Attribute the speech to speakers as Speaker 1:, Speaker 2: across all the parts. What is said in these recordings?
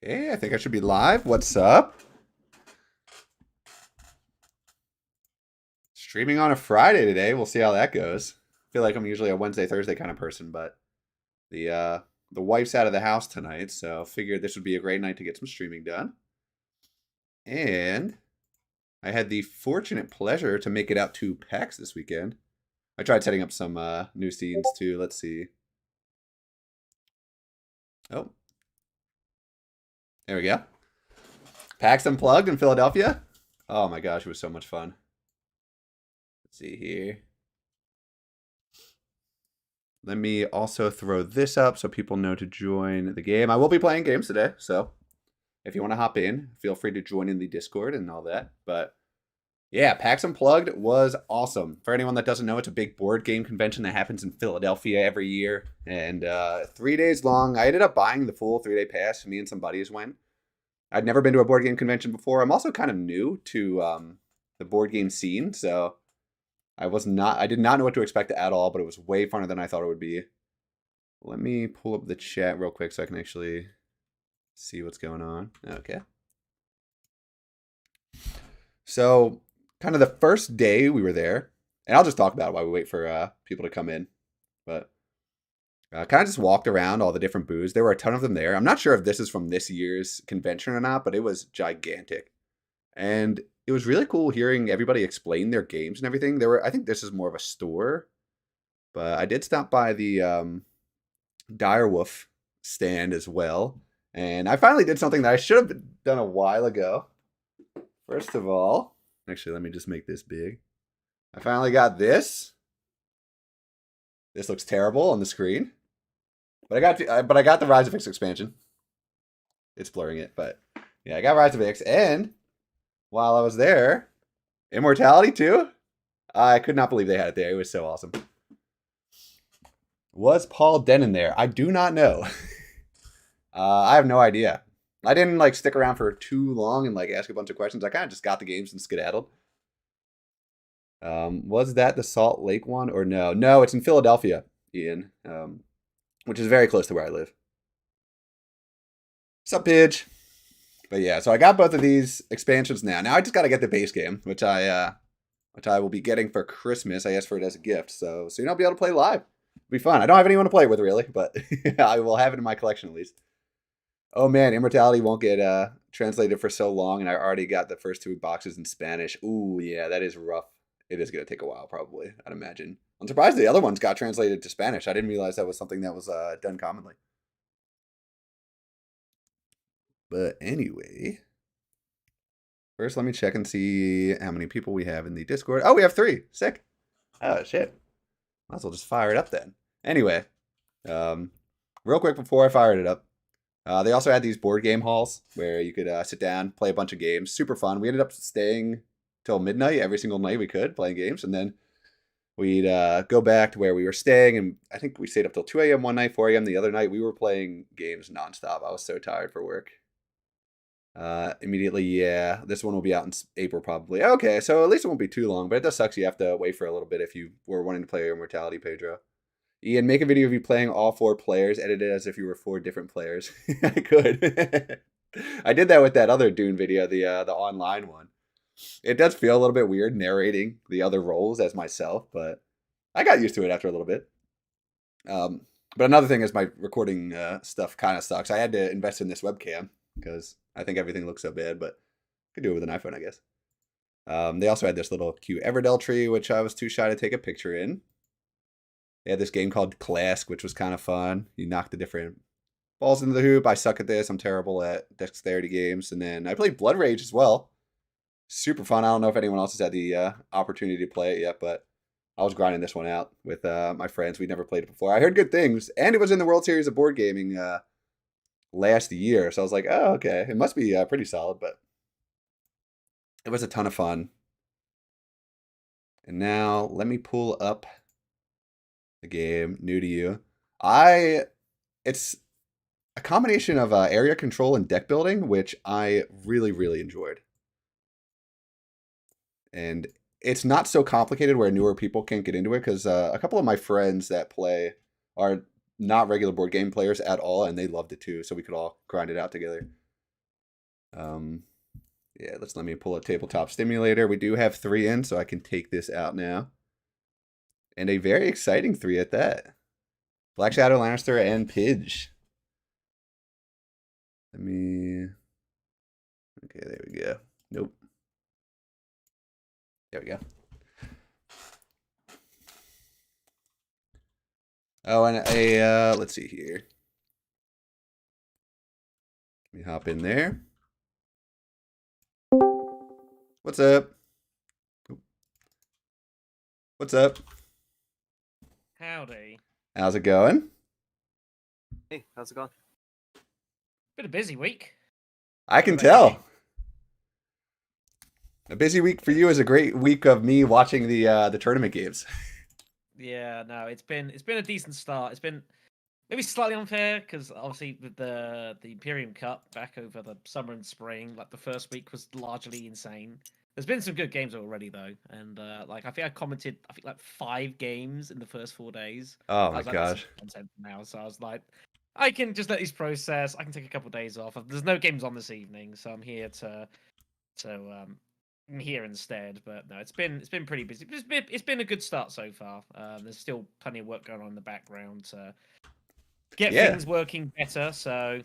Speaker 1: Hey, I think I should be live. What's up? Streaming on a Friday today. We'll see how that goes. I feel like I'm usually a Wednesday, Thursday kind of person, but the uh the wife's out of the house tonight, so figured this would be a great night to get some streaming done. And I had the fortunate pleasure to make it out to PAX this weekend. I tried setting up some new scenes too. Let's see. Oh, there we go. PAX Unplugged in Philadelphia. Oh my gosh, it was so much fun. Let's see here. Let me also throw this up so people know to join the game. I will be playing games today, so if you want to hop in, feel free to join in the Discord and all that. But yeah, PAX Unplugged was awesome. For anyone that doesn't know, it's a big board game convention that happens in Philadelphia every year. And 3 days long. I ended up buying the full 3-day pass. Me and some buddies went. I'd never been to a board game convention before. I'm also kind of new to the board game scene, so I did not know what to expect at all, but it was way funner than I thought it would be. Let me pull up the chat real quick so I can actually see what's going on. Okay. So, kind of the first day we were there, and I'll just talk about it while we wait for people to come in, but kind of just walked around all the different booths. There were a ton of them there. I'm not sure if this is from this year's convention or not, but it was gigantic. And it was really cool hearing everybody explain their games and everything. I think this is more of a store, but I did stop by the Direwolf stand as well. And I finally did something that I should have done a while ago. First of all, actually, let me just make this big. I finally got this. This looks terrible on the screen, but I got the Rise of X expansion. It's blurring it, but yeah, I got Rise of X, and while I was there, Immortality too. I could not believe they had it there. It was so awesome. Was Paul Denon there? I do not know. I have no idea. I didn't stick around for too long and ask a bunch of questions. I kind of just got the games and skedaddled. Was that the Salt Lake one or no? No, it's in Philadelphia, Ian, which is very close to where I live. Sup, Pidge? But yeah, so I got both of these expansions now. Now I just got to get the base game, which I will be getting for Christmas. I asked for it as a gift, so soon I'll be able to play live. It'll be fun. I don't have anyone to play it with really, but I will have it in my collection at least. Oh man, Immortality won't get translated for so long, and I already got the first 2 boxes in Spanish. Ooh, yeah, that is rough. It is going to take a while, probably, I'd imagine. I'm surprised the other ones got translated to Spanish. I didn't realize that was something that was done commonly. But anyway, first let me check and see how many people we have in the Discord. Oh, we have 3. Sick. Oh, shit. Might as well just fire it up then. Anyway, real quick before I fired it up, they also had these board game halls where you could sit down, play a bunch of games. Super fun. We ended up staying till midnight every single night we could, playing games. And then we'd go back to where we were staying. And I think we stayed up till 2 a.m. one night, 4 a.m. the other night. We were playing games nonstop. I was so tired for work. Immediately, yeah. This one will be out in April probably. Okay, so at least it won't be too long. But it does suck you have to wait for a little bit if you were wanting to play Immortality, Pedro. Ian, make a video of you playing all 4 players, edit it as if you were 4 different players. I could. I did that with that other Dune video, the online one. It does feel a little bit weird narrating the other roles as myself, but I got used to it after a little bit. But another thing is my recording stuff kind of sucks. I had to invest in this webcam because I think everything looks so bad, but I could do it with an iPhone, I guess. They also had this little cute Everdell tree, which I was too shy to take a picture in. They had this game called Clask, which was kind of fun. You knock the different balls into the hoop. I suck at this. I'm terrible at dexterity games. And then I played Blood Rage as well. Super fun. I don't know if anyone else has had the opportunity to play it yet, but I was grinding this one out with my friends. We'd never played it before. I heard good things, and it was in the World Series of Board Gaming last year. So I was like, oh, okay. It must be pretty solid, but it was a ton of fun. And now let me pull up the game, new to you. It's a combination of area control and deck building, which I really, really enjoyed. And it's not so complicated where newer people can't get into it, because a couple of my friends that play are not regular board game players at all, and they loved it too, so we could all grind it out together. Yeah, let me pull a tabletop simulator. We do have 3 in, so I can take this out now. And a very exciting 3 at that. Black Shadow, Lannister, and Pidge. Let me... Okay, there we go. Nope. There we go. Oh, and let's see here. Let me hop in there. What's up? What's up?
Speaker 2: Howdy.
Speaker 1: How's it going?
Speaker 3: Hey, how's it going?
Speaker 2: Been a busy week.
Speaker 1: I can tell. A busy week for you is a great week of me watching the tournament games.
Speaker 2: Yeah, no, it's been a decent start. It's been maybe slightly unfair because obviously with the Imperium Cup back over the summer and spring, like the first week was largely insane. There's been some good games already though, and like I think I commented like 5 games in the first 4 days.
Speaker 1: Oh
Speaker 2: I
Speaker 1: my
Speaker 2: was like,
Speaker 1: gosh!
Speaker 2: content now, so I was like, I can just let these process. I can take a couple of days off. There's no games on this evening, so I'm here I'm here instead. But no, it's been pretty busy. It's been a good start so far. There's still plenty of work going on in the background to get things working better. So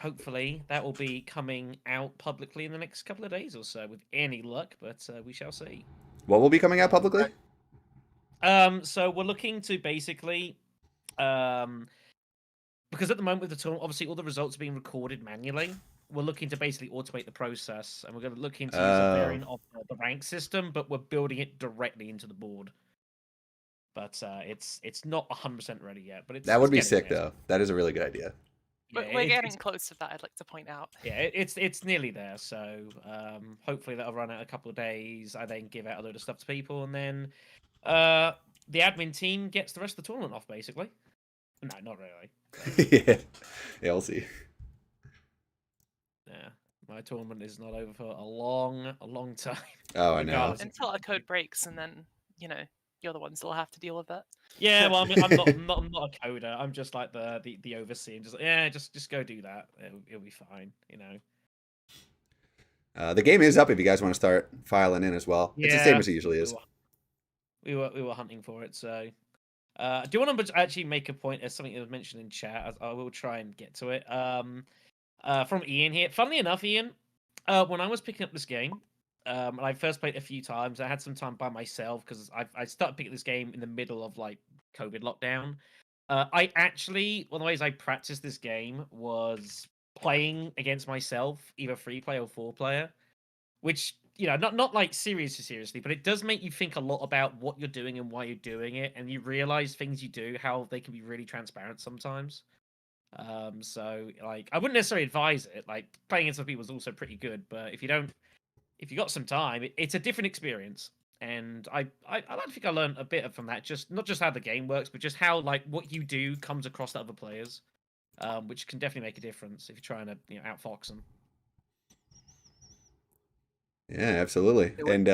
Speaker 2: hopefully that will be coming out publicly in the next couple of days or so, with any luck. But we shall see.
Speaker 1: What will be coming out publicly?
Speaker 2: So we're looking to basically, because at the moment with the tournament, obviously all the results are being recorded manually. We're looking to basically automate the process, and we're going to look into use a variant of the rank system, but we're building it directly into the board. But it's not 100% ready yet. But
Speaker 1: that would be
Speaker 2: getting
Speaker 1: sick
Speaker 2: there.
Speaker 1: though. That is a really good idea.
Speaker 4: But we're getting close to that, I'd like to point out.
Speaker 2: Yeah, it's nearly there. So hopefully that'll run out a couple of days. I then give out a load of stuff to people, and then the admin team gets the rest of the tournament off, basically. No, not really.
Speaker 1: Yeah, we'll see.
Speaker 2: Yeah, my tournament is not over for a long time.
Speaker 1: Oh, I know.
Speaker 4: Until our code breaks, and then you're the ones that'll have to deal with that.
Speaker 2: Yeah, well, I mean, I'm not a coder. I'm just like the overseer. Just just go do that. It'll be fine.
Speaker 1: The game is up if you guys want to start filing in as well.
Speaker 2: Yeah,
Speaker 1: it's the same as it usually is.
Speaker 2: We were hunting for it, so I do want to actually make a point as something that was mentioned in chat. I will try and get to it. From Ian here. Funnily enough, Ian, when I was picking up this game, and I first played it a few times, I had some time by myself because I started picking this game in the middle of like COVID lockdown. I actually, one of the ways I practiced this game was playing against myself, either 3-player or 4-player, which not like seriously, but it does make you think a lot about what you're doing and why you're doing it, and you realize things you do, how they can be really transparent sometimes. So like I wouldn't necessarily advise it. Like playing against other people is also pretty good, but if you got some time, it's a different experience. And I like to think I learned a bit from that, just not just how the game works, but just how like what you do comes across to other players, which can definitely make a difference if you're trying to outfox them.
Speaker 1: Yeah, absolutely. And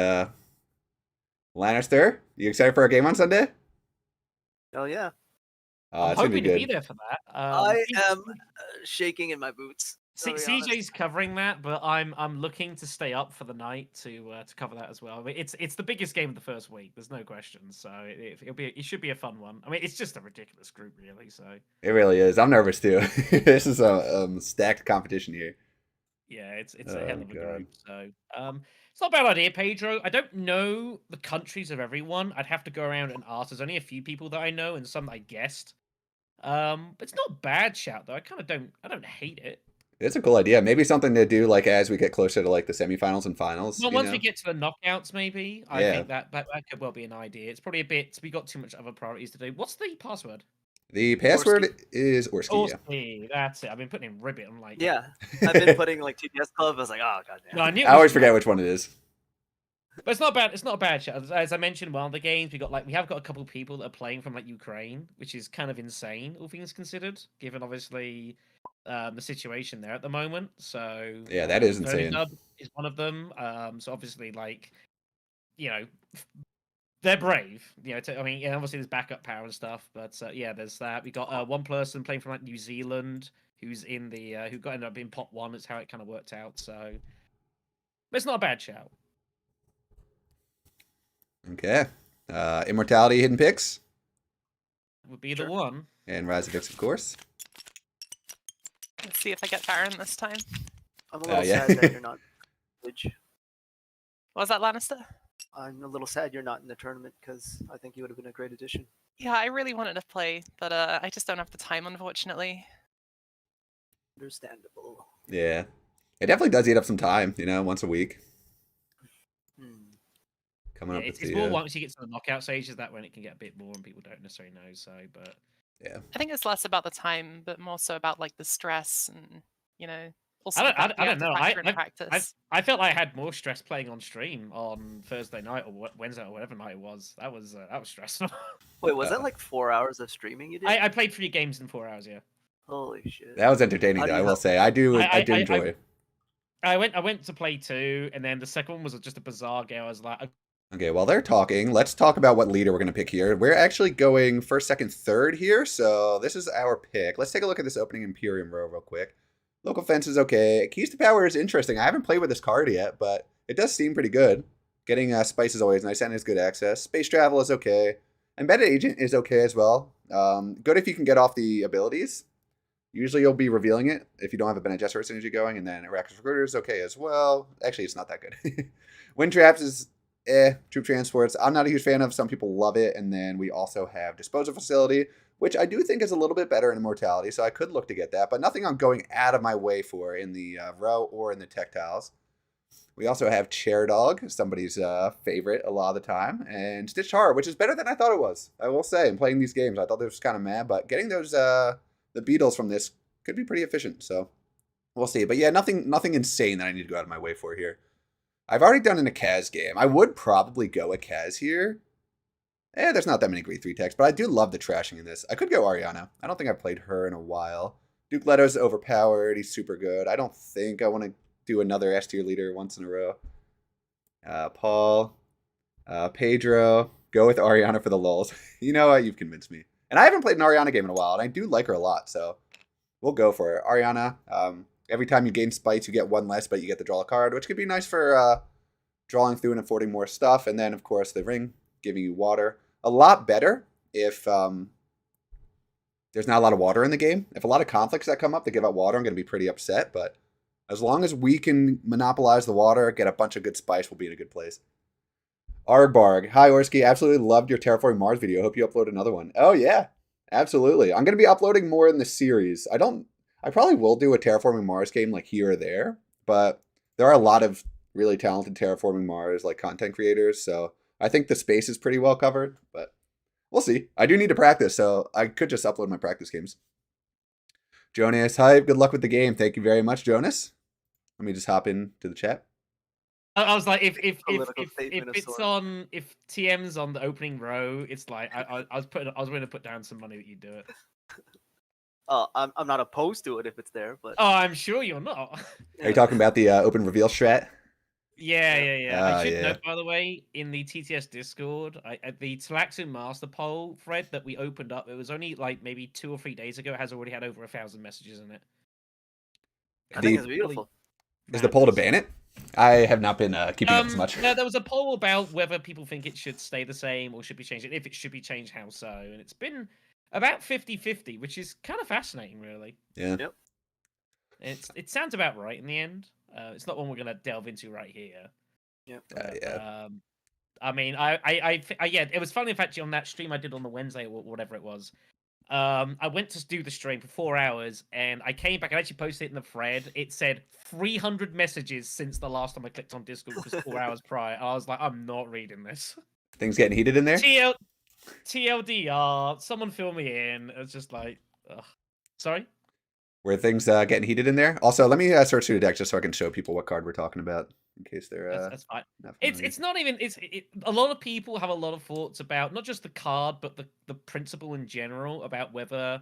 Speaker 1: Lannister, you excited for our game on Sunday?
Speaker 3: Oh yeah.
Speaker 2: I'm hoping to be there for that.
Speaker 3: I am shaking in my boots.
Speaker 2: CJ's covering that, but I'm looking to stay up for the night to cover that as well. I mean, it's the biggest game of the first week. There's no question. So it should be a fun one. I mean, it's just a ridiculous group, really. So
Speaker 1: it really is. I'm nervous too. This is a stacked competition here.
Speaker 2: Yeah, it's a hell of a group. So it's not a bad idea, Pedro. I don't know the countries of everyone. I'd have to go around and ask. There's only a few people that I know and some that I guessed. But it's not a bad shout though. I don't hate it.
Speaker 1: It's a cool idea. Maybe something to do like as we get closer to like the semifinals and finals.
Speaker 2: Well, once we get to the knockouts, maybe. I
Speaker 1: Yeah.
Speaker 2: think that could well be an idea. It's probably a bit. We got too much other priorities to do. What's the password?
Speaker 1: The password is Orsky.
Speaker 2: Yeah. That's it. I've been putting in Ribbit. I'm like,
Speaker 3: yeah. I've been putting like TTS Club. I was like, oh god damn.
Speaker 2: No,
Speaker 1: I always forget which one it is.
Speaker 2: But it's not bad. It's not a bad shot. As I mentioned in one of the games, we have got a couple of people that are playing from like Ukraine, which is kind of insane, all things considered, given obviously the situation there at the moment. So
Speaker 1: yeah, that is insane.
Speaker 2: Is one of them. So obviously, like they're brave. You know, I mean, yeah, obviously there's backup power and stuff, but yeah, there's that. We got one person playing from like New Zealand who's in the who got ended up being pot one. That's how it kind of worked out. So it's not a bad shout.
Speaker 1: Okay. Immortality, hidden picks,
Speaker 2: Would be
Speaker 3: Sure.
Speaker 2: the one.
Speaker 1: and Rise of X, of course.
Speaker 4: Let's see if I get Baron this time.
Speaker 3: I'm a little
Speaker 1: yeah.
Speaker 3: sad that you're not. What
Speaker 4: Was that Lannister?
Speaker 3: I'm a little sad you're not in the tournament because I think you would have been a great addition.
Speaker 4: Yeah, I really wanted to play, but I just don't have the time, unfortunately.
Speaker 3: Understandable.
Speaker 1: Yeah. It definitely does eat up some time, you know, once a week. Coming
Speaker 2: Yeah,
Speaker 1: up with
Speaker 2: it's
Speaker 1: the,
Speaker 2: more once you get to the knockout stages that when it can get a bit more and people don't necessarily know. So, but
Speaker 1: yeah.
Speaker 4: I think it's less about the time, but more so about like the stress and also
Speaker 2: I
Speaker 4: the
Speaker 2: don't,
Speaker 4: fact
Speaker 2: I, I
Speaker 4: you have
Speaker 2: don't
Speaker 4: to
Speaker 2: know.
Speaker 4: factor in practice.
Speaker 2: I felt like I had more stress playing on stream on Thursday night or Wednesday or whatever night it was. That was stressful.
Speaker 3: Wait, was that like 4 hours of streaming you did?
Speaker 2: I played 3 games in 4 hours. Yeah.
Speaker 3: Holy shit.
Speaker 1: That was entertaining,
Speaker 3: How do
Speaker 1: though. I
Speaker 3: you
Speaker 1: will
Speaker 3: have-
Speaker 1: say, I did enjoy it.
Speaker 2: I went to play 2, and then the second one was just a bizarre game. I was like,
Speaker 1: Okay, while they're talking, let's talk about what leader we're going to pick here. We're actually going first, second, third here, so this is our pick. Let's take a look at this opening Imperium row real quick. Local fence is okay. Keys to power is interesting. I haven't played with this card yet, but it does seem pretty good. Getting spice is always nice, and it's good access. Space travel is okay. Embedded agent is okay as well. Good if you can get off the abilities. Usually you'll be revealing it if you don't have a Bene Gesserit synergy going, and then Arrakis Recruiter is okay as well. Actually, it's not that good. Wind Traps is troop transports, I'm not a huge fan of. Some people love it. And then we also have Disposal Facility, which I do think is a little bit better in Immortality, so I could look to get that, but nothing I'm going out of my way for in the row or in the tech tiles. We also have Chair Dog, somebody's favorite a lot of the time, and Stitched Heart, which is better than I thought it was. I will say, in playing these games, I thought this was kind of mad, but getting those the beetles from this could be pretty efficient, so we'll see. But yeah, nothing insane that I need to go out of my way for here. I've already done a Kaz game. I would probably go a Kaz here. There's not that many great 3 techs, but I do love the trashing in this. I could go Ariana. I don't think I've played her in a while. Duke Leto's overpowered. He's super good. I don't think I want to do another S tier leader once in a row. Paul. Pedro. Go with Ariana for the lulz. You know what? You've convinced me. And I haven't played an Ariana game in a while, and I do like her a lot, so we'll go for it. Ariana, every time you gain spites, you get 1 less, but you get to draw a card, which could be nice for drawing through and affording more stuff. And then, of course, the ring, giving you water. A lot better if there's not a lot of water in the game. If a lot of conflicts that come up that give out water, I'm going to be pretty upset. But as long as we can monopolize the water, get a bunch of good spice, we'll be in a good place. Argbarg. Hi, Orsky. Absolutely loved your Terraforming Mars video. Hope you upload another one. Oh, yeah. Absolutely. I'm going to be uploading more in the series. I probably will do a Terraforming Mars game like here or there, but there are a lot of really talented Terraforming Mars like content creators, so I think the space is pretty well covered, but we'll see. I do need to practice, so I could just upload my practice games. Jonas, hi. Good luck with the game. Thank you very much, Jonas. Let me just hop into the chat.
Speaker 2: I was like, if TM's on the opening row, it's like I was going to put down some money that you do it.
Speaker 3: I'm not opposed to it if it's there, but
Speaker 2: Oh, I'm sure you're not.
Speaker 1: Are you talking about the open reveal strat?
Speaker 2: Yeah. I should note, by the way, in the TTS Discord, the Talaxu Master poll thread that we opened up, it was only like maybe 2 or 3 days ago. It has already had over 1,000 messages in it.
Speaker 3: I think it's beautiful.
Speaker 1: Is the poll to ban it? I have not been keeping up as much.
Speaker 2: No, there was a poll about whether people think it should stay the same or should be changed. If it should be changed, how so? And it's been about 50-50, which is kind of fascinating, really.
Speaker 1: Yeah.
Speaker 3: Yep.
Speaker 2: It sounds about right in the end. It's not one we're gonna delve into right here.
Speaker 3: Yep.
Speaker 1: Yeah.
Speaker 2: I mean, yeah, it was funny. In fact, on that stream I did on the Wednesday or whatever it was, I went to do the stream for 4 hours, and I came back and actually posted it in the thread. It said 300 messages since the last time I clicked on Discord, which was 4 hours prior. I was like, I'm not reading this.
Speaker 1: Things getting heated in there?
Speaker 2: TLDR, someone fill me in. It's just like, ugh. Sorry?
Speaker 1: Were things getting heated in there? Also, let me search through the deck just so I can show people what card we're talking about in case they're.
Speaker 2: That's fine. It's not even. A lot of people have a lot of thoughts about not just the card, but the principle in general about whether,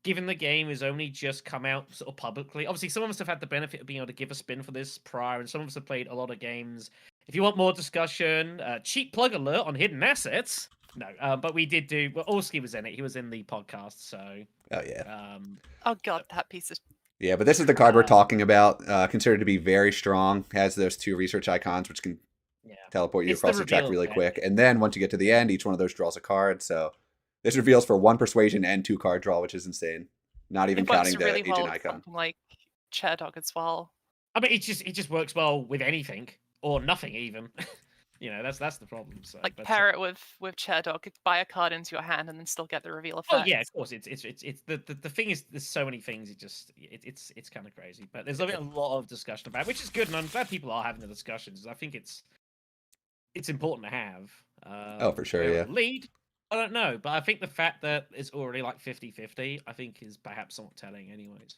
Speaker 2: given the game has only just come out sort of publicly. Obviously, some of us have had the benefit of being able to give a spin for this prior, and some of us have played a lot of games if you want more discussion, cheap plug alert on hidden assets. No, but we did do. Well, Orski was in it. He was in the podcast. So.
Speaker 1: Oh yeah.
Speaker 4: Oh god, that piece of
Speaker 1: Yeah, but this is the card we're talking about. Considered to be very strong. Has those 2 research icons, which can teleport you
Speaker 2: It's
Speaker 1: across the track really quick. And then once you get to the end, each one of those draws a card. So this reveals for 1 persuasion and 2 card draw, which is insane. Not even counting the
Speaker 4: really
Speaker 1: agent
Speaker 4: well
Speaker 1: icon.
Speaker 4: Something like Chair Dog as well.
Speaker 2: I mean, it just works well with anything or nothing even. That's the problem. So,
Speaker 4: Like pair it with Chair Dog, buy a card into your hand, and then still get the reveal effect.
Speaker 2: Oh yeah, of course. It's the thing is, there's so many things. It's kind of crazy, but there's a lot of discussion about it, which is good, and I'm glad people are having the discussions. I think it's important to have.
Speaker 1: Oh, for sure, yeah.
Speaker 2: Lead, I don't know, but I think the fact that it's already like 50-50, I think is perhaps somewhat telling, anyways.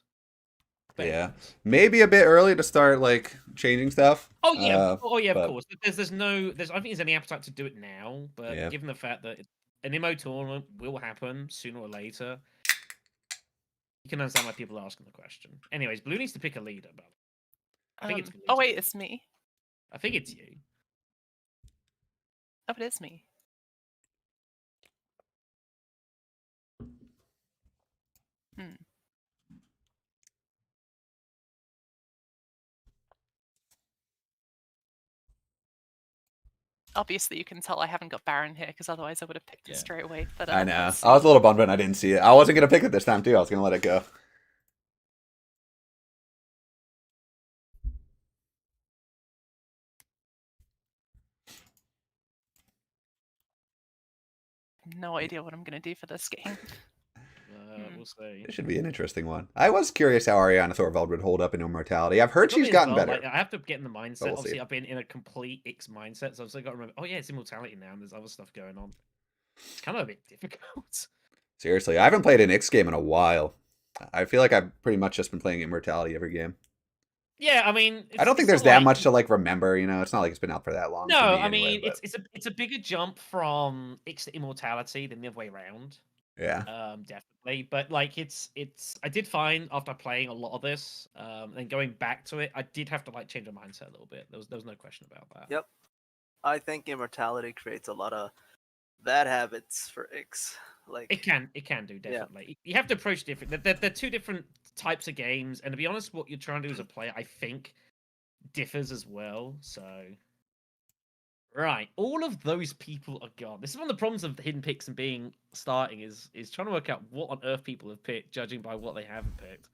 Speaker 2: But
Speaker 1: yeah, maybe a bit early to start like changing stuff.
Speaker 2: Oh yeah,
Speaker 1: but...
Speaker 2: of course. I don't think there's any appetite to do it now. But given the fact that an IMO tournament will happen sooner or later, you can understand why people are asking the question. Anyways, Blue needs to pick a leader. But I think it's Blue.
Speaker 4: Oh wait, it's me.
Speaker 2: I think it's you.
Speaker 4: Oh, it is me. Obviously, you can tell I haven't got Baron here, because otherwise I would have picked it straight away. But
Speaker 1: I know. I was a little bummed when I didn't see it. I wasn't going to pick it this time, too. I was going to let it go.
Speaker 4: No idea what I'm going to do for this game.
Speaker 2: We'll see.
Speaker 1: It should be an interesting one. I was curious how Ariana Thorvald would hold up in Immortality. I've heard she's gotten better.
Speaker 2: Like, I have to get in the mindset.
Speaker 1: We'll
Speaker 2: Obviously,
Speaker 1: see.
Speaker 2: I've been in a complete X mindset, so I've still got to remember. Oh yeah, it's Immortality now, and there's other stuff going on. It's kind of a bit difficult.
Speaker 1: Seriously, I haven't played an X game in a while. I feel like I've pretty much just been playing Immortality every game.
Speaker 2: Yeah, I mean,
Speaker 1: I don't think there's that much to like remember. It's not like it's been out for that long.
Speaker 2: No, I
Speaker 1: anyway,
Speaker 2: mean, it's a bigger jump from X to Immortality than the other way around.
Speaker 1: Yeah.
Speaker 2: Definitely. But like I did find after playing a lot of this, and going back to it, I did have to like change my mindset a little bit. There was no question about that.
Speaker 3: Yep. I think Immortality creates a lot of bad habits for X. Like
Speaker 2: it can do, definitely. Yeah. You have to approach different. They're 2 different types of games, and to be honest, what you're trying to do as a player, I think, differs as well. So right, all of those people are gone. This is one of the problems of hidden picks and being starting is trying to work out what on earth people have picked, judging by what they haven't picked.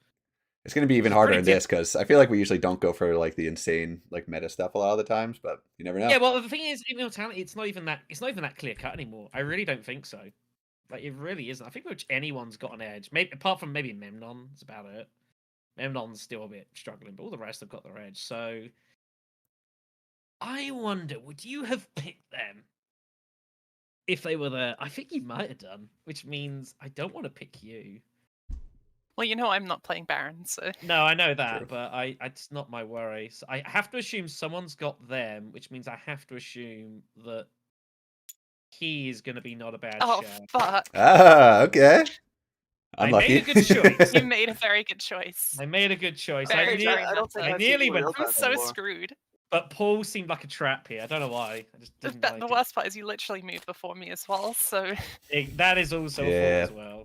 Speaker 1: It's going to be even harder in this because I feel like we usually don't go for like the insane like meta stuff a lot of the times, but you never know.
Speaker 2: Yeah, well, the thing is, Immortality, it's not even that clear cut anymore. I really don't think so. Like, it really isn't. I think which anyone's got an edge. Maybe apart from maybe Memnon, that's about it. Memnon's still a bit struggling, but all the rest have got their edge. So I wonder, would you have picked them if they were there? I think you might have done, which means I don't want to pick you.
Speaker 4: Well, I'm not playing Baron, so...
Speaker 2: No, I know that, but it's not my worry. So I have to assume someone's got them, which means I have to assume that he is going to be not a bad
Speaker 4: Oh,
Speaker 2: share.
Speaker 4: fuck.
Speaker 1: Ah, okay.
Speaker 2: I
Speaker 1: Unlucky.
Speaker 2: made a good choice.
Speaker 4: You made a very good choice.
Speaker 2: I made a good choice.
Speaker 4: I
Speaker 2: nearly went.
Speaker 4: I'm so screwed.
Speaker 2: But Paul seemed like a trap here. I don't know why. I just didn't like
Speaker 4: the worst part is you literally moved before me as well, so...
Speaker 2: That is also a fault as well.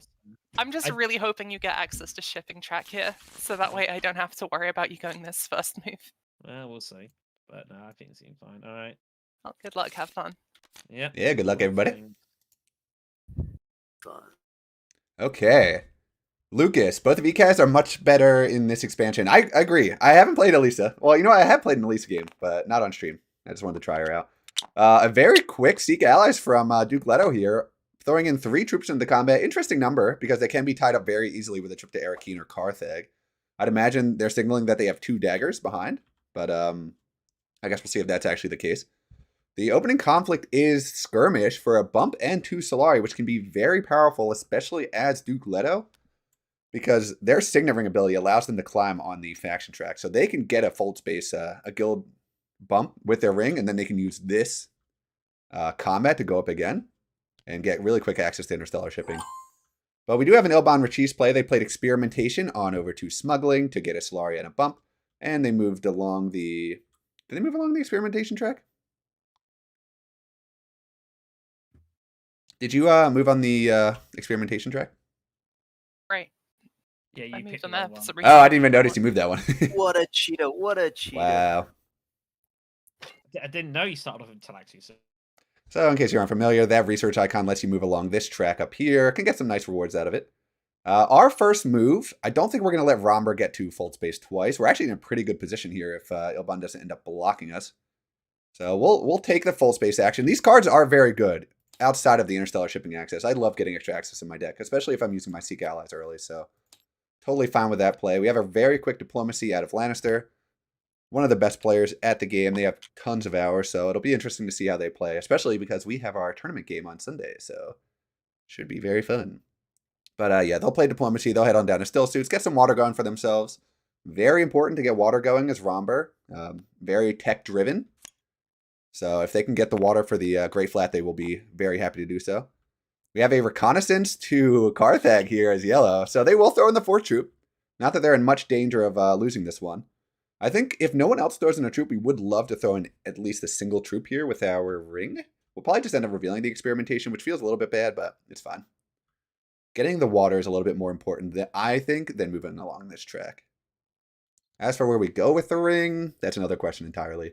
Speaker 4: I'm just really hoping you get access to shipping track here, so that way I don't have to worry about you going this first move.
Speaker 2: Well, we'll see. But no, I think it seemed fine. All right.
Speaker 4: Well, good luck. Have fun.
Speaker 2: Yeah.
Speaker 1: Yeah, good luck, everybody.
Speaker 3: Fun.
Speaker 1: Okay. Lucas, both of you guys are much better in this expansion. I agree. I haven't played Elisa. Well, I have played an Elisa game, but not on stream. I just wanted to try her out. A very quick Seek Allies from Duke Leto here, throwing in 3 troops into the combat. Interesting number, because they can be tied up very easily with a trip to Arakeen or Carthag. I'd imagine they're signaling that they have 2 daggers behind, but I guess we'll see if that's actually the case. The opening conflict is Skirmish for a bump and 2 Solari, which can be very powerful, especially as Duke Leto, because their Signet Ring ability allows them to climb on the faction track. So they can get a fold space, a guild bump with their ring, and then they can use this combat to go up again and get really quick access to interstellar shipping. But we do have an Ilban Rachis play. They played Experimentation on over to Smuggling to get a Solari and a bump, and they moved along the... Did they move along the Experimentation track? Did you move on the experimentation track?
Speaker 4: Right.
Speaker 2: Yeah, you
Speaker 4: I moved
Speaker 2: picked
Speaker 4: on
Speaker 2: the
Speaker 4: there
Speaker 2: wrong
Speaker 4: for
Speaker 2: one.
Speaker 4: some
Speaker 1: Oh, I
Speaker 4: reason.
Speaker 1: didn't even notice you moved that one.
Speaker 3: What a cheetah! What a cheetah!
Speaker 1: Wow.
Speaker 2: I didn't know you started off in Talaxi, so
Speaker 1: So in case you're unfamiliar, that research icon lets you move along this track up here. Can get some nice rewards out of it. Our first move, I don't think we're going to let Romber get to Fold Space twice. We're actually in a pretty good position here if Ilban doesn't end up blocking us. So we'll take the Fold Space action. These cards are very good outside of the Interstellar Shipping access. I love getting extra access in my deck, especially if I'm using my Seek Allies early. So totally fine with that play. We have a very quick Diplomacy out of Lannister. One of the best players at the game. They have tons of hours, so it'll be interesting to see how they play, especially because we have our tournament game on Sunday. So should be very fun. But yeah, they'll play Diplomacy. They'll head on down to Still Suits, get some water going for themselves. Very important to get water going as Romber. Very tech-driven. So if they can get the water for the Great Flat, they will be very happy to do so. We have a Reconnaissance to Carthag here as yellow. So they will throw in the 4th troop. Not that they're in much danger of losing this one. I think if no one else throws in a troop, we would love to throw in at least a single troop here with our ring. We'll probably just end up revealing the experimentation, which feels a little bit bad, but it's fine. Getting the water is a little bit more important, I think, than moving along this track. As for where we go with the ring, that's another question entirely.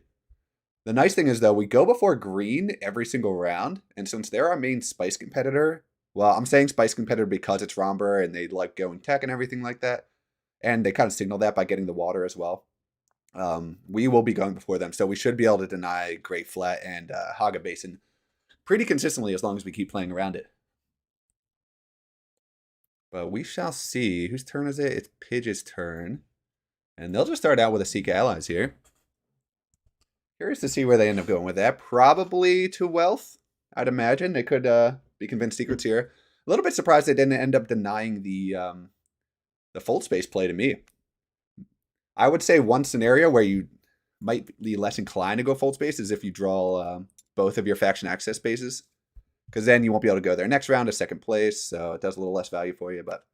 Speaker 1: The nice thing is, though, we go before green every single round, and since they're our main spice competitor, well, I'm saying spice competitor because it's Romber and they like going tech and everything like that, and they kind of signal that by getting the water as well. We will be going before them, so we should be able to deny Great Flat and Haga Basin pretty consistently as long as we keep playing around it. But we shall see. Whose turn is it? It's Pidge's turn. And they'll just start out with a Seek Allies here. Curious to see where they end up going with that. Probably to Wealth, I'd imagine. They could be convinced secrets here. A little bit surprised they didn't end up denying the Fold Space play to me. I would say one scenario where you might be less inclined to go Fold Space is if you draw both of your faction access spaces. Because then you won't be able to go there next round to 2nd place, so it does a little less value for you. But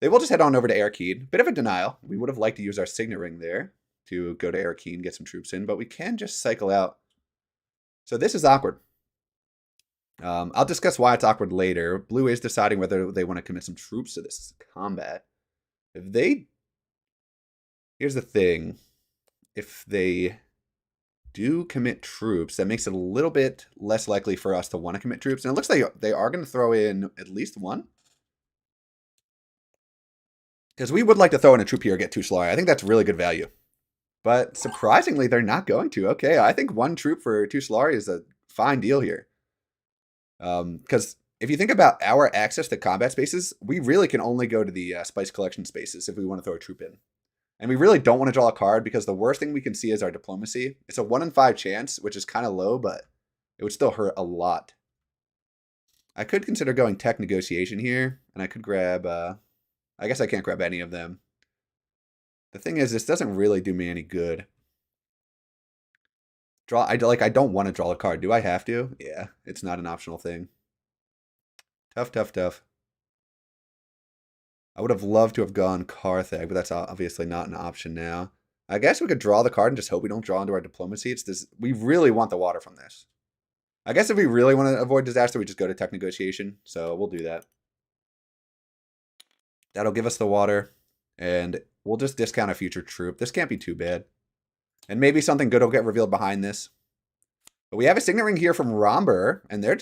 Speaker 1: they will just head on over to Airkeed. Bit of a denial. We would have liked to use our Signet Ring there to go to Airkeed and get some troops in, but we can just cycle out. So this is awkward. I'll discuss why it's awkward later. Blue is deciding whether they want to commit some troops to this combat. If they... Here's the thing. If they do commit troops, that makes it a little bit less likely for us to want to commit troops. And it looks like they are going to throw in at least one. Because we would like to throw in a troop here, get 2 Solari. I think that's really good value. But surprisingly, they're not going to. Okay, I think 1 troop for 2 Solari is a fine deal here. Because if you think about our access to combat spaces, we really can only go to the Spice Collection spaces if we want to throw a troop in. And we really don't want to draw a card because the worst thing we can see is our Diplomacy. It's a 1 in 5 chance, which is kind of low, but it would still hurt a lot. I could consider going Tech Negotiation here, and I could grab... I guess I can't grab any of them. The thing is, this doesn't really do me any good. I don't want to draw a card. Do I have to? Yeah, it's not an optional thing. Tough, tough, tough. I would have loved to have gone Carthag, but that's obviously not an option now. I guess we could draw the card and just hope we don't draw into our Diplomacy. It's this. We really want the water from this. I guess if we really want to avoid disaster, we just go to Tech Negotiation. So we'll do that. That'll give us the water, and we'll just discount a future troop. This can't be too bad. And maybe something good will get revealed behind this. But we have a Signet Ring here from Romber, and they're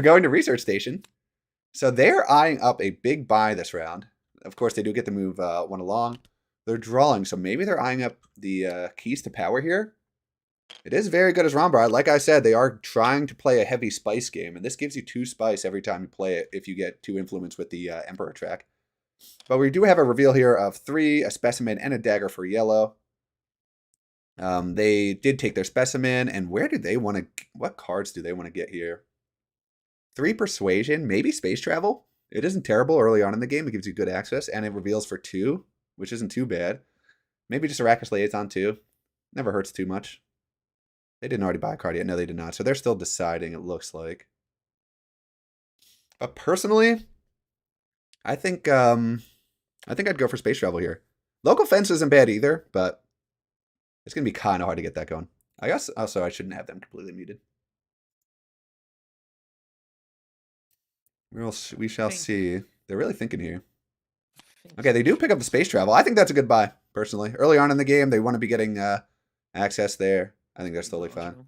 Speaker 1: going to Research Station. So they're eyeing up a big buy this round. Of course, they do get to move 1 along. They're drawing, so maybe they're eyeing up the keys to power here. It is very good as Rombar. Like I said, they are trying to play a heavy spice game, and this gives you 2 spice every time you play it if you get 2 influence with the Emperor track. But we do have a reveal here of 3, a Specimen, and a Dagger for yellow. They did take their Specimen, and where do they want to... What cards do they want to get here? 3 Persuasion, maybe Space Travel. It isn't terrible early on in the game. It gives you good access, and it reveals for 2, which isn't too bad. Maybe just Arrakis Liaison too. Never hurts too much. They didn't already buy a card yet. No, they did not. So they're still deciding, it looks like. But personally, I think I'd go for Space Travel here. Local Fence isn't bad either, but it's going to be kind of hard to get that going. I guess also I shouldn't have them completely muted. We shall
Speaker 2: think-
Speaker 1: see. They're really thinking here.
Speaker 2: I think
Speaker 1: Okay, they do pick up the space travel. I think that's a good buy, personally. Early on in the game, they want to be getting access there. I think that's totally fine.
Speaker 2: Marginal.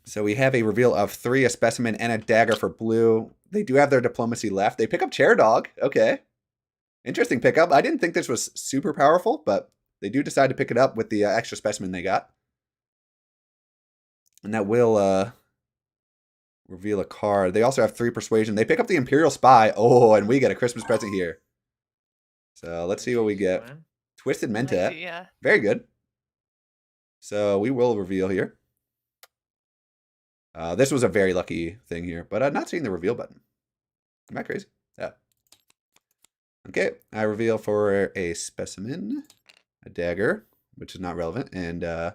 Speaker 1: So we have a reveal of 3, a specimen, and a dagger for blue. They do have their diplomacy left. They pick up Chair Dog. Okay. Interesting pickup. I didn't think this was super powerful, but they do decide to pick it up with the extra specimen they got. And that will reveal a card. They also have 3 persuasion. They pick up the Imperial Spy. Oh, and we get a Christmas present here. So let's see what we get.
Speaker 2: Man.
Speaker 1: Twisted Mentat.
Speaker 4: Yeah.
Speaker 1: Very good. So we will reveal here. This was a very lucky thing here, but I'm not seeing the reveal button. Am I crazy? Yeah. Okay, I reveal for a specimen, a dagger, which is not relevant, and 3
Speaker 2: It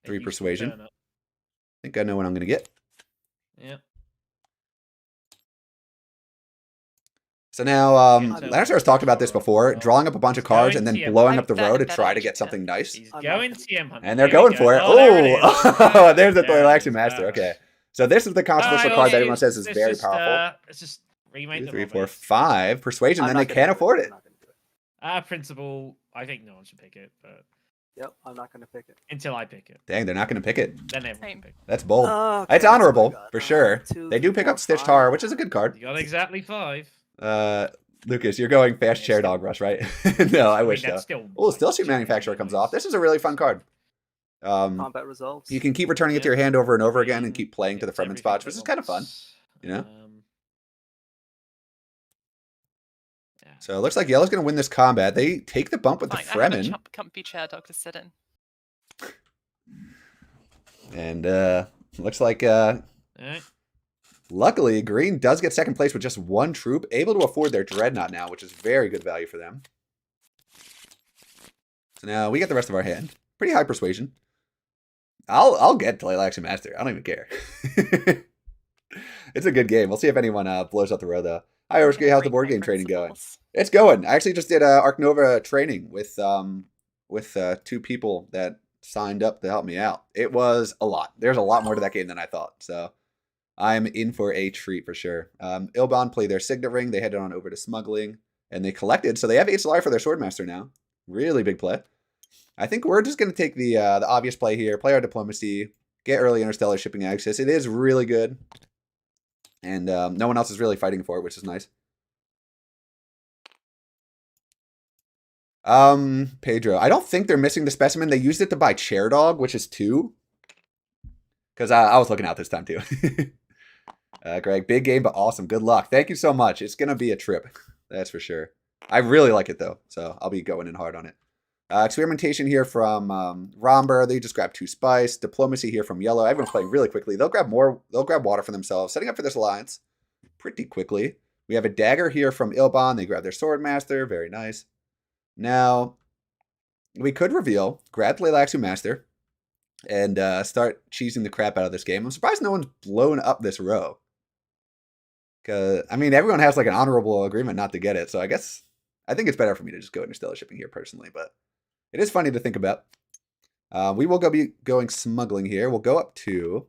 Speaker 2: used to
Speaker 1: persuasion.
Speaker 2: turn up.
Speaker 1: I think I know what I'm going to get.
Speaker 2: Yeah.
Speaker 1: So now, Lazarus talked about this before, drawing up a bunch of cards and then
Speaker 2: Going TM.
Speaker 1: blowing up the
Speaker 4: Like that
Speaker 1: row to
Speaker 4: in
Speaker 1: try to
Speaker 4: better
Speaker 1: get something nice.
Speaker 2: He's
Speaker 3: I'm
Speaker 2: going
Speaker 3: not-
Speaker 2: TM hunting.
Speaker 1: And they're
Speaker 2: Here we
Speaker 1: going
Speaker 2: go.
Speaker 1: for it.
Speaker 2: Oh, there it is.
Speaker 1: Oh, there's the
Speaker 2: There it
Speaker 1: Thalaxy
Speaker 2: is.
Speaker 1: Master.
Speaker 2: Ah.
Speaker 1: Okay. So this is the controversial
Speaker 2: Ah,
Speaker 1: card that
Speaker 2: okay,
Speaker 1: everyone says is
Speaker 2: let's
Speaker 1: very
Speaker 2: just,
Speaker 1: powerful.
Speaker 2: Let's just remake
Speaker 1: 2,
Speaker 2: them
Speaker 1: 3,
Speaker 2: of
Speaker 1: 4,
Speaker 2: it.
Speaker 1: 5. Persuasion,
Speaker 3: I'm
Speaker 1: then
Speaker 3: not
Speaker 1: they
Speaker 3: gonna
Speaker 1: can't
Speaker 3: do
Speaker 1: afford
Speaker 3: I'm
Speaker 1: it.
Speaker 3: not gonna do it.
Speaker 2: Our principle, I think no one should pick it, but
Speaker 3: Yep, I'm not gonna pick it.
Speaker 2: until I pick it,
Speaker 1: Dang, they're not going to pick it.
Speaker 2: then everyone
Speaker 4: Same.
Speaker 2: can pick it.
Speaker 1: That's bold.
Speaker 3: Okay,
Speaker 1: It's
Speaker 3: that's what I
Speaker 1: honorable,
Speaker 3: got.
Speaker 1: for sure.
Speaker 3: 2,
Speaker 1: They do
Speaker 3: 3,
Speaker 1: pick
Speaker 3: 4,
Speaker 1: up Stitch
Speaker 3: 5.
Speaker 1: Tar, which is a good card.
Speaker 2: You got exactly 5.
Speaker 1: Lucas, you're going fast
Speaker 2: Yeah,
Speaker 1: chair
Speaker 2: still-
Speaker 1: dog rush, right? No, I
Speaker 2: mean,
Speaker 1: wish so.
Speaker 2: that's still
Speaker 1: Oh,
Speaker 2: like
Speaker 1: Still Shoot
Speaker 2: shit
Speaker 1: Manufacturer comes
Speaker 2: anyways.
Speaker 1: off. This is a really fun card.
Speaker 3: Combat results.
Speaker 1: You can keep returning it to
Speaker 2: Yeah.
Speaker 1: your hand over and over
Speaker 2: I
Speaker 1: again and
Speaker 2: mean,
Speaker 1: keep playing to the
Speaker 2: it's
Speaker 1: Fremen
Speaker 2: everything
Speaker 1: spots,
Speaker 2: that
Speaker 1: which is kind of fun.
Speaker 2: wants.
Speaker 1: you know?
Speaker 2: Yeah.
Speaker 1: So it looks like Yellow's going to win this combat. They take the bump with
Speaker 4: Fine,
Speaker 1: the
Speaker 4: I have a
Speaker 1: Fremen.
Speaker 4: comfy chair dog to sit in.
Speaker 1: And looks like,
Speaker 2: Alright.
Speaker 1: luckily, Green does get second place with just 1 troop, able to afford their Dreadnought now, which is very good value for them. So now we get the rest of our hand. Pretty high persuasion. I'll get Tleilaxi Master. I don't even care. It's a good game. We'll see if anyone blows up the road, though. Hi, Orski. How's the board game training going? It's going. I actually just did Arc Nova training with 2 people that signed up to help me out. It was a lot. There's a lot more to that game than I thought. So I'm in for a treat for sure. Ilban played their Signet Ring. They headed on over to Smuggling, and they collected. So they have 8 Solar for their Swordmaster now. Really big play. I think we're just going to take the obvious play here, play our Diplomacy, get early interstellar shipping access. It is really good. And no one else is really fighting for it, which is nice. Pedro, I don't think they're missing the specimen. They used it to buy Chair Dog, which is 2. Because I was looking out this time too. Greg, big game, but awesome. Good luck. Thank you so much. It's going to be a trip. That's for sure. I really like it though, so I'll be going in hard on it. Experimentation here from Romber. They just grab 2 spice. Diplomacy here from Yellow. Everyone's playing really quickly. They'll grab more. They'll grab water for themselves. Setting up for this alliance pretty quickly. We have a dagger here from Ilban. They grab their Swordmaster. Very nice. Now, we could reveal, grab Tleilaxi Master, and start cheesing the crap out of this game. I'm surprised no one's blown up this row. Because, I mean, everyone has like an honorable agreement not to get it. So I think it's better for me to just go interstellar shipping here personally. But it is funny to think about. We will be going Smuggling here. We'll go up to...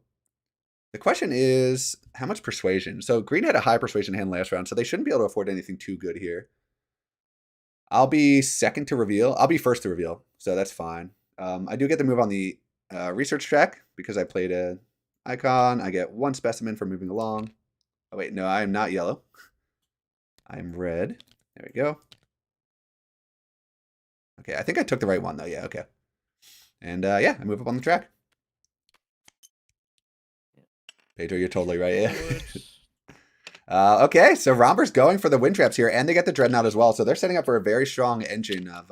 Speaker 1: The question is, how much persuasion? So Green had a high persuasion hand last round, so they shouldn't be able to afford anything too good here. I'll be second to reveal. I'll be first to reveal, so that's fine. I do get to move on the research track because I played a icon. I get 1 specimen for moving along. Oh, wait, no, I am not yellow. I'm red. There we go. Okay, I think I took the right one, though. Yeah, okay. And, yeah, I move up on the track. Pedro, you're totally right. Yeah. Okay, so Romber's going for the wind traps here, and they get the Dreadnought as well. So they're setting up for a very strong engine of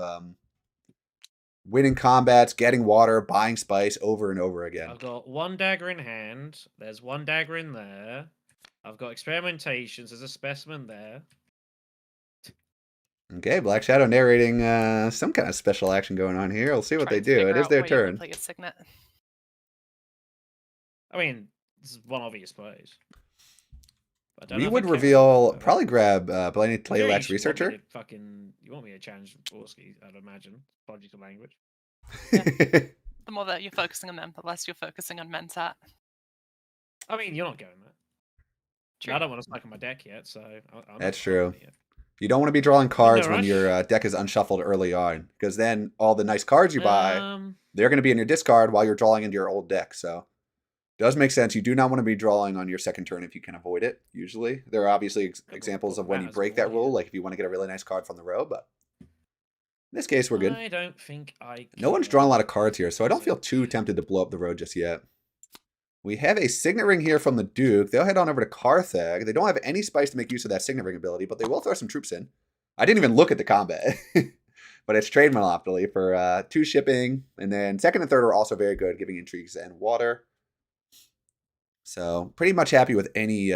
Speaker 1: winning combats, getting water, buying spice over and over again.
Speaker 2: I've got 1 dagger in hand. There's 1 dagger in there. I've got experimentations. There's a specimen there.
Speaker 1: Okay, Black Shadow narrating some kind of special action going on here. We'll see what they
Speaker 4: Trying to
Speaker 1: do.
Speaker 4: figure
Speaker 1: It is
Speaker 4: out
Speaker 1: their
Speaker 4: where you would
Speaker 1: turn.
Speaker 4: play a Signet.
Speaker 2: I mean, this is one obvious place. But I don't
Speaker 1: We
Speaker 2: know if
Speaker 1: would
Speaker 2: I care
Speaker 1: reveal,
Speaker 2: about it.
Speaker 1: probably grab Blaney
Speaker 2: You
Speaker 1: Tleilax
Speaker 2: should want me
Speaker 1: Researcher.
Speaker 2: to you want me to challenge Borski, I'd imagine. Apologies to language.
Speaker 4: The more that you're focusing on them, the less you're focusing on Mentat.
Speaker 2: I mean, you're not going there.
Speaker 4: True.
Speaker 2: I don't want to cycle my deck yet, so I'm
Speaker 1: That's
Speaker 2: not
Speaker 1: true.
Speaker 2: yet.
Speaker 1: You don't want to be drawing cards when
Speaker 2: rush.
Speaker 1: your deck is unshuffled early on, because then all the nice cards you buy,
Speaker 2: Um,
Speaker 1: they're going to be in your discard while you're drawing into your old deck. So does make sense. You do not want to be drawing on your second turn if you can avoid it. Usually, there are obviously examples of when you break that rule, like if you want to get a really nice card from the row. But in this case, we're good.
Speaker 2: I don't think I.
Speaker 1: No one's drawn a lot of cards here, so I don't feel too tempted to blow up the road just yet. We have a Signet Ring here from the Duke. They'll head on over to Carthag. They don't have any spice to make use of that Signet Ring ability, but they will throw some troops in. I didn't even look at the combat. But it's Trade Monopoly for 2 shipping. And then second and third are also very good, giving intrigues and water. So pretty much happy with any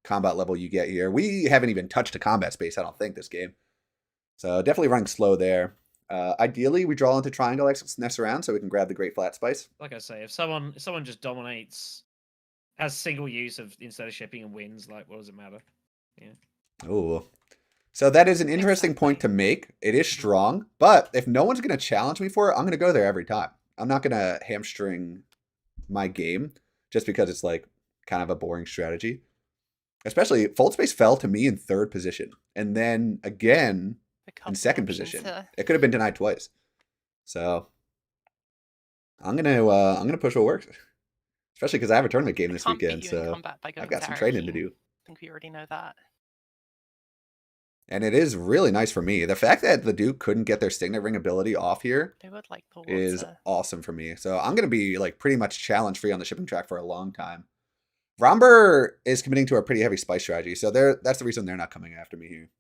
Speaker 1: combat level you get here. We haven't even touched a combat space, I don't think, this game. So definitely running slow there. Ideally, we draw into Triangle X next round so we can grab the Great Flat Spice.
Speaker 2: Like I say, if someone just dominates, has single use of instead of shipping and wins, like what does it matter? Yeah.
Speaker 1: Oh. So that is an interesting point to make. It is strong, but if no one's going to challenge me for it, I'm going to go there every time. I'm not going to hamstring my game just because it's like kind of a boring strategy. Especially, Fold Space fell to me in 3rd position. And then again in 2nd position. It could have been denied twice. So I'm gonna push what works. Especially because I have a tournament game this weekend, so I've got some training to do.
Speaker 4: I think we already know that.
Speaker 1: And it is really nice for me. The fact that the Duke couldn't get their Signet Ring ability off here
Speaker 4: They would like the
Speaker 1: is awesome for me. So I'm going to be like pretty much challenge free on the shipping track for a long time. Romber is committing to a pretty heavy spice strategy, so that's the reason they're not coming after me here.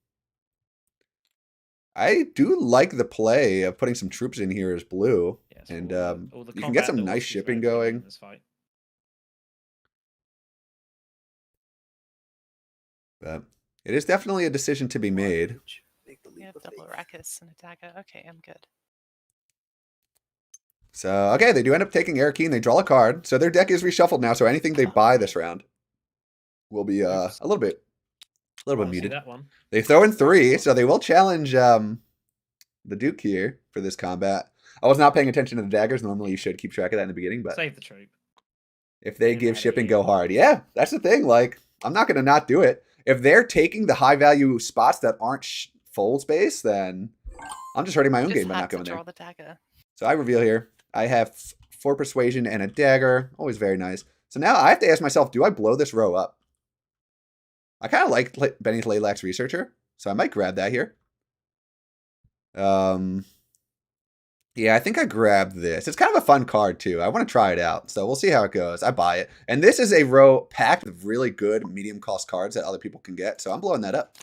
Speaker 1: I do like the play of putting some troops in here as blue,
Speaker 2: Yes,
Speaker 1: and
Speaker 2: all the
Speaker 1: you can get some
Speaker 2: combat
Speaker 1: nice
Speaker 2: that
Speaker 1: shipping
Speaker 2: was very good in
Speaker 1: going.
Speaker 2: this fight.
Speaker 1: But it is definitely a decision to be made.
Speaker 3: Make the
Speaker 4: We
Speaker 3: leap
Speaker 4: have
Speaker 3: of
Speaker 4: double
Speaker 3: faith.
Speaker 4: Arrakis and a dagger. Okay, I'm good.
Speaker 1: So, okay, they do end up taking Arakeen. They draw a card. So their deck is reshuffled now, so anything they buy this round will be a little bit
Speaker 2: See
Speaker 1: muted.
Speaker 2: that one.
Speaker 1: They throw in 3, so they will challenge the Duke here for this combat. I was not paying attention to the daggers. Normally you should keep track of that in the beginning, but
Speaker 2: Save the troop.
Speaker 1: if they
Speaker 2: Get
Speaker 1: give
Speaker 2: outta
Speaker 1: shipping
Speaker 2: here.
Speaker 1: go hard, yeah, that's the thing. Like, I'm not going to not do it. If they're taking the high value spots that aren't fold space, then I'm just hurting my own
Speaker 4: Just
Speaker 1: game by
Speaker 4: had
Speaker 1: not
Speaker 4: to
Speaker 1: going
Speaker 4: draw
Speaker 1: there.
Speaker 4: the dagger.
Speaker 1: So I reveal here. I have 4 persuasion and a dagger. Always very nice. So now I have to ask myself, do I blow this row up? I kind of like Benny Laylak's Researcher, so I might grab that here. Yeah, I think I grabbed this. It's kind of a fun card, too. I want to try it out, so we'll see how it goes. I buy it. And this is a row packed with really good medium-cost cards that other people can get, so I'm blowing that up.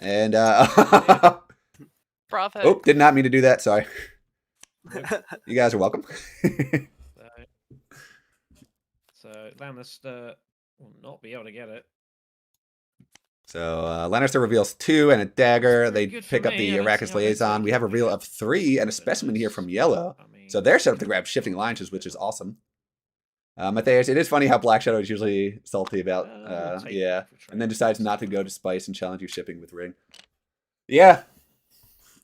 Speaker 1: And,
Speaker 4: Bravo.
Speaker 1: oh, did not mean to do that. Sorry. You guys are welcome.
Speaker 2: So Lannister will not be able to get it.
Speaker 1: So Lannister reveals 2 and a dagger. They
Speaker 2: Good for
Speaker 1: pick up
Speaker 2: me.
Speaker 1: the
Speaker 2: I don't see
Speaker 1: Arrakis
Speaker 2: how this
Speaker 1: Liaison.
Speaker 2: thing
Speaker 1: We have a reveal of 3 and a specimen here from Yellow.
Speaker 2: I mean,
Speaker 1: So they're set up to grab Shifting Alliances, which is awesome. Matthias, it is funny how Black Shadow is usually salty about,
Speaker 2: we'll take
Speaker 1: yeah,
Speaker 2: it for
Speaker 1: and then
Speaker 2: trade.
Speaker 1: decides not to go to Spice and challenge you shipping with Ring. Yeah.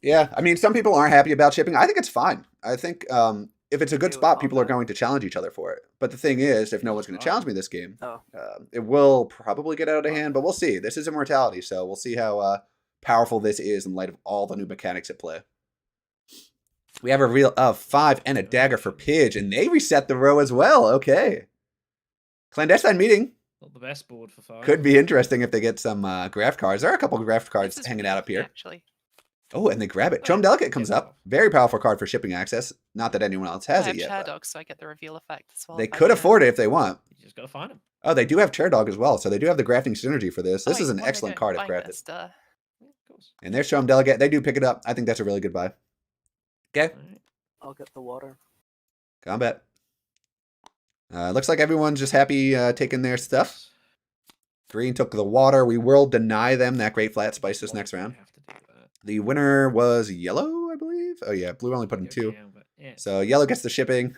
Speaker 1: Yeah, I mean, some people aren't happy about shipping. I think it's fine. I think if it's a good
Speaker 3: Okay with
Speaker 1: spot, people are
Speaker 3: combat.
Speaker 1: going to challenge each other for it. But the thing is, if no
Speaker 2: Yeah,
Speaker 1: one's going to
Speaker 2: fine.
Speaker 1: challenge me this game,
Speaker 3: Oh.
Speaker 1: it will probably get out of hand, but we'll see. This is Immortality, so we'll see how powerful this is in light of all the new mechanics at play. We have a reveal of 5 and a dagger for Pidge, and they reset the row as well. Okay. Clandestine Meeting
Speaker 2: Not the best board for 5.
Speaker 1: could be interesting if they get some graft cards. There are a couple of graft cards
Speaker 4: This is
Speaker 1: hanging
Speaker 4: really
Speaker 1: out up
Speaker 4: lucky,
Speaker 1: here.
Speaker 4: Actually.
Speaker 1: Oh, and they grab it.
Speaker 2: Oh,
Speaker 1: Chome Delicate comes
Speaker 2: get
Speaker 1: up.
Speaker 2: off.
Speaker 1: Very powerful card for shipping access. Not that anyone else has
Speaker 4: I
Speaker 1: it
Speaker 4: have
Speaker 1: yet.
Speaker 4: Chair
Speaker 1: But
Speaker 4: Dog, so I get the reveal effect as well.
Speaker 1: they
Speaker 4: if I
Speaker 1: could
Speaker 4: can.
Speaker 1: afford it if they want.
Speaker 2: You just gotta find them.
Speaker 1: Oh, they do have Chair Dog as well, so they do have the grafting synergy for this.
Speaker 4: Oh,
Speaker 1: This
Speaker 4: wait,
Speaker 1: is an
Speaker 4: what am I
Speaker 1: excellent
Speaker 4: doing?
Speaker 1: card if
Speaker 4: Buying
Speaker 1: crafted.
Speaker 4: this,
Speaker 2: Yeah, of course.
Speaker 1: And there's Chome Delicate. They do pick it up. I think that's a really good buy. Okay,
Speaker 2: Alright.
Speaker 3: I'll get the water.
Speaker 1: combat. Looks like everyone's just happy taking their stuff. Green took the water. We will deny them that Great Flat Spice this next round.
Speaker 2: Have to do that.
Speaker 1: The winner was Yellow, I believe. Oh, yeah. Blue only put in
Speaker 2: You
Speaker 1: 2.
Speaker 2: can, but yeah.
Speaker 1: So Yellow gets the shipping.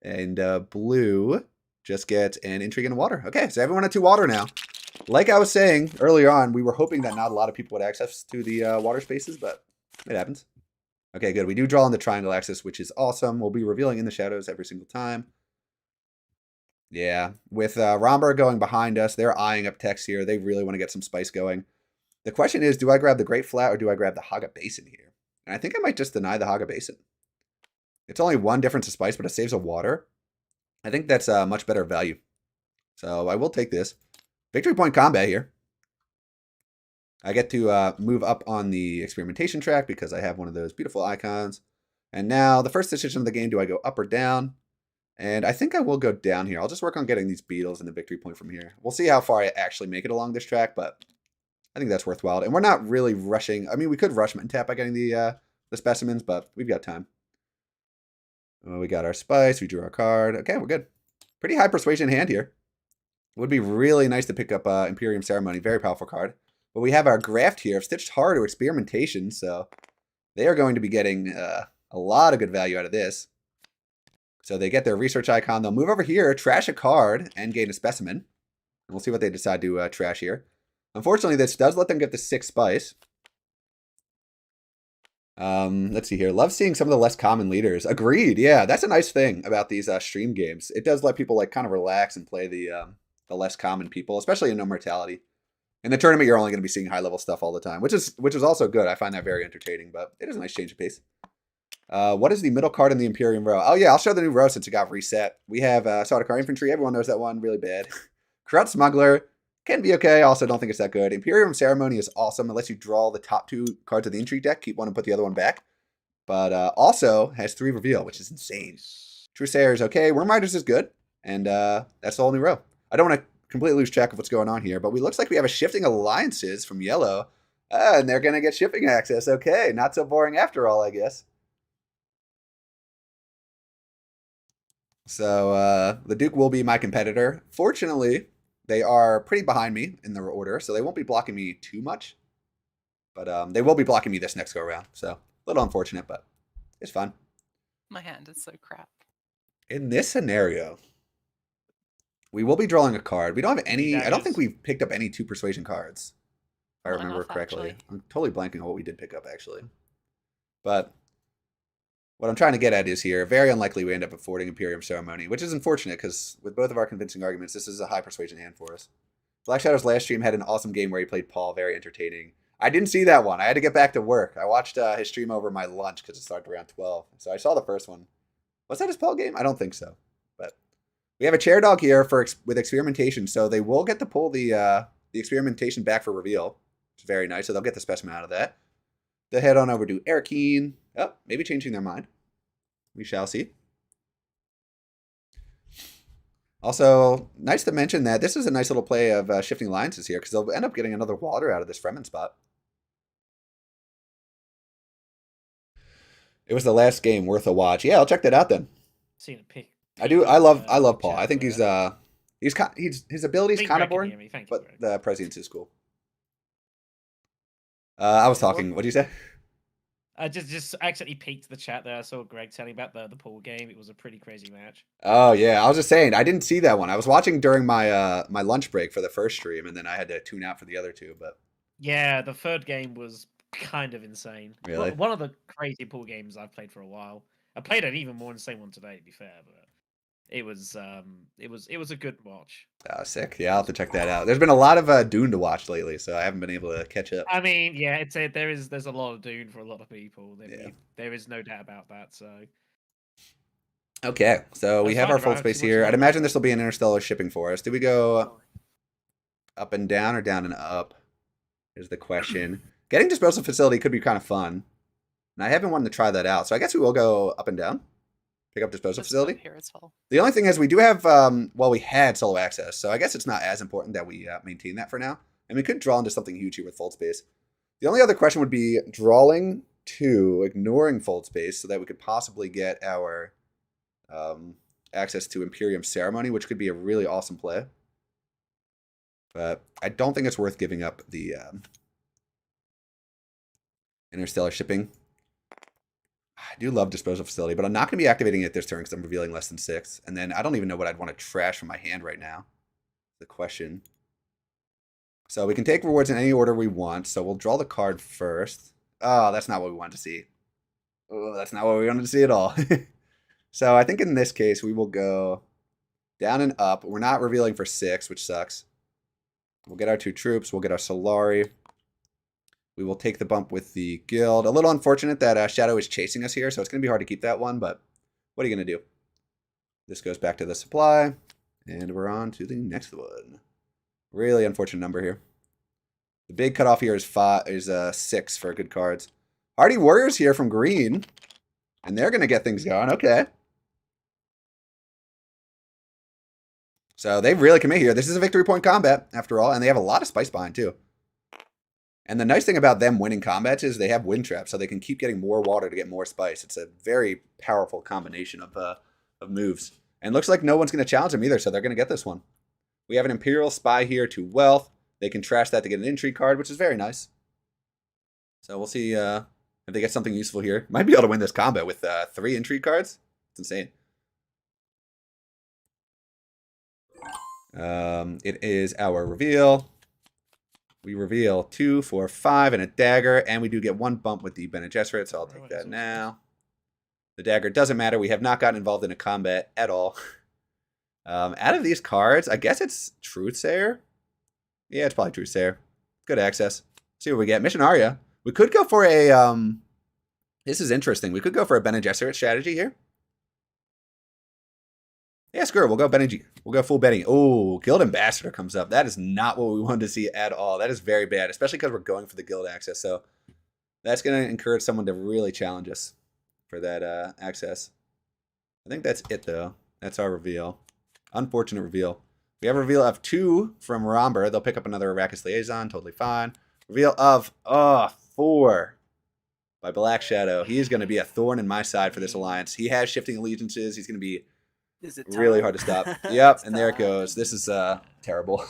Speaker 1: And Blue just gets an Intrigue and Water. Okay, so everyone at 2 water now. Like I was saying earlier on, we were hoping that not a lot of people would access to the water spaces, but it happens. Okay, good. We do draw on the triangle axis, which is awesome. We'll be revealing in the shadows every single time. Yeah, with Romber going behind us, they're eyeing up text here. They really want to get some spice going. The question is, do I grab the Great Flat or do I grab the Haga Basin here? And I think I might just deny the Haga Basin. It's only one difference of spice, but it saves a water. I think that's a much better value. So I will take this. Victory point combat here. I get to move up on the experimentation track because I have one of those beautiful icons. And now the first decision of the game, do I go up or down? And I think I will go down here. I'll just work on getting these beetles and the victory point from here. We'll see how far I actually make it along this track, but I think that's worthwhile. And we're not really rushing. I mean, we could rush Tap by getting the specimens, but we've got time. We got our spice. We drew our card. Okay, we're good. Pretty high persuasion hand here. It would be really nice to pick up Imperium Ceremony. Very powerful card. But we have our graft here of Stitched Heart or Experimentation, so they are going to be getting a lot of good value out of this. So they get their research icon. They'll move over here, trash a card, and gain a specimen. And we'll see what they decide to trash here. Unfortunately, this does let them get the 6 spice. Let's see here. Love seeing some of the less common leaders. Agreed. Yeah, that's a nice thing about these stream games. It does let people like kind of relax and play the less common people, especially in Immortality. In the tournament, you're only going to be seeing high-level stuff all the time, which is also good. I find that very entertaining, but it is a nice change of pace. What is the middle card in the Imperium row? Oh, yeah, I'll show the new row since it got reset. We have Sardaukar Infantry. Everyone knows that one. Really bad. Corrupt Smuggler can be okay. Also, don't think it's that good. Imperium Ceremony is awesome. It lets you draw the top 2 cards of the Intrigue deck. Keep one and put the other one back. But also has 3 Reveal, which is insane. Trusair is okay. Wormriders is good. And that's the whole new row. I don't want to completely lose track of what's going on here, but we looks like we have a Shifting Alliances from yellow. And they're going to get shipping access. Okay, not so boring after all, I guess. So the Duke will be my competitor. Fortunately, they are pretty behind me in the order, so they won't be blocking me too much. But they will be blocking me this next go around. So a little unfortunate, but it's fun.
Speaker 4: My hand is so crap.
Speaker 1: In this scenario, we will be drawing a card. We don't have any. I don't think we've picked up any 2 persuasion cards, if I remember correctly.
Speaker 4: Actually.
Speaker 1: I'm totally blanking on what we did pick up, actually. But what I'm trying to get at is here, very unlikely we end up affording Imperium Ceremony, which is unfortunate because with both of our convincing arguments, this is a high persuasion hand for us. Black Shadow's last stream had an awesome game where he played Paul, very entertaining. I didn't see that one. I had to get back to work. I watched his stream over my lunch because it started around 12. So I saw the first one. Was that his Paul game? I don't think so. But we have a chair dog here with experimentation, so they will get to pull the experimentation back for reveal. It's very nice, so they'll get the specimen out of that. They'll head on over to Erkine. Oh, maybe changing their mind. We shall see. Also, nice to mention that this is a nice little play of Shifting Alliances here, because they'll end up getting another water out of this Fremen spot. It was the last game worth a watch. Yeah, I'll check that out then.
Speaker 2: Seen a pic.
Speaker 1: I do. I love Paul. I think his ability's kind of boring, but the prescience is cool. I was talking. What did you say?
Speaker 2: I just accidentally peeked the chat there. I saw Greg telling about the pool game. It was a pretty crazy match.
Speaker 1: Oh yeah, I was just saying I didn't see that one. I was watching during my my lunch break for the first stream, and then I had to tune out for the other 2. But
Speaker 2: yeah, the third game was kind of insane.
Speaker 1: Really?
Speaker 2: One of the crazy pool games I've played for a while. I played an even more insane one today, to be fair, but it was a good watch.
Speaker 1: Oh, sick. Yeah, I'll have to check that out. There's been a lot of Dune to watch lately, so I haven't been able to catch up.
Speaker 2: I mean, yeah, there's a lot of Dune for a lot of people. There is no doubt about that. So
Speaker 1: okay, so we have our full space here. I'd imagine this will be an interstellar shipping for us. Do we go up and down or down and up? Is the question. Getting disposal facility could be kind of fun, and I haven't wanted to try that out. So I guess we will go up and down. Pick up disposal facility.
Speaker 4: Here as well.
Speaker 1: The only thing is we do have, we had solo access, so I guess it's not as important that we maintain that for now. And we could draw into something huge here with fold space. The only other question would be drawing 2, ignoring fold space, so that we could possibly get our access to Imperium Ceremony, which could be a really awesome play. But I don't think it's worth giving up the interstellar shipping. I do love disposal facility, but I'm not going to be activating it this turn because I'm revealing less than 6. And then I don't even know what I'd want to trash from my hand right now. The question. So we can take rewards in any order we want. So we'll draw the card first. Oh, that's not what we wanted to see. Oh, that's not what we wanted to see at all. So I think in this case we will go Down and up. We're not revealing for 6, which sucks. We'll get our 2 troops. We'll get our Solari. We will take the bump with the guild. A little unfortunate that Shadow is chasing us here, so it's going to be hard to keep that one, but what are you going to do? This goes back to the supply, and we're on to the next one. Really unfortunate number here. The big cutoff here is 6 for good cards. Hardy Warriors here from green, and they're going to get things going. Okay. So they really commit here. This is a victory point combat, after all, and they have a lot of spice behind, too. And the nice thing about them winning combats is they have wind traps, so they can keep getting more water to get more spice. It's a very powerful combination of moves. And looks like no one's going to challenge them either, so they're going to get this one. We have an Imperial Spy here to Wealth. They can trash that to get an intrigue card, which is very nice. So we'll see if they get something useful here. Might be able to win this combat with 3 intrigue cards. It's insane. It is our reveal. We reveal 2, 4, 5, and a dagger, and we do get 1 bump with the Bene Gesserit, so I'll take that now. The dagger doesn't matter. We have not gotten involved in a combat at all. Out of these cards, I guess it's Truthsayer. Yeah, it's probably Truthsayer. Good access. See what we get. Missionaria. We could go for a... this is interesting. We could go for a Bene Gesserit strategy here. Yeah, screw it. We'll go Benny. We'll go full Benny. Oh, Guild Ambassador comes up. That is not what we wanted to see at all. That is very bad, especially because we're going for the guild access. So that's going to encourage someone to really challenge us for that access. I think that's it, though. That's our reveal. Unfortunate reveal. We have a reveal of 2 from Romber. They'll pick up another Arrakis Liaison. Totally fine. Reveal of 4 by Black Shadow. He is going to be a thorn in my side for this alliance. He has shifting allegiances. He's going to be really hard to stop. Yep, and there it goes. This is terrible.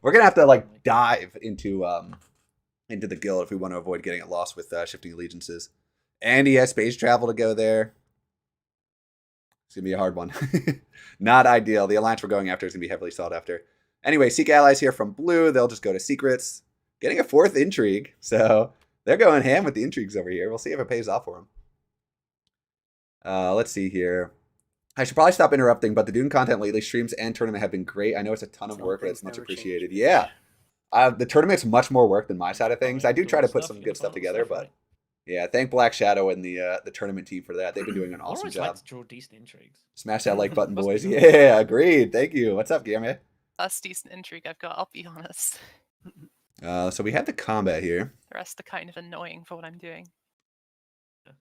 Speaker 1: We're gonna have to like dive into the guild if we want to avoid getting it lost with shifting allegiances. And he has space travel to go there. It's gonna be a hard one. Not ideal. The alliance we're going after is gonna be heavily sought after. Anyway, Seek Allies here from blue. They'll just go to secrets. Getting a 4th intrigue, so they're going ham with the intrigues over here. We'll see if it pays off for them. Let's see here. I should probably stop interrupting, but the Dune content lately, streams and tournament have been great. I know it's a ton of work, but it's much appreciated. Yeah. The tournament's much more work than my side of things. I do try to put some good stuff together, but yeah, thank Black Shadow and the tournament team for that. They've been doing an awesome job.
Speaker 2: Like to draw decent intrigues.
Speaker 1: Smash that like button, boys. Yeah, agreed. Thank you. What's up, Guillermo?
Speaker 4: Last decent intrigue I've got, I'll be honest.
Speaker 1: So we have the combat here.
Speaker 4: The rest are kind of annoying for what I'm doing.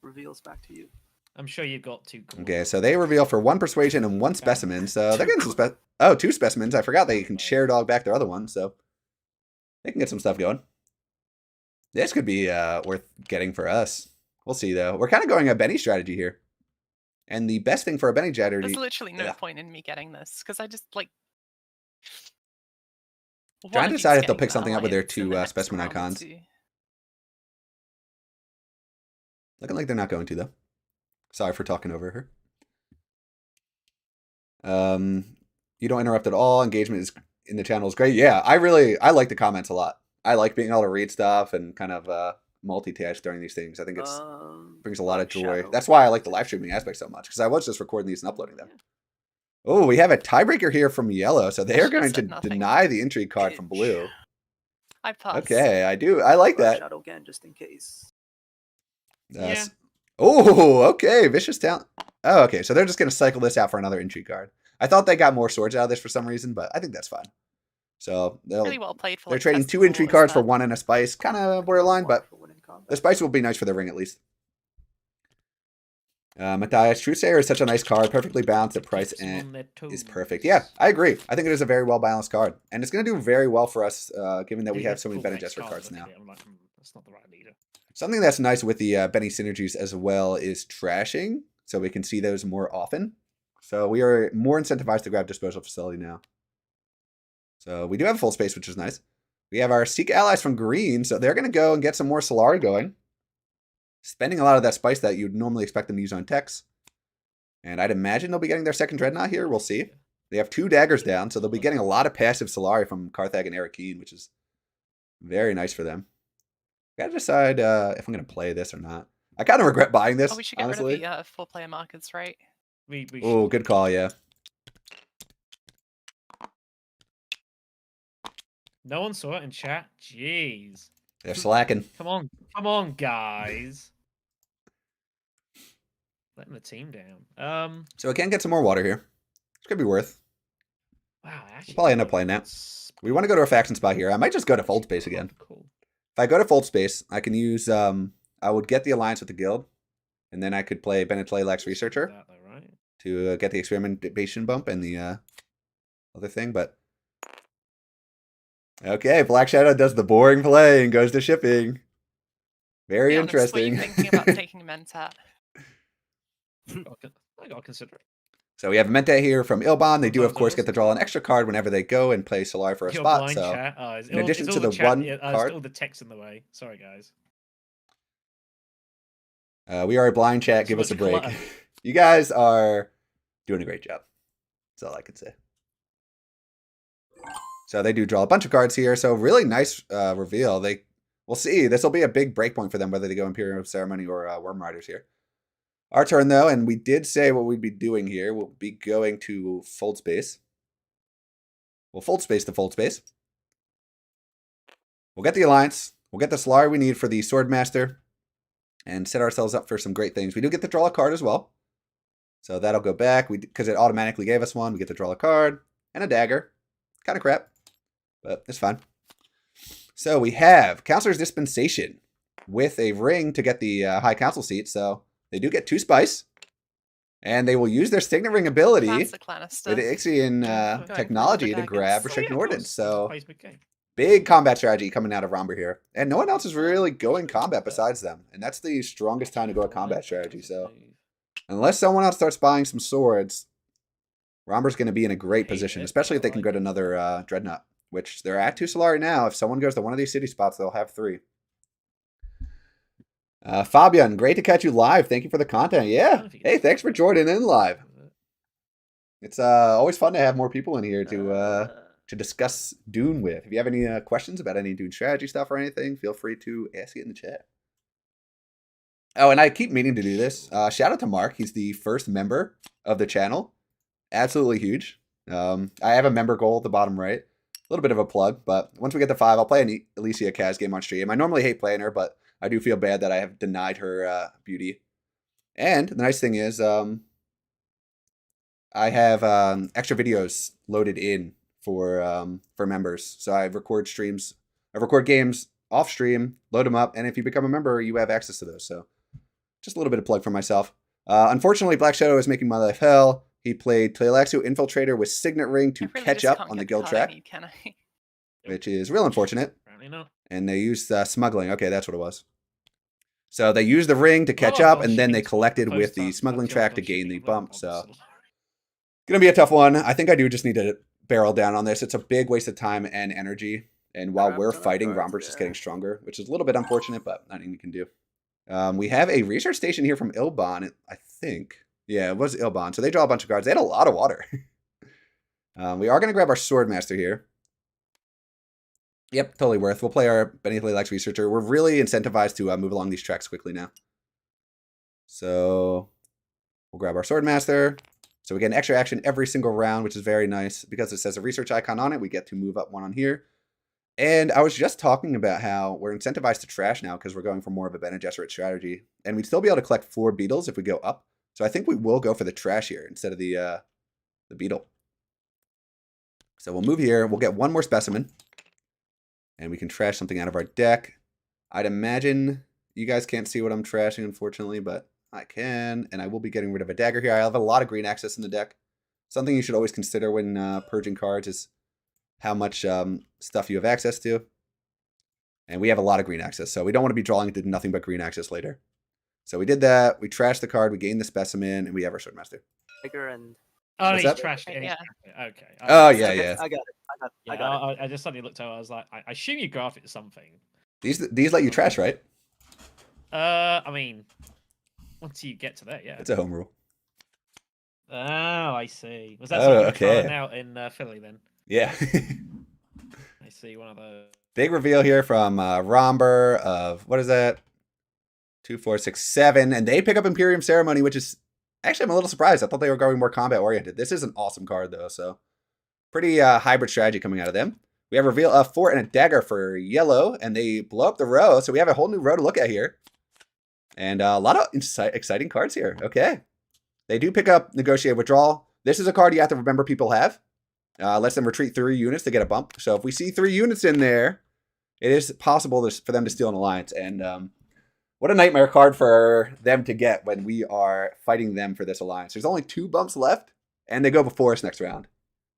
Speaker 3: Reveals back to you.
Speaker 2: I'm sure you've got 2.
Speaker 1: Okay, so they reveal for 1 persuasion and 1 specimen. So they're getting some 2 specimens. I forgot they can share dog back their other one, so they can get some stuff going. This could be worth getting for us. We'll see, though. We're kind of going a Benny strategy here. And the best thing for a Benny strategy...
Speaker 4: There's literally no point in me getting this, because I just, like...
Speaker 1: Trying to decide if they'll pick something up with their 2 specimen icons. Looking like they're not going to, though. Sorry for talking over her. You don't interrupt at all. Engagement is in the channel is great. Yeah, I like the comments a lot. I like being able to read stuff and kind of multitask during these things. I think it's brings a lot of joy.
Speaker 3: Shadow.
Speaker 1: That's why I like the live streaming aspect so much, because I was just recording these and uploading them. Oh, we have a tiebreaker here from yellow, so they're going to deny the intrigue card from blue.
Speaker 4: I pass.
Speaker 1: Okay, I like that.
Speaker 3: Shadow again, just in case.
Speaker 2: Yeah.
Speaker 1: Oh, okay. Vicious talent. Oh, okay. So they're just going to cycle this out for another intrigue card. I thought they got more swords out of this for some reason, but I think that's fine. So
Speaker 4: Really well played for
Speaker 1: they're
Speaker 4: like,
Speaker 1: trading 2
Speaker 4: festival
Speaker 1: intrigue
Speaker 4: and
Speaker 1: cards for
Speaker 4: stuff.
Speaker 1: 1 and a spice. Kind of borderline, but
Speaker 3: For winning combat.
Speaker 1: the spice will be nice for the ring at least. Matthias, Truthsayer is such a nice card. Perfectly balanced at price and is perfect. Yeah, I agree. I think it is a very well balanced card. And it's going to do very well for us, given that we have so many Bene Gesserit cards now.
Speaker 2: I'm like, that's not the right leader.
Speaker 1: Something that's nice with the Benny synergies as well is trashing, so we can see those more often. So we are more incentivized to grab Disposal Facility now. So we do have a full space, which is nice. We have our Seek Allies from green, so they're going to go and get some more Solari going. Spending a lot of that spice that you'd normally expect them to use on techs. And I'd imagine they'll be getting their second Dreadnought here. We'll see. They have 2 daggers down, so they'll be getting a lot of passive Solari from Carthag and Arakeen, which is very nice for them. Gotta decide if I'm gonna play this or not. I kind of regret buying this.
Speaker 4: Oh, we should get
Speaker 1: honestly.
Speaker 4: rid of the 4-player markers, right?
Speaker 2: We
Speaker 1: Oh, good call, yeah.
Speaker 2: No one saw it in chat. Jeez.
Speaker 1: They're slacking.
Speaker 2: Come on, guys. Letting the team down.
Speaker 1: So we can get some more water here. This could be worth.
Speaker 2: Wow, actually,
Speaker 1: We'll probably end up playing that. We want to go to a faction spot here. I might just go to Fold Space again.
Speaker 2: Cool.
Speaker 1: If I go to Fold Space, I can use, I would get the alliance with the guild, and then I could play Benetale Lex Researcher
Speaker 2: That though, right?
Speaker 1: to get the experimentation bump and the other thing, but... Okay, Black Shadow does the boring play and goes to shipping. Very
Speaker 4: Be honest, were you
Speaker 1: interesting.
Speaker 4: thinking about taking Mentat?
Speaker 2: I gotta consider it.
Speaker 1: So we have Mente here from Ilban. They do, of
Speaker 2: Sometimes
Speaker 1: course,
Speaker 2: I
Speaker 1: get to draw an extra card whenever they go and play Solar for a
Speaker 2: Your
Speaker 1: spot.
Speaker 2: blind
Speaker 1: So
Speaker 2: chat.
Speaker 1: in addition
Speaker 2: it's
Speaker 1: to
Speaker 2: all
Speaker 1: the
Speaker 2: chat,
Speaker 1: one
Speaker 2: it's
Speaker 1: card-
Speaker 2: all the text in the way. Sorry, guys.
Speaker 1: we are a blind chat.
Speaker 2: So
Speaker 1: Give us a
Speaker 2: much
Speaker 1: break.
Speaker 2: clutter.
Speaker 1: You guys are doing a great job. That's all I can say. So they do draw a bunch of cards here. So really nice reveal. We'll see. This will be a big breakpoint for them, whether they go Imperium Ceremony or Worm Riders here. Our turn, though, and we did say what we'd be doing here. We'll be going to Fold Space. We'll Fold Space to Fold Space. We'll get the Alliance. We'll get the Solari we need for the Swordmaster and set ourselves up for some great things. We do get to draw a card as well. So that'll go back because it automatically gave us one. We get to draw a card and a dagger. Kind of crap, but it's fine. So we have Counselor's Dispensation with a ring to get the High Council seat. So they do get 2 spice. And they will use their Signet Ring ability
Speaker 4: Classic Lannister.
Speaker 1: with Ixian
Speaker 4: Going for
Speaker 1: technology
Speaker 4: the
Speaker 1: to
Speaker 4: daggers.
Speaker 1: grab
Speaker 2: Oh,
Speaker 1: Restricting
Speaker 2: yeah, of
Speaker 1: Ordnance.
Speaker 2: course.
Speaker 1: So
Speaker 2: Plays big game.
Speaker 1: big combat strategy coming out of Romber here. And no one else is really going combat besides them. And that's the strongest time to go a combat strategy. So unless someone else starts buying some swords, Romber's going to be in a great position, especially if they can get another Dreadnought, which they're at 2 Solari now. If someone goes to one of these city spots, they'll have 3. Fabian, great to catch you live. Thank you for the content. Yeah. Hey, thanks for joining in live. It's always fun to have more people in here to discuss Dune with. If you have any questions about any Dune strategy stuff or anything, feel free to ask it in the chat. Oh, and I keep meaning to do this. Shout out to Mark. He's the first member of the channel. Absolutely huge. I have a member goal at the bottom right. A little bit of a plug, but once we get to 5, I'll play an Alicia Kaz game on stream. I normally hate playing her, but I do feel bad that I have denied her beauty. And the nice thing is I have extra videos loaded in for members. So I record games off stream, load them up, and if you become a member, you have access to those. So just a little bit of plug for myself. Unfortunately, Black Shadow is making my life hell. He played Tleilaxu Infiltrator with Signet Ring to
Speaker 4: I really
Speaker 1: catch
Speaker 4: just
Speaker 1: up
Speaker 4: can't
Speaker 1: on
Speaker 4: get
Speaker 1: the guild
Speaker 4: card
Speaker 1: track,
Speaker 4: I need, can I?
Speaker 1: which is real unfortunate.
Speaker 2: Apparently not.
Speaker 1: And they used smuggling. Okay, that's what it was. So they used the ring to catch
Speaker 2: Oh,
Speaker 1: up,
Speaker 2: well,
Speaker 1: and then they
Speaker 2: shipping's
Speaker 1: collected
Speaker 2: first
Speaker 1: with the
Speaker 2: time
Speaker 1: smuggling
Speaker 2: I've
Speaker 1: track
Speaker 2: gone
Speaker 1: to gain the
Speaker 2: shipping, well,
Speaker 1: bump. So
Speaker 2: obviously.
Speaker 1: gonna be a tough one. I think I do just need to barrel down on this. It's a big waste of time and energy. And while
Speaker 3: Grab
Speaker 1: we're
Speaker 3: ton of
Speaker 1: fighting,
Speaker 3: cards,
Speaker 1: Romber's just
Speaker 3: yeah.
Speaker 1: getting stronger, which is a little bit unfortunate, but nothing you can do. We have a research station here from Ilban, I think. Yeah, it was Ilban. So they draw a bunch of cards. They had a lot of water. We are going to grab our Swordmaster here. Yep, totally worth. We'll play our Benny Lex Researcher. We're really incentivized to move along these tracks quickly now. So we'll grab our Swordmaster. So we get an extra action every single round, which is very nice. Because it says a research icon on it, we get to move up one on here. And I was just talking about how we're incentivized to trash now because we're going for more of a Bene Gesserit strategy. And we'd still be able to collect 4 beetles if we go up. So I think we will go for the trash here instead of the beetle. So we'll move here. We'll get 1 more specimen. And we can trash something out of our deck. I'd imagine you guys can't see what I'm trashing, unfortunately, but I can. And I will be getting rid of a dagger here. I have a lot of green access in the deck. Something you should always consider when purging cards is how much stuff you have access to. And we have a lot of green access, so we don't want to be drawing into nothing but green access later. So we did that. We trashed the card. We gained the specimen, and we have our Swordmaster.
Speaker 3: Dagger and
Speaker 2: Oh,
Speaker 1: What's
Speaker 2: he's
Speaker 1: that?
Speaker 2: trashed.
Speaker 4: Yeah.
Speaker 2: Okay.
Speaker 1: Oh, yeah, yeah.
Speaker 3: I got it. I got it.
Speaker 2: I just suddenly looked over. I was like, I assume you graphed it to something.
Speaker 1: These let you trash, right?
Speaker 2: I mean, once you get to that, yeah.
Speaker 1: It's a home rule.
Speaker 2: Oh, I see. Was that
Speaker 1: Oh,
Speaker 2: something you were
Speaker 1: okay.
Speaker 2: trying out in Philly then?
Speaker 1: Yeah.
Speaker 2: I see one of those.
Speaker 1: Big reveal here from Romber of, what is that? 2, 4, 6, 7. And they pick up Imperium Ceremony, which is, actually, I'm a little surprised. I thought they were going more combat oriented. This is an awesome card, though. So pretty hybrid strategy coming out of them. We have reveal a fort and a dagger for yellow, and they blow up the row, so we have a whole new row to look at here. And a lot of exciting cards here. Okay. They do pick up Negotiate Withdrawal. This is a card you have to remember people have. Lets them retreat 3 units to get a bump. So if we see 3 units in there, it is possible for them to steal an alliance. And what a nightmare card for them to get when we are fighting them for this alliance. There's only 2 bumps left, and they go before us next round.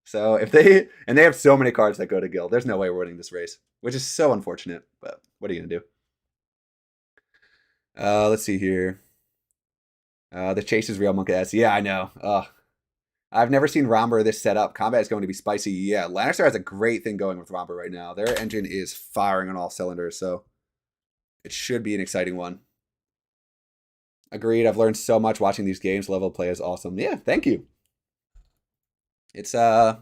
Speaker 1: So if they have so many cards that go to Guild, there's no way we're winning this race, which is so unfortunate. But what are you gonna do? Let's see here. The chase is real, monkey ass. Yeah, I know. I've never seen Romber this set up. Combat is going to be spicy. Yeah, Lannister has a great thing going with Romber right now. Their engine is firing on all cylinders, so it should be an exciting one. Agreed. I've learned so much watching these games. Level of play is awesome. Yeah, thank you. It's I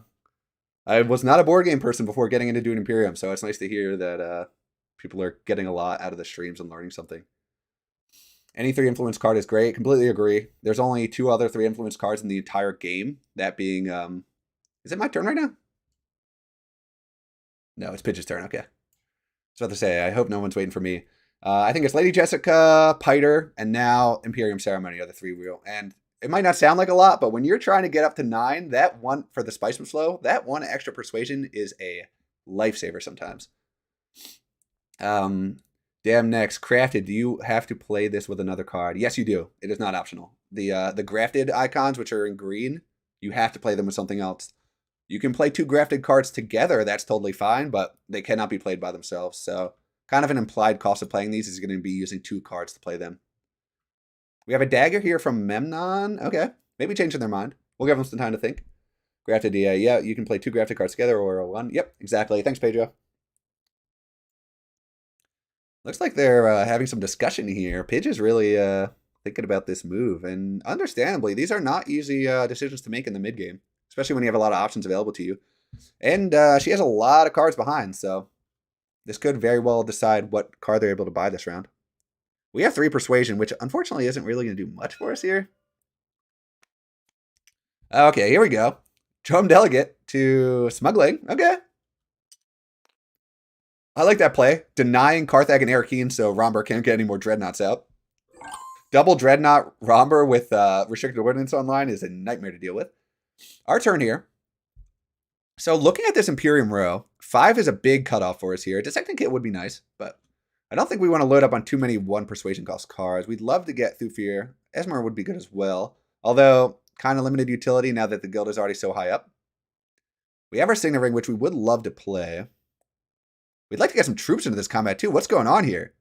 Speaker 1: was not a board game person before getting into Dune Imperium, so it's nice to hear that people are getting a lot out of the streams and learning something. Any 3 influence card is great. Completely agree. There's only 2 other 3 influence cards in the entire game. That being, is it my turn right now? No, it's Pidge's turn. Okay. I was about to say, I hope no one's waiting for me. I think it's Lady Jessica, Piter, and now Imperium Ceremony are the 3 real. And it might not sound like a lot, but when you're trying to get up to 9, that one for the Spiceman Slow, that 1 extra persuasion is a lifesaver sometimes. Damn next, Crafted. Do you have to play this with another card? Yes, you do. It is not optional. The grafted icons, which are in green, you have to play them with something else. You can play 2 grafted cards together. That's totally fine, but they cannot be played by themselves. So kind of an implied cost of playing these is going to be using 2 cards to play them. We have a dagger here from Memnon. Okay, maybe changing their mind. We'll give them some time to think. Grafted, yeah, you can play 2 grafted cards together or 1. Yep, exactly. Thanks, Pedro. Looks like they're having some discussion here. Pidge is really thinking about this move. And understandably, these are not easy decisions to make in the mid-game, especially when you have a lot of options available to you. And she has a lot of cards behind, so this could very well decide what card they're able to buy this round. We have 3 Persuasion, which unfortunately isn't really going to do much for us here. Okay, here we go. Drum Delegate to Smuggling. Okay. I like that play. Denying Carthag and Arakeen so Romber can't get any more Dreadnoughts out. Double Dreadnought Romber with Restricted Ordnance online is a nightmare to deal with. Our turn here. So looking at this Imperium row, 5 is a big cutoff for us here. Dissecting Kit would be nice, but I don't think we want to load up on too many 1 Persuasion cost cards. We'd love to get Thufir. Esmer would be good as well, although kind of limited utility now that the guild is already so high up. We have our Signet Ring, which we would love to play. We'd like to get some troops into this combat too. What's going on here?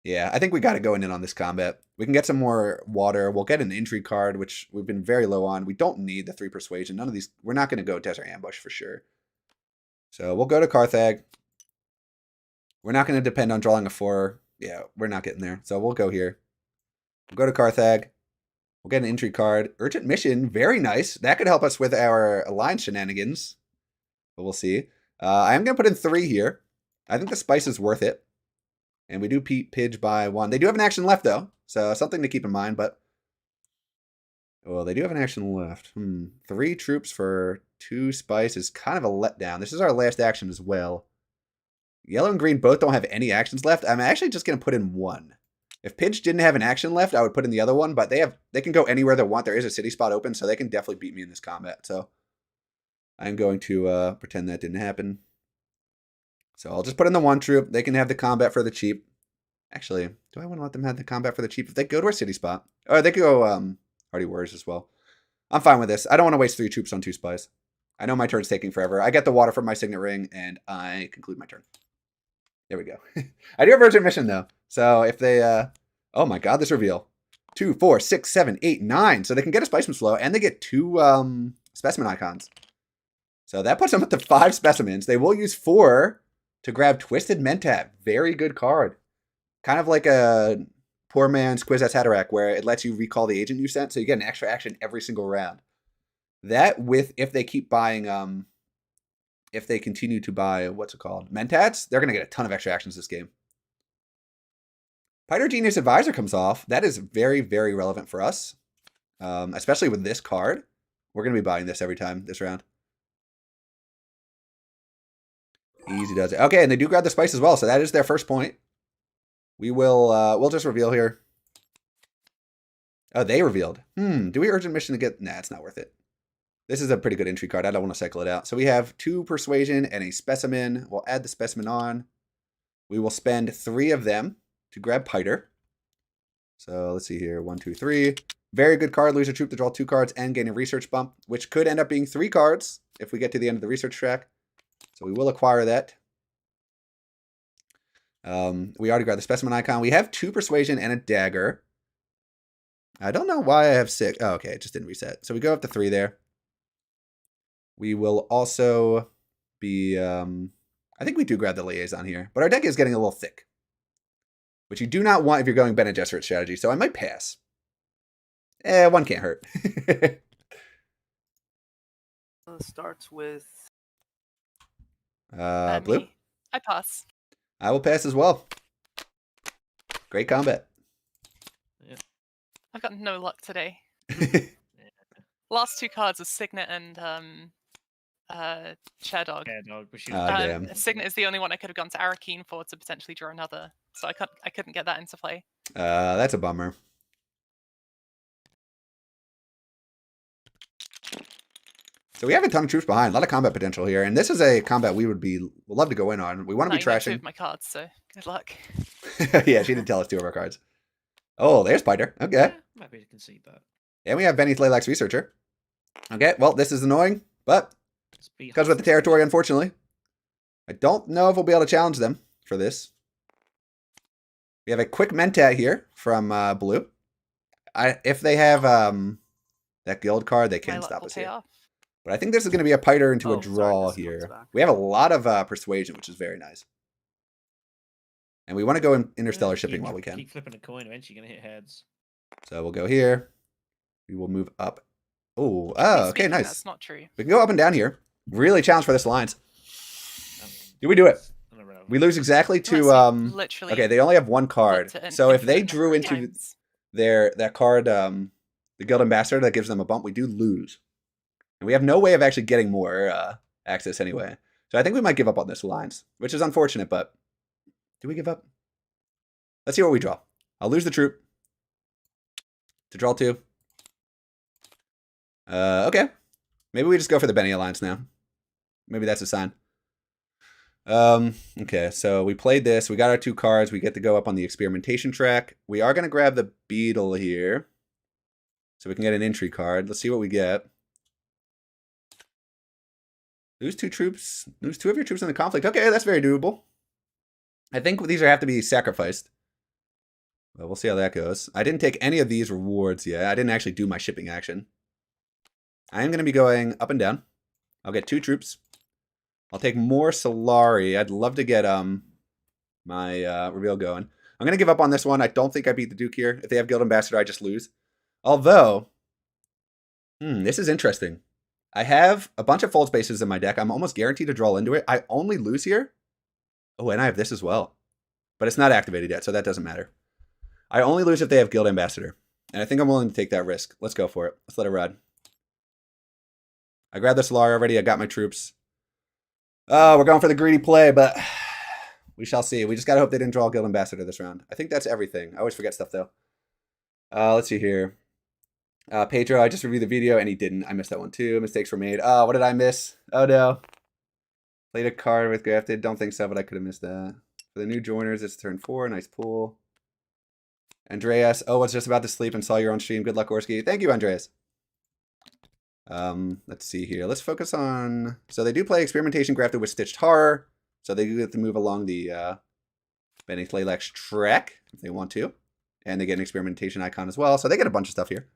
Speaker 1: Yeah, I think we got to go in on this combat. We can get some more water. We'll get an intrigue card, which we've been very low on. We don't need the 3 Persuasion. None of these. We're not going to go Desert Ambush for sure. So we'll go to Carthag. We're not going to depend on drawing a 4. Yeah, we're not getting there. So we'll go here. We'll go to Carthag. We'll get an intrigue card. Urgent Mission. Very nice. That could help us with our alliance shenanigans. But we'll see. I am going to put in 3 here. I think the spice is worth it. And we do Pidge by 1. They do have an action left, though. So something to keep in mind, but... Well, they do have an action left. 3 troops for 2 spice is kind of a letdown. This is our last action as well. Yellow and green both don't have any actions left. I'm actually just going to put in 1. If Pidge didn't have an action left, I would put in the other one, but they can go anywhere they want. There is a city spot open, so they can definitely beat me in this combat. So I'm going to pretend that didn't happen. So I'll just put in the 1 troop. They can have the combat for the cheap. Actually, do I want to let them have the combat for the cheap? If they go to our city spot. Or they could go Hardy Warriors as well. I'm fine with this. I don't want to waste 3 troops on 2 spies. I know my turn's taking forever. I get the water from my Signet Ring, and I conclude my turn. There we go. I do have Urgent Mission, though. So if they... oh my god, this reveal. 2, 4, 6, 7, 8, 9. So they can get a Spiceman's Flow, and they get 2 specimen icons. So that puts them up to 5 specimens. They will use 4 to grab Twisted Mentat. Very good card. Kind of like a poor man's Kwisatz Haderach, where it lets you recall the agent you sent, so you get an extra action every single round. That with, if they keep buying, if they continue to buy, what's it called? Mentats, they're going to get a ton of extra actions this game. Piter Genius Advisor comes off. That is very, very relevant for us, especially with this card. We're going to be buying this every time this round. Easy does it. Okay, and they do grab the spice as well, so that is their first point. We will, we'll just reveal here. Oh, they revealed. Do we urgent mission to get... Nah, it's not worth it. This is a pretty good entry card. I don't want to cycle it out. So we have 2 persuasion and a specimen. We'll add the specimen on. We will spend 3 of them to grab Piter. So let's see here. 1, 2, 3. Very good card. Lose a troop to draw 2 cards and gain a research bump, which could end up being 3 cards if we get to the end of the research track. So we will acquire that. We already got the specimen icon. We have 2 persuasion and a dagger. I don't know why I have 6. Oh, okay. It just didn't reset. So we go up to 3 there. We will also be... I think we do grab the liaison here. But our deck is getting a little thick, which you do not want if you're going Bene Gesserit strategy. So I might pass. 1 can't hurt.
Speaker 3: Starts with
Speaker 1: Blue?
Speaker 4: Me. I pass.
Speaker 1: I will pass as well. Great combat.
Speaker 4: I've got no luck today. Last 2 cards are Signet and Sherdog.
Speaker 1: Damn.
Speaker 4: Signet is the only one I could have gone to Arakeen for to potentially draw another, so I couldn't get that into play.
Speaker 1: That's a bummer. So we have a ton of troops behind, a lot of combat potential here, and this is a combat we would love to go in on. We want to be
Speaker 4: You got 2
Speaker 1: trashing.
Speaker 4: of my cards, so good luck.
Speaker 1: Yeah, she did tell us 2 of our cards. Oh, there's Piter. Okay.
Speaker 2: Yeah, might be to concede that.
Speaker 1: And we have Benny Tlaylax Researcher. Okay, well, this is annoying, but because with the territory, unfortunately. I don't know if we'll be able to challenge them for this. We have a quick Mentat here from Blue. If they have that guild card, they can stop us here.
Speaker 4: Off.
Speaker 1: But I think this is going to be a Piter into a
Speaker 3: sorry,
Speaker 1: draw
Speaker 3: this comes
Speaker 1: here.
Speaker 3: back.
Speaker 1: We have a lot of persuasion, which is very nice. And we want to go in interstellar shipping while we can.
Speaker 2: Keep flipping a coin, eventually you're going to hit heads.
Speaker 1: So we'll go here. We will move up. Oh, okay,
Speaker 4: Speaking,
Speaker 1: nice.
Speaker 4: That's not true.
Speaker 1: We can go up and down here. Really challenge for this alliance. Do we do it? We lose exactly to
Speaker 4: Literally.
Speaker 1: okay, they only have 1 card.
Speaker 4: flipped it
Speaker 1: So if they
Speaker 4: infinite
Speaker 1: drew
Speaker 4: number of
Speaker 1: into
Speaker 4: times.
Speaker 1: that card, the Guild Ambassador that gives them a bump, we do lose. And we have no way of actually getting more access anyway. So I think we might give up on this alliance, which is unfortunate, but do we give up? Let's see what we draw. I'll lose the troop to draw 2. Okay. Maybe we just go for the Benny Alliance now. Maybe that's a sign. Okay, so we played this. We got our 2 cards. We get to go up on the experimentation track. We are going to grab the Beetle here, so we can get an entry card. Let's see what we get. Lose 2 troops. Lose 2 of your troops in the conflict. Okay, that's very doable. I think these have to be sacrificed. Well, we'll see how that goes. I didn't take any of these rewards yet. I didn't actually do my shipping action. I am going to be going up and down. I'll get 2 troops. I'll take more Solari. I'd love to get my reveal going. I'm going to give up on this one. I don't think I beat the Duke here. If they have Guild Ambassador, I just lose. Although, this is interesting. I have a bunch of fold spaces in my deck. I'm almost guaranteed to draw into it. I only lose here. Oh, and I have this as well. But it's not activated yet, so that doesn't matter. I only lose if they have Guild Ambassador. And I think I'm willing to take that risk. Let's go for it. Let's let it ride. I grabbed the Solari already. I got my troops. Oh, we're going for the greedy play, but we shall see. We just got to hope they didn't draw a Guild Ambassador this round. I think that's everything. I always forget stuff, though. Let's see here. Pedro, I just reviewed the video, and he didn't. I missed that one, too. Mistakes were made. Oh, what did I miss? Oh, no. Played a card with Grafted. Don't think so, but I could have missed that. For the new joiners, it's turn 4. Nice pull. Andreas. Oh, was just about to sleep and saw your own stream. Good luck, Orski. Thank you, Andreas. Let's see here. Let's focus on... So they do play Experimentation Grafted with Stitched Horror. So they do have to move along the Benny Tlaylax track if they want to. And they get an Experimentation icon as well. So they get a bunch of stuff here.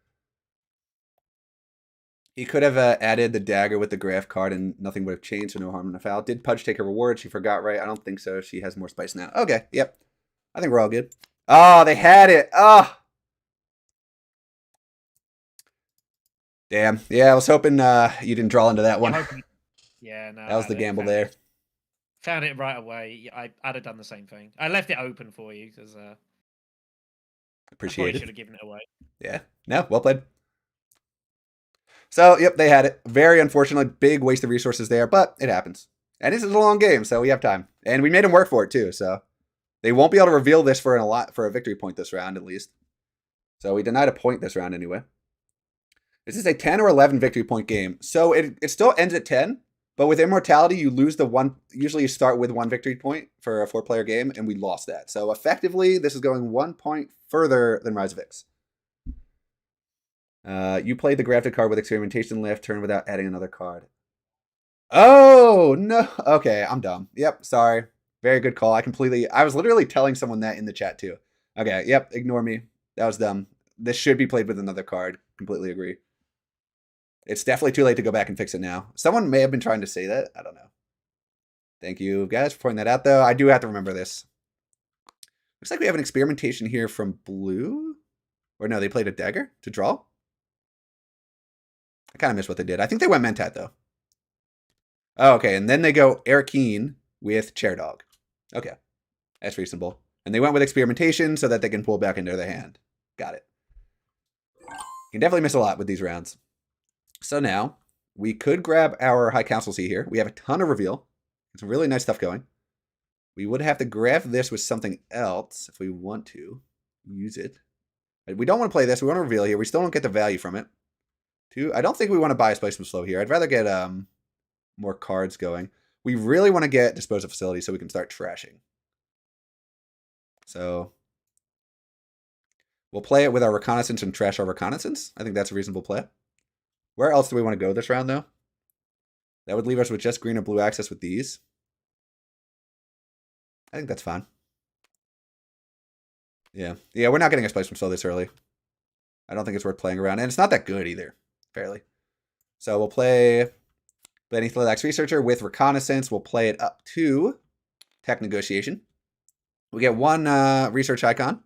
Speaker 1: He could have added the dagger with the Graf card and nothing would have changed, so no harm, no foul. Did Pudge take a reward? She forgot, right? I don't think so. She has more spice now. Okay, yep. I think we're all good. Oh, they had it. Oh. Damn. Yeah, I was hoping you didn't draw into that one.
Speaker 2: Yeah, no.
Speaker 1: That was the gamble there.
Speaker 2: Found it right away. I'd have done the same thing. I left it open for you because
Speaker 1: Appreciate it.
Speaker 2: Should have given it away.
Speaker 1: Yeah. No, well played. So, yep, they had it. Very unfortunately, big waste of resources there, but it happens. And this is a long game, so we have time. And we made them work for it too, so they won't be able to reveal this for a victory point this round, at least. So we denied a point this round anyway. This is a 10 or 11 victory point game. So it still ends at 10, but with Immortality, you lose the one. Usually you start with 1 victory point for a 4-player game, and we lost that. So effectively, this is going 1 point further than Rise of Ix. You played the graphic card with experimentation left turn without adding another card. Oh, no. Okay, I'm dumb. Yep, sorry. Very good call. I was literally telling someone that in the chat too. Okay, yep, ignore me. That was dumb. This should be played with another card. Completely agree. It's definitely too late to go back and fix it now. Someone may have been trying to say that. I don't know. Thank you, guys, for pointing that out, though. I do have to remember this. Looks like we have an experimentation here from blue. Or no, they played a dagger to draw. I kind of missed what they did. I think they went Mentat, though. Oh, okay, and then they go Arakeen with Chair Dog. Okay, that's reasonable. And they went with experimentation so that they can pull back into their hand. Got it. You can definitely miss a lot with these rounds. So now, we could grab our High Council Seat here. We have a ton of reveal. Some really nice stuff going. We would have to grab this with something else if we want to use it. We don't want to play this. We want to reveal here. We still don't get the value from it. I don't think we want to buy a Spice from Slow here. I'd rather get more cards going. We really want to get Dispose of Facility so we can start trashing. So we'll play it with our Reconnaissance and trash our Reconnaissance. I think that's a reasonable play. Where else do we want to go this round, though? That would leave us with just green or blue access with these. I think that's fine. Yeah, we're not getting a Spice from Slow this early. I don't think it's worth playing around. And it's not that good either, fairly. So we'll play Beneath the Lax Researcher with Reconnaissance. We'll play it up to Tech Negotiation. We get 1 research icon.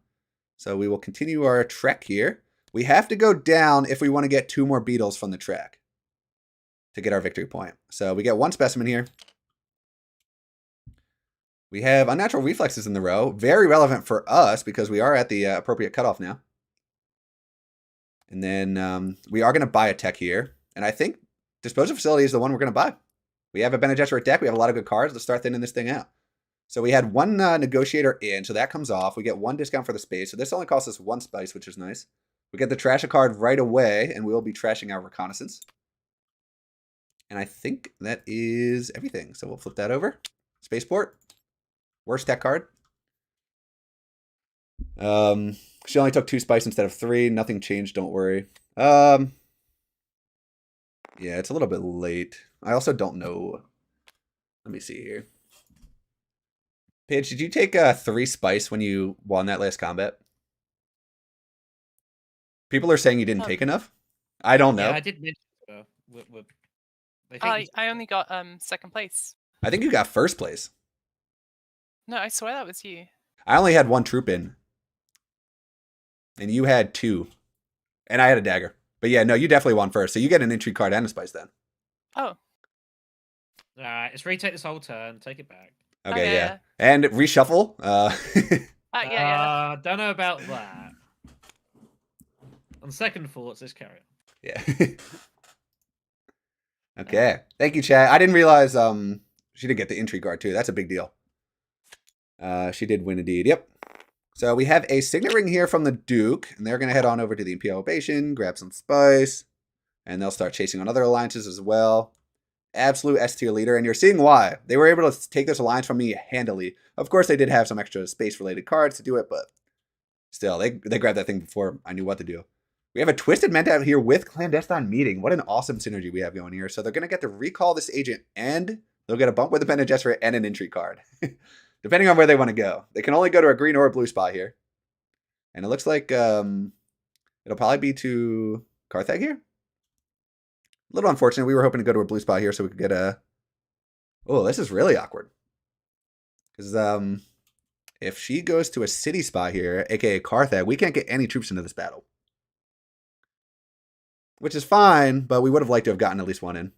Speaker 1: So we will continue our trek here. We have to go down if we want to get 2 more beetles from the track to get our victory point. So we get 1 specimen here. We have Unnatural Reflexes in the row. Very relevant for us because we are at the appropriate cutoff now. And then we are going to buy a tech here. And I think Dispose of Facility is the one we're going to buy. We have a Bene Gesserit deck. We have a lot of good cards. Let's start thinning this thing out. So we had 1 Negotiator in, so that comes off. We get 1 discount for the space. So this only costs us 1 spice, which is nice. We get the trash a card right away, and we'll be trashing our Reconnaissance. And I think that is everything. So we'll flip that over. Spaceport. Worst tech card. She only took 2 spice instead of 3. Nothing changed, don't worry. Yeah, it's a little bit late. I also don't know. Let me see here. Paige, did you take 3 spice when you won that last combat? People are saying you didn't take enough. I don't know.
Speaker 2: Yeah, I did mention
Speaker 4: I only got 2nd place.
Speaker 1: I think you got 1st place.
Speaker 4: No, I swear that was you.
Speaker 1: I only had 1 troop in. And you had 2. And I had a dagger. But yeah, no, you definitely won 1st. So you get an intrigue card and a spice then.
Speaker 4: Oh.
Speaker 2: Alright, let's retake this whole turn. Take it back.
Speaker 1: Okay, yeah. And reshuffle.
Speaker 4: Yeah.
Speaker 2: Don't know about that. On second thoughts, let's carry on.
Speaker 1: Yeah. Okay. Thank you, chat. I didn't realize she did get the intrigue card too. That's a big deal. She did win indeed. Yep. So we have a signet ring here from the Duke, and they're going to head on over to the Imperial Bastion, grab some spice, and they'll start chasing on other alliances as well. Absolute S tier leader, and you're seeing why. They were able to take this alliance from me handily. Of course, they did have some extra space-related cards to do it, but still, they grabbed that thing before I knew what to do. We have a Twisted Mentat here with Clandestine Meeting. What an awesome synergy we have going here. So they're going to get to recall this agent, and they'll get a bump with a Bene Gesserit and an intrigue card. Depending on where they want to go. They can only go to a green or a blue spot here. And it looks like it'll probably be to Carthag here. A little unfortunate. We were hoping to go to a blue spot here so we could get a... Oh, this is really awkward. Because if she goes to a city spot here, aka Carthag, we can't get any troops into this battle. Which is fine, but we would have liked to have gotten at least 1 in.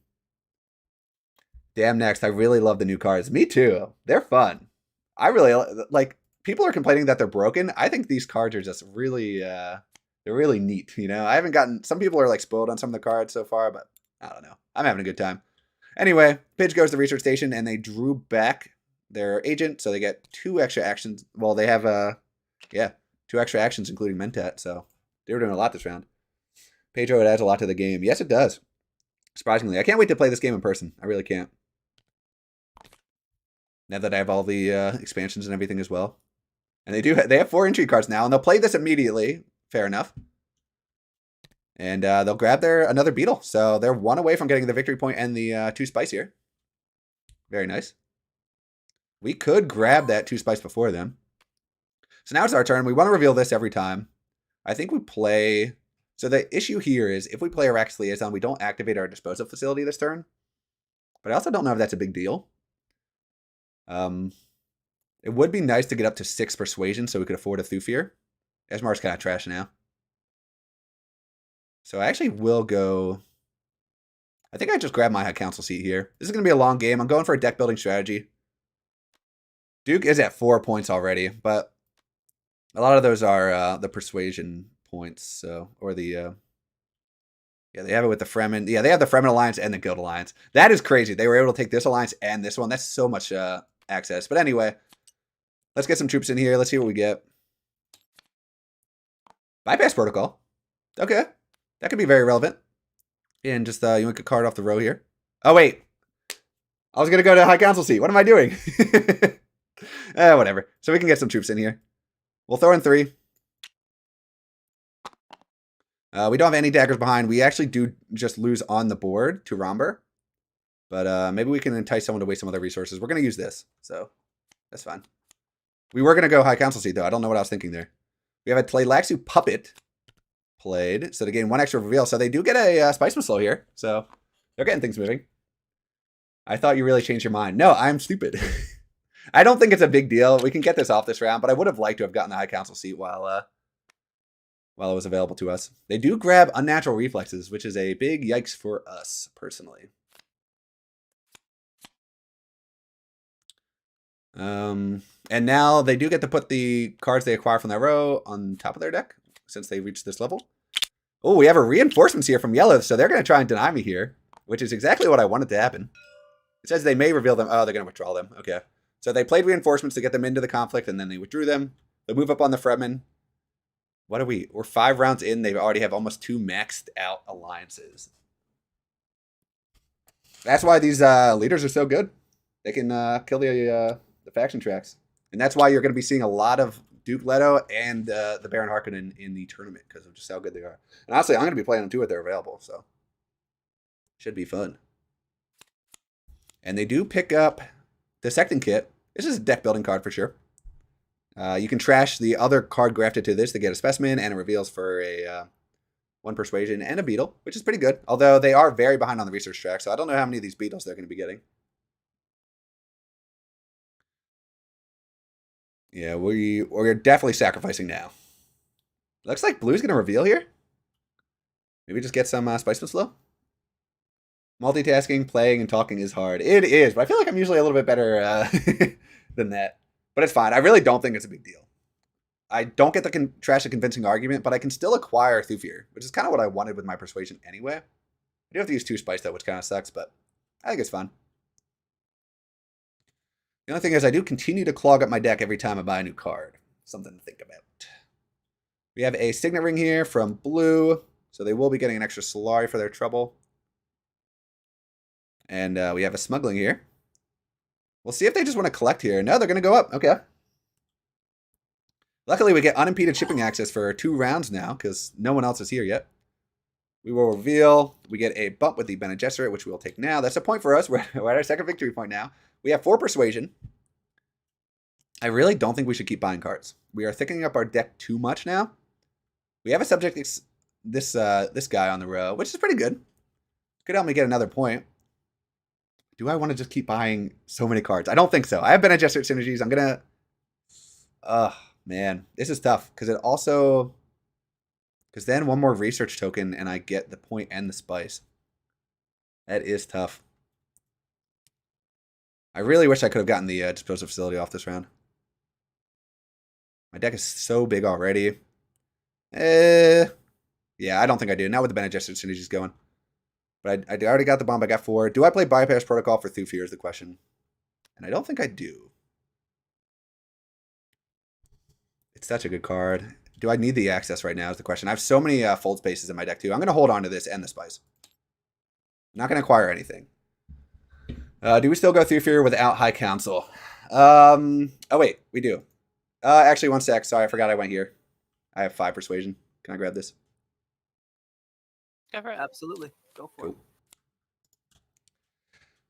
Speaker 1: Damn next. I really love the new cards. Me too. They're fun. I really like... People are complaining that they're broken. I think these cards are just really... they're really neat, you know? I haven't gotten... Some people are like spoiled on some of the cards so far, but I don't know. I'm having a good time. Anyway, Pidge goes to the research station, and they drew back their agent, so they get 2 extra actions. Well, they have, 2 extra actions, including Mentat, so they were doing a lot this round. Pedro, it adds a lot to the game. Yes, it does. Surprisingly. I can't wait to play this game in person. I really can't. Now that I have all the expansions and everything as well. And they have 4 entry cards now, and they'll play this immediately. Fair enough. And they'll grab another beetle. So they're 1 away from getting the victory point and the 2 spice here. Very nice. We could grab that 2 spice before them. So now it's our turn. We want to reveal this every time. I think we play... So the issue here is if we play a Rax Liaison, we don't activate our disposal facility this turn. But I also don't know if that's a big deal. It would be nice to get up to 6 persuasion so we could afford a Thufir. Esmar's kind of trash now. So I actually will go... I think I just grab my High Council seat here. This is going to be a long game. I'm going for a deck building strategy. Duke is at 4 points already, but a lot of those are the persuasion points. So, or the... yeah, they have it with the Fremen. Yeah, they have the Fremen Alliance and the Guild Alliance. That is crazy. They were able to take this alliance and this one. That's so much access. But anyway, let's get some troops in here. Let's see what we get. Bypass Protocol. Okay. That could be very relevant. And just you make a card off the row here. Oh, wait. I was going to go to High Council seat. What am I doing? Whatever. So we can get some troops in here. We'll throw in 3. We don't have any daggers behind. We actually do just lose on the board to Romber. But maybe we can entice someone to waste some other resources. We're going to use this. So that's fine. We were going to go High Council seat, though. I don't know what I was thinking there. We have a Tleilaxu Puppet played. So to gain 1 extra reveal. So they do get a Spice Slow here. So they're getting things moving. I thought you really changed your mind. No, I'm stupid. I don't think it's a big deal. We can get this off this round, but I would have liked to have gotten the High Council seat while it was available to us. They do grab Unnatural Reflexes, which is a big yikes for us, personally. And now they do get to put the cards they acquire from their row on top of their deck, since they reached this level. Oh, we have a reinforcements here from Yellow, so they're going to try and deny me here, which is exactly what I wanted to happen. It says they may reveal them. Oh, they're going to withdraw them. Okay. So they played reinforcements to get them into the conflict, and then they withdrew them. They move up on the Fremen. What are we? We're 5 rounds in. They already have almost 2 maxed out alliances. That's why these leaders are so good. They can kill the faction tracks. And that's why you're going to be seeing a lot of Duke Leto and the Baron Harkonnen in the tournament because of just how good they are. And honestly, I'm going to be playing them too if they're available. So should be fun. And they do pick up the Second Kit. This is a deck building card for sure. You can trash the other card grafted to this to get a specimen, and it reveals for a 1 persuasion and a beetle, which is pretty good. Although they are very behind on the research track, so I don't know how many of these beetles they're going to be getting. Yeah, we're definitely sacrificing now. Looks like Blue's going to reveal here. Maybe just get some Spiceman Slow. Multitasking, playing, and talking is hard. It is, but I feel like I'm usually a little bit better than that. But it's fine. I really don't think it's a big deal. I don't get to trash a convincing argument, but I can still acquire Thufir, which is kind of what I wanted with my persuasion anyway. I do have to use 2 spice, though, which kind of sucks, but I think it's fun. The only thing is I do continue to clog up my deck every time I buy a new card. Something to think about. We have a Signet Ring here from Blue, so they will be getting an extra Solari for their trouble. And we have a Smuggling here. We'll see if they just want to collect here. No, they're going to go up. Okay. Luckily, we get unimpeded shipping access for 2 rounds now, because no one else is here yet. We will reveal. We get a bump with the Bene Gesserit, which we will take now. That's a point for us. We're at our second victory point now. We have 4 persuasion. I really don't think we should keep buying cards. We are thickening up our deck too much now. We have a subject, this guy on the row, which is pretty good. Could help me get another point. Do I want to just keep buying so many cards? I don't think so. I have Bene Gesserit synergies. I'm going to... man. This is tough. Because it also... Because then 1 more research token and I get the point and the spice. That is tough. I really wish I could have gotten the disposal facility off this round. My deck is so big already. Yeah, I don't think I do. Not with the Bene Gesserit synergies going. But I already got the bomb. I got 4. Do I play Bypass Protocol for Thufir is the question. And I don't think I do. It's such a good card. Do I need the access right now is the question. I have so many fold spaces in my deck too. I'm going to hold on to this and the spice. Not going to acquire anything. Do we still go Thufir without High Council? Oh wait, we do. Actually, 1 sec. Sorry, I forgot I went here. I have 5 persuasion. Can I grab this?
Speaker 4: Go for it.
Speaker 3: Absolutely. Go for it.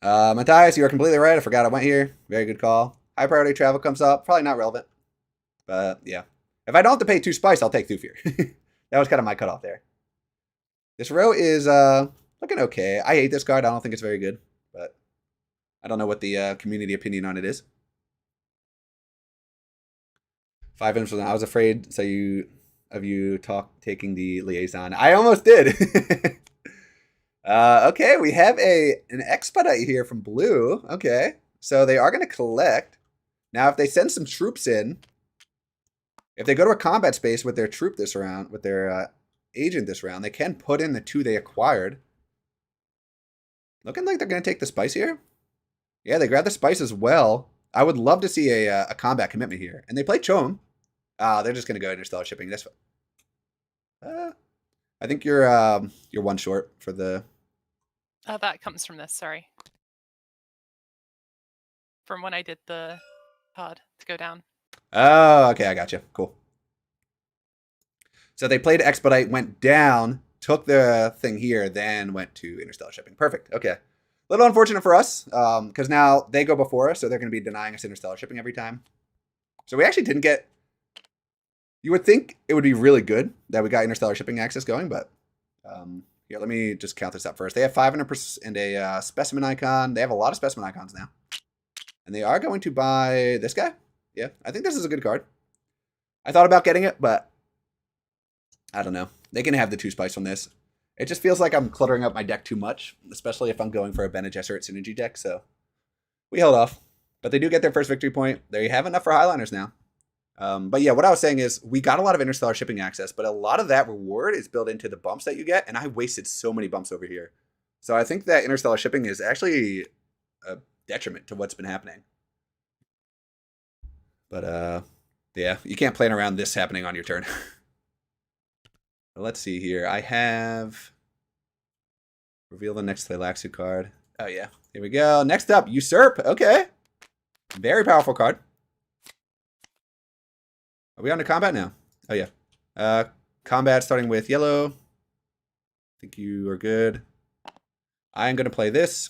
Speaker 1: Matthias, you are completely right. I forgot I went here. Very good call. High priority travel comes up. Probably not relevant. But yeah. If I don't have to pay 2 spice, I'll take Thufir. That was kind of my cutoff there. This row is looking okay. I hate this card. I don't think it's very good. But I don't know what the community opinion on it is. 5 inches. I was afraid of you taking the liaison. I almost did. Okay, we have an expedite here from blue. Okay, so they are going to collect. Now, if they send some troops in, if they go to a combat space with their troop this round, with their agent this round, they can put in the 2 they acquired. Looking like they're going to take the spice here. Yeah, they grab the spice as well. I would love to see a combat commitment here. And they play Chom. They're just going to go interstellar shipping. That's fine. I think you're 1 short for the...
Speaker 4: That comes from this, sorry. From when I did the card to go down.
Speaker 1: Oh, okay, I got you. Cool. So they played Expedite, went down, took the thing here, then went to interstellar shipping. Perfect. Okay. A little unfortunate for us, because now they go before us, so they're going to be denying us interstellar shipping every time. So we actually didn't get... You would think it would be really good that we got interstellar shipping access going, but... Here, let me just count this up first. They have 500% and a specimen icon. They have a lot of specimen icons now. And they are going to buy this guy. Yeah, I think this is a good card. I thought about getting it, but I don't know. They can have the 2 spice from this. It just feels like I'm cluttering up my deck too much, especially if I'm going for a Bene Gesserit synergy deck, so we held off. But they do get their first victory point. They have enough for Highliners now. But yeah, what I was saying is we got a lot of interstellar shipping access, but a lot of that reward is built into the bumps that you get, and I wasted so many bumps over here. So I think that interstellar shipping is actually a detriment to what's been happening. But yeah, you can't plan around this happening on your turn. Let's see here. I have reveal the next Tleilaxu card. Oh yeah, here we go. Next up, Usurp. Okay, very powerful card. Are we on to combat now? Oh, yeah. Combat starting with yellow. I think you are good. I am going to play this.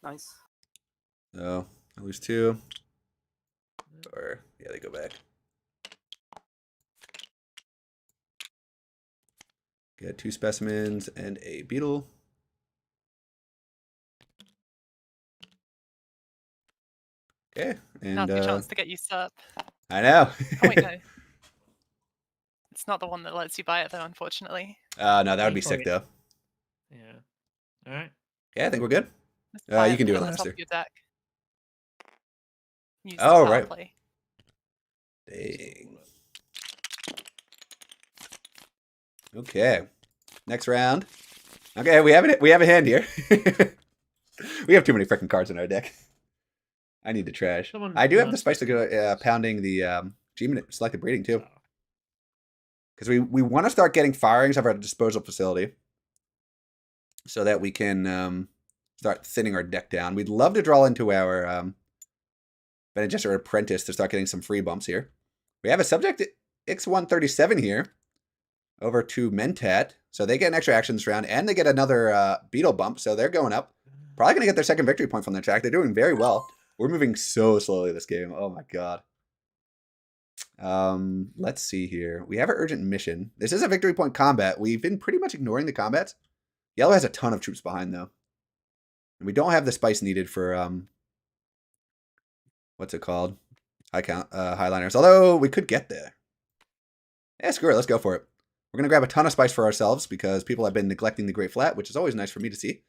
Speaker 3: Nice.
Speaker 1: So, I lose 2. Or, yeah, they go back. Get 2 specimens and a beetle. Okay. And,
Speaker 4: Now's your chance to get Usurp.
Speaker 1: I know.
Speaker 4: Oh, wait, no. It's not the one that lets you buy it, though, unfortunately.
Speaker 1: No, that would be sick, though.
Speaker 2: Yeah. All right.
Speaker 1: Yeah, I think we're good.
Speaker 4: Just buy
Speaker 1: You can do
Speaker 4: put
Speaker 1: it,
Speaker 4: on the top
Speaker 1: Lannister.
Speaker 4: of your deck. Use the
Speaker 1: Oh,
Speaker 4: power
Speaker 1: right.
Speaker 4: play.
Speaker 1: Dang. Okay. Next round. Okay, we have a hand here. We have too many freaking cards in our deck. I need to trash. I do have the spice to go pounding the selected breeding too. Because we want to start getting firings of our disposal facility so that we can start thinning our deck down. We'd love to draw into our Bene Gesserit Apprentice to start getting some free bumps here. We have a subject X137 here over to Mentat. So they get an extra action this round, and they get another Beetle bump, so they're going up. Probably going to get their second victory point from their track. They're doing very well. We're moving so slowly this game. Oh my god. Let's see here. We have an urgent mission. This is a victory point combat. We've been pretty much ignoring the combats. Yellow has a ton of troops behind, though. And we don't have the spice needed for, what's it called? Highliners. Although, we could get there. Yeah, screw it. Let's go for it. We're going to grab a ton of spice for ourselves because people have been neglecting the Great Flat, which is always nice for me to see.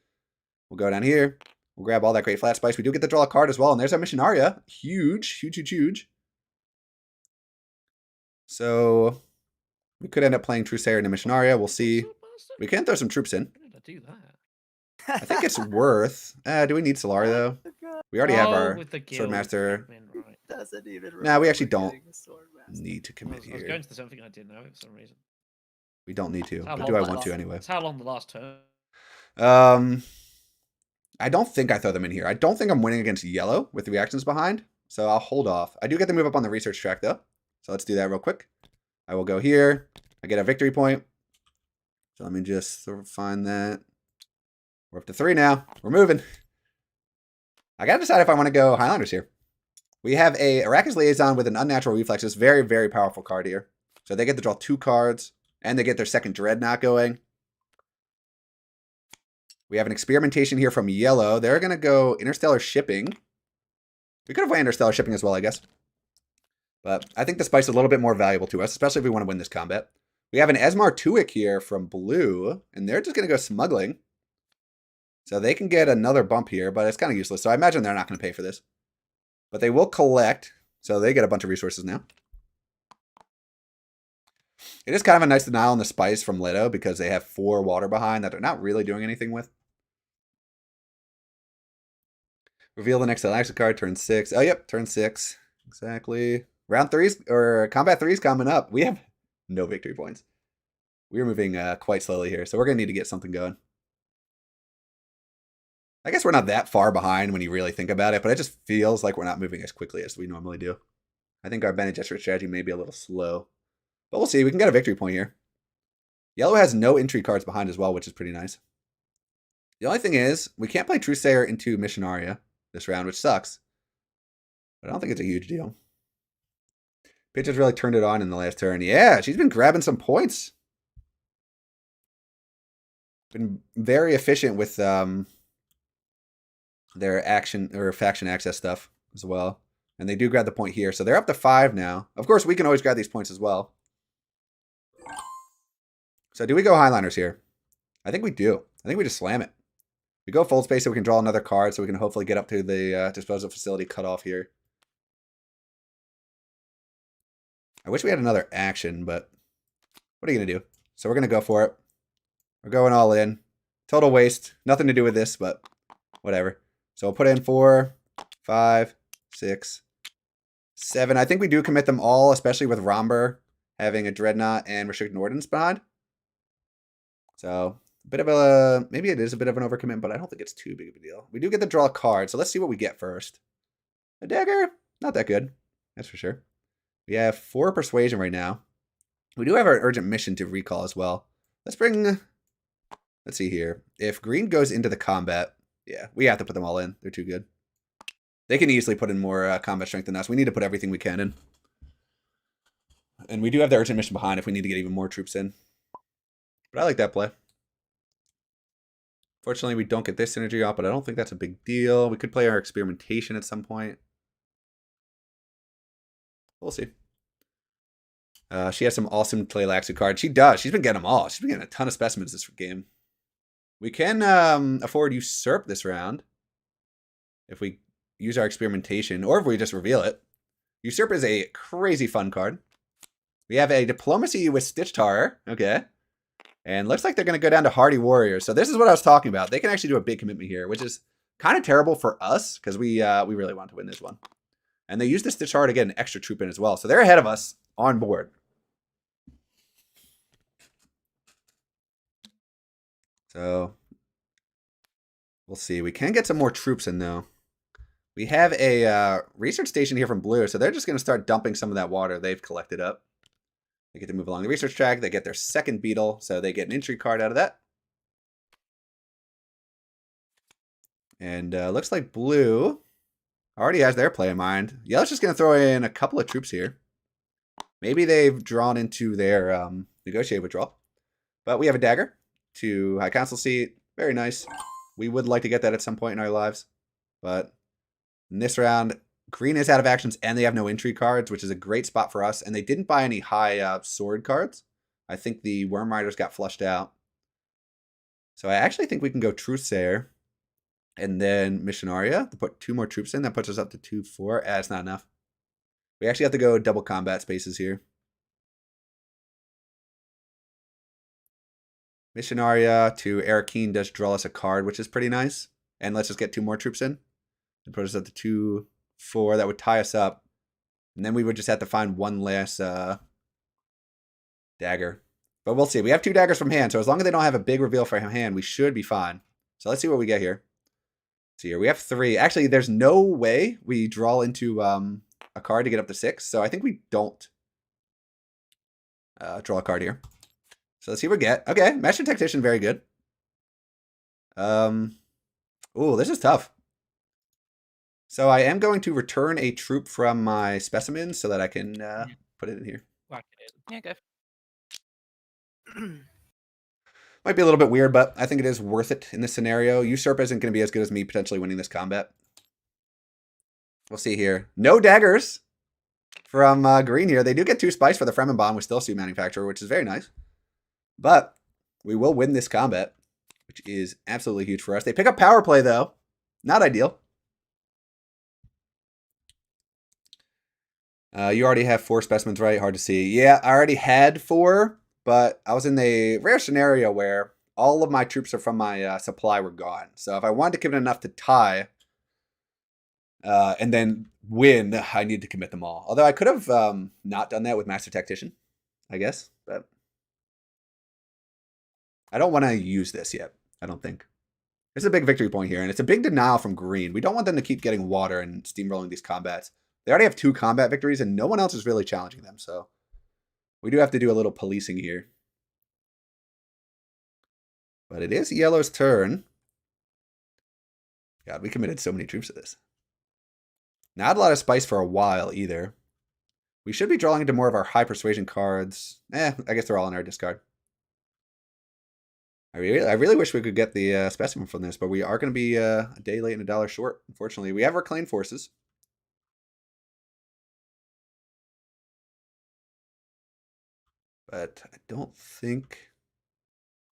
Speaker 1: We'll go down here. We'll grab all that Great Flat spice. We do get to draw a card as well. And there's our Missionaria. Huge, huge, huge, huge. So, we could end up playing Trusair and Missionaria. We'll see. We can throw some troops in.
Speaker 2: How did I do that?
Speaker 1: I think it's worth. Do we need Solari though? We already have our
Speaker 2: with the guild
Speaker 1: Swordmaster.
Speaker 2: admin, right.
Speaker 3: Doesn't even
Speaker 1: Nah, we
Speaker 3: remember
Speaker 1: actually don't
Speaker 3: getting a Swordmaster.
Speaker 1: need to
Speaker 2: I
Speaker 1: commit
Speaker 2: was
Speaker 1: here.
Speaker 2: going to something I didn't know it for some reason.
Speaker 1: We don't need to,
Speaker 2: It's how
Speaker 1: but do
Speaker 2: long
Speaker 1: I
Speaker 2: the
Speaker 1: want to
Speaker 2: last-
Speaker 1: anyway?
Speaker 2: It's how long the last turn.
Speaker 1: I don't think I throw them in here. I don't think I'm winning against yellow with the reactions behind, so I'll hold off. I do get to move up on the research track though, so let's do that real quick. I will go here. I get a victory point. So let me just sort of find that. We're up to 3 now. We're moving. I gotta decide if I want to go Highlanders here. We have a Arrakis Liaison with an Unnatural Reflexes. Very, very powerful card here. So they get to draw 2 cards, and they get their second Dreadnought going. We have an Experimentation here from yellow. They're going to go Interstellar Shipping. We could have went Interstellar Shipping as well, I guess. But I think the spice is a little bit more valuable to us, especially if we want to win this combat. We have an Esmar Tuic here from blue, and they're just going to go Smuggling. So they can get another bump here, but it's kind of useless. So I imagine they're not going to pay for this. But they will collect, so they get a bunch of resources now. It is kind of a nice denial on the spice from Leto because they have 4 water behind that they're not really doing anything with. Reveal the next Alexa card, turn 6. Oh, yep, turn 6. Exactly. Round 3's, or combat 3's coming up. We have no victory points. We're moving quite slowly here, so we're going to need to get something going. I guess we're not that far behind when you really think about it, but it just feels like we're not moving as quickly as we normally do. I think our Bene Gesserit strategy may be a little slow. But we'll see. We can get a victory point here. Yellow has no intrigue cards behind as well, which is pretty nice. The only thing is, we can't play Truthsayer into Missionaria this round, which sucks. But I don't think it's a huge deal. Pitch has really turned it on in the last turn. Yeah, she's been grabbing some points. Been very efficient with their action or faction access stuff as well. And they do grab the point here. So they're up to 5 now. Of course, we can always grab these points as well. So do we go Highliners here? I think we do. I think we just slam it. We go Fold Space so we can draw another card so we can hopefully get up to the disposal facility cutoff here. I wish we had another action, but what are you going to do? So we're going to go for it. We're going all in. Total waste. Nothing to do with this, but whatever. So we'll put in 4, 5, 6, 7. I think we do commit them all, especially with Romber having a Dreadnought and Restricted Ordnance behind. So a bit of a, maybe it is a bit of an overcommit, but I don't think it's too big of a deal. We do get to draw a card, so let's see what we get first. A dagger, not that good, that's for sure. We have 4 persuasion right now. We do have our urgent mission to recall as well. Let's see here. If green goes into the combat, yeah, we have to put them all in. They're too good. They can easily put in more combat strength than us. We need to put everything we can in. And we do have the urgent mission behind if we need to get even more troops in. But I like that play. Fortunately, we don't get this synergy off, but I don't think that's a big deal. We could play our experimentation at some point. We'll see. She has some awesome Tleilaxu cards. She does. She's been getting them all. She's been getting a ton of specimens this game. We can afford Usurp this round if we use our experimentation, or if we just reveal it. Usurp is a crazy fun card. We have a Diplomacy with Stitch Tar. Okay. And looks like they're going to go down to Hardy Warriors. So this is what I was talking about. They can actually do a big commitment here, which is kind of terrible for us because we really want to win this one. And they use the Stitch Tar to get an extra troop in as well. So they're ahead of us on board. So we'll see. We can get some more troops in though. We have a research station here from blue. So they're just going to start dumping some of that water they've collected up. They get to move along the research track. They get their second beetle, so they get an intrigue card out of that. And looks like blue already has their play in mind. Yellow's just going to throw in a couple of troops here. Maybe they've drawn into their negotiate withdrawal. But we have a dagger to High Council seat. Very nice. We would like to get that at some point in our lives. But in this round, green is out of actions and they have no intrigue cards, which is a great spot for us. And they didn't buy any high sword cards. I think the Worm Riders got flushed out. So I actually think we can go Truthsayer and then Missionaria to put 2 more troops in. That puts us up to 2-4. It's not enough. We actually have to go double combat spaces here. Missionaria to Arakeen does draw us a card, which is pretty nice. And let's just get 2 more troops in. And put us at the 2-4. That would tie us up. And then we would just have to find one last dagger. But we'll see. We have 2 daggers from hand, so as long as they don't have a big reveal for hand, we should be fine. So let's see what we get here. See here, we have 3. Actually, there's no way we draw into a card to get up to 6, so I think we don't draw a card here. So let's see what we get. Okay, Master Tactician, very good. Ooh, this is tough. So I am going to return a troop from my specimens so that I can put it in here.
Speaker 2: Whack it in.
Speaker 4: Yeah, go.
Speaker 1: Might be a little bit weird, but I think it is worth it in this scenario. Usurp isn't going to be as good as me potentially winning this combat. We'll see here. No daggers from green here. They do get 2 spice for the Fremen Bomb with Still Suit Manufacturer, which is very nice. But we will win this combat, which is absolutely huge for us. They pick up power play, though. Not ideal. You already have 4 specimens, right? Hard to see. Yeah, I already had 4, but I was in the rare scenario where all of my troops are from my supply were gone. So if I wanted to commit enough to tie and then win, I need to commit them all. Although I could have not done that with Master Tactician, I guess. But I don't want to use this yet, I don't think. It's a big victory point here, and it's a big denial from green. We don't want them to keep getting water and steamrolling these combats. They already have 2 combat victories, and no one else is really challenging them, so we do have to do a little policing here. But it is yellow's turn. God, we committed so many troops to this. Not a lot of spice for a while, either. We should be drawing into more of our high persuasion cards. I guess they're all in our discard. I really wish we could get the specimen from this, but we are going to be a day late and $1 short, unfortunately. We have reclaimed forces. But I don't think